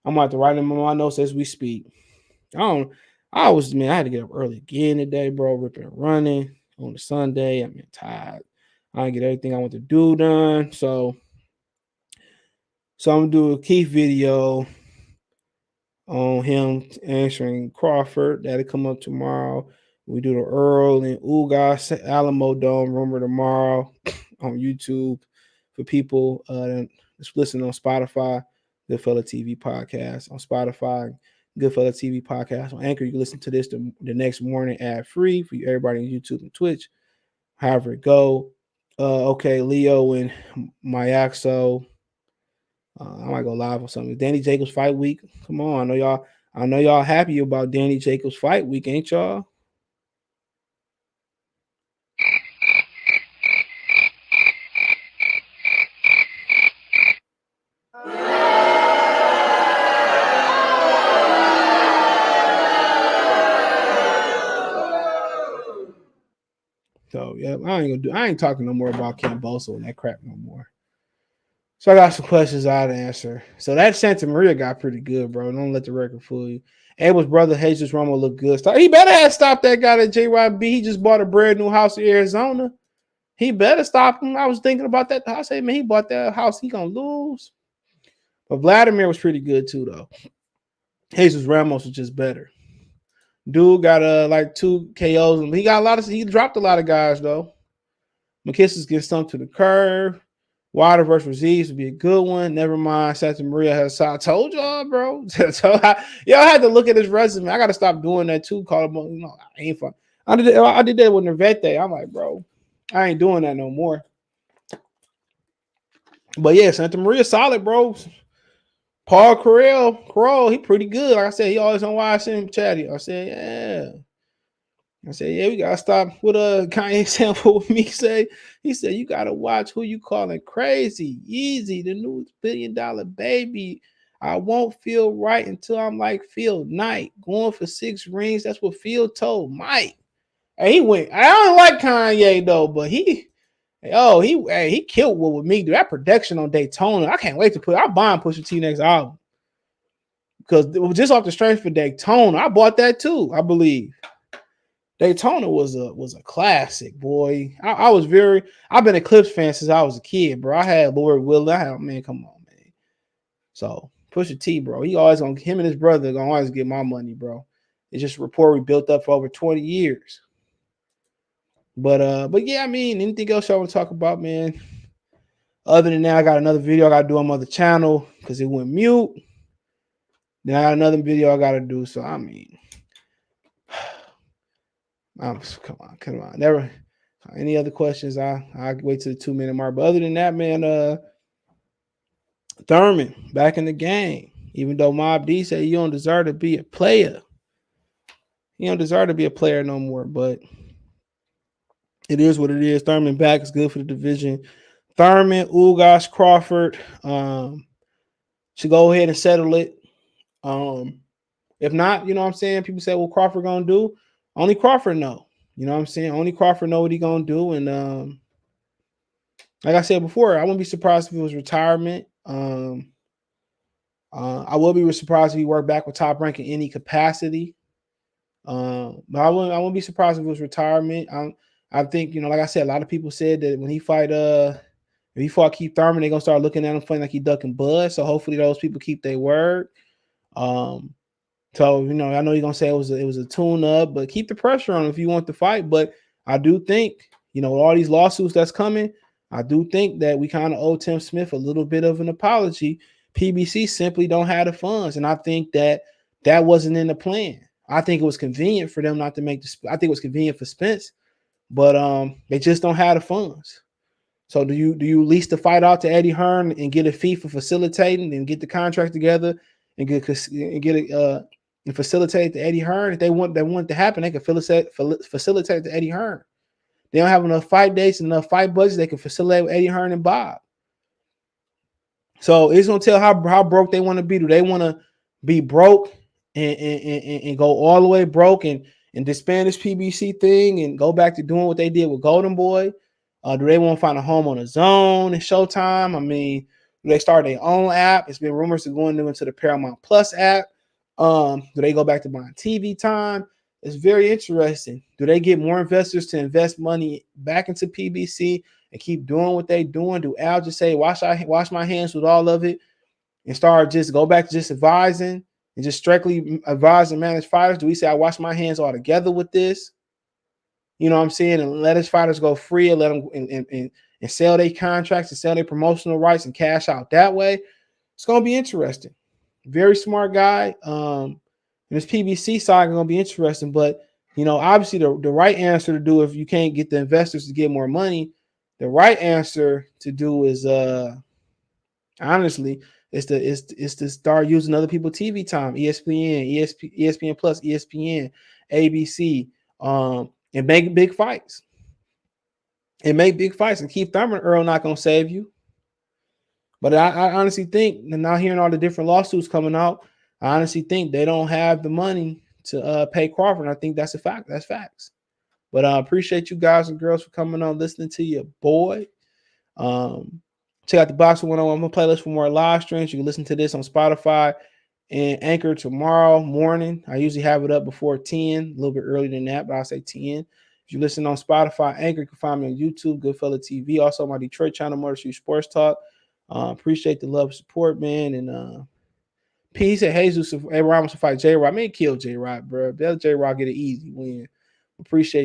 I'm going to write them on my notes as we speak. I had to get up early again today, bro, ripping and running on a Sunday. I'm tired. I didn't get everything I want to do done. So I'm going to do a Keith video on him answering Crawford. That'll come up tomorrow. We do the Errol and Ugas Alamo Dome rumor tomorrow on YouTube for people that's listening on Spotify. Goodfella TV podcast on Spotify. Goodfella TV podcast on Anchor. You can listen to this the next morning ad free for everybody on YouTube and Twitch. However it go. Okay, Leo and Mayaxo. I might go live or something. Danny Jacobs fight week. Come on, I know y'all happy about Danny Jacobs fight week, ain't y'all? So yeah, I ain't talking no more about Camboso and that crap no more. So I got some questions I had to answer. So that Santa Maria got pretty good, bro. Don't let the record fool you. Abel's brother, Jesus Romo, look good. He better have stopped that guy at JYB. He just bought a brand new house in Arizona. He better stop him. I was thinking about that. I said, man, he bought that house. He going to lose. But Vladimir was pretty good, too, though. Jesus Ramos was just better. Dude got like 2 KOs. He dropped a lot of guys, though. McKissic's getting stumped to the curve. Wilder versus Radzhab would be a good one. Never mind. Santa Maria has. I told y'all, bro. Y'all had to look at his resume. I got to stop doing that too. Call him, I ain't fun. I did that with Nervete. I'm like, bro, I ain't doing that no more. But yeah, Santa Maria solid, bro. Paul Carell, he pretty good. Like I said, he always on why I send him chatty. I said, yeah. We gotta stop with a Kanye example with me. He said, you gotta watch who you calling crazy. Easy, the new $1 billion baby. I won't feel right until I'm like Phil Knight. Going for 6 rings. That's what Phil told Mike. And he went. I don't like Kanye though, but he killed what with me. That production on Daytona. I can't wait to I'll buy Pusha T next album. Because just off the strength for Daytona, I bought that too, I believe. Daytona was a classic, boy. I've been a Clips fan since I was a kid, bro. I had Lord Willard. Man, come on, man. So Pusha T, bro. Him and his brother gonna always get my money, bro. It's just a rapport we built up for over 20 years. But yeah, I mean, anything else y'all want to talk about, man? Other than that, I got another video I gotta do on my other channel because it went mute. Then I got another video I gotta do. So I mean. Come on. Never. Any other questions? I wait till the 2-minute mark. But other than that, man, Thurman back in the game. Even though Mob D said you don't deserve to be a player. You don't deserve to be a player no more. But it is what it is. Thurman back is good for the division. Thurman, Ugas, Crawford should go ahead and settle it. If not, you know what I'm saying? People say, well, Crawford gonna do? Only Crawford know. You know what I'm saying? Only Crawford know what he gonna do. And like I said before, I wouldn't be surprised if it was retirement. I will be surprised if he worked back with Top Rank in any capacity. But I wouldn't be surprised if it was retirement. I think, like I said, a lot of people said that when he if he fought Keith Thurman, they're gonna start looking at him funny like he ducking bud. So hopefully those people keep their word. So, I know you're going to say it was a tune-up, but keep the pressure on if you want to fight. But I do think, with all these lawsuits that's coming, I do think that we kind of owe Tim Smith a little bit of an apology. PBC simply don't have the funds, and I think that wasn't in the plan. I think it was convenient for them not to make the. I think it was convenient for Spence, but they just don't have the funds. So do you lease the fight out to Eddie Hearn and get a fee for facilitating and get the contract together and get it and facilitate the Eddie Hearn? If they want to happen, they can facilitate the Eddie Hearn. They don't have enough fight dates, enough fight budgets. They can facilitate with Eddie Hearn and Bob. So it's gonna tell how broke they want to be. Do they want to be broke and go all the way broke and disband this PBC thing and go back to doing what they did with Golden Boy? Do they want to find a home on a Zone and Showtime? I mean, do they start their own app? It's been rumors of going into the Paramount Plus app. Do they go back to buying TV time? It's very interesting. Do they get more investors to invest money back into PBC and keep doing what they're doing? Do Al just say, wash my hands with all of it and go back to just advising and just strictly advise and manage fighters? Do we say, I wash my hands all together with this? You know what I'm saying? And let his fighters go free and let them and sell their contracts and sell their promotional rights and cash out that way. It's going to be interesting. Very smart guy. And this PBC side is going to be interesting. But, obviously the right answer to do if you can't get the investors to get more money, the right answer to do is honestly is to start using other people's TV time, ESPN Plus, ESPN, ABC, and make big fights. And Keith Thurman, Errol not going to save you. But I honestly think, and now hearing all the different lawsuits coming out, I honestly think they don't have the money to pay Crawford. And I think that's a fact. That's facts. But I appreciate you guys and girls for coming on, listening to your boy. Check out the Boxing 101 playlist for more live streams. You can listen to this on Spotify and Anchor tomorrow morning. I usually have it up before 10, a little bit earlier than that, but I'll say 10. If you listen on Spotify, Anchor, you can find me on YouTube, Goodfella TV. Also, my Detroit channel, Motor City Sports Talk. Appreciate the love and support, man. And peace. And Jesus, Abraham wants to fight J-Rod. Man, kill J-Rod, bro. Let J-Rod get an easy win. Appreciate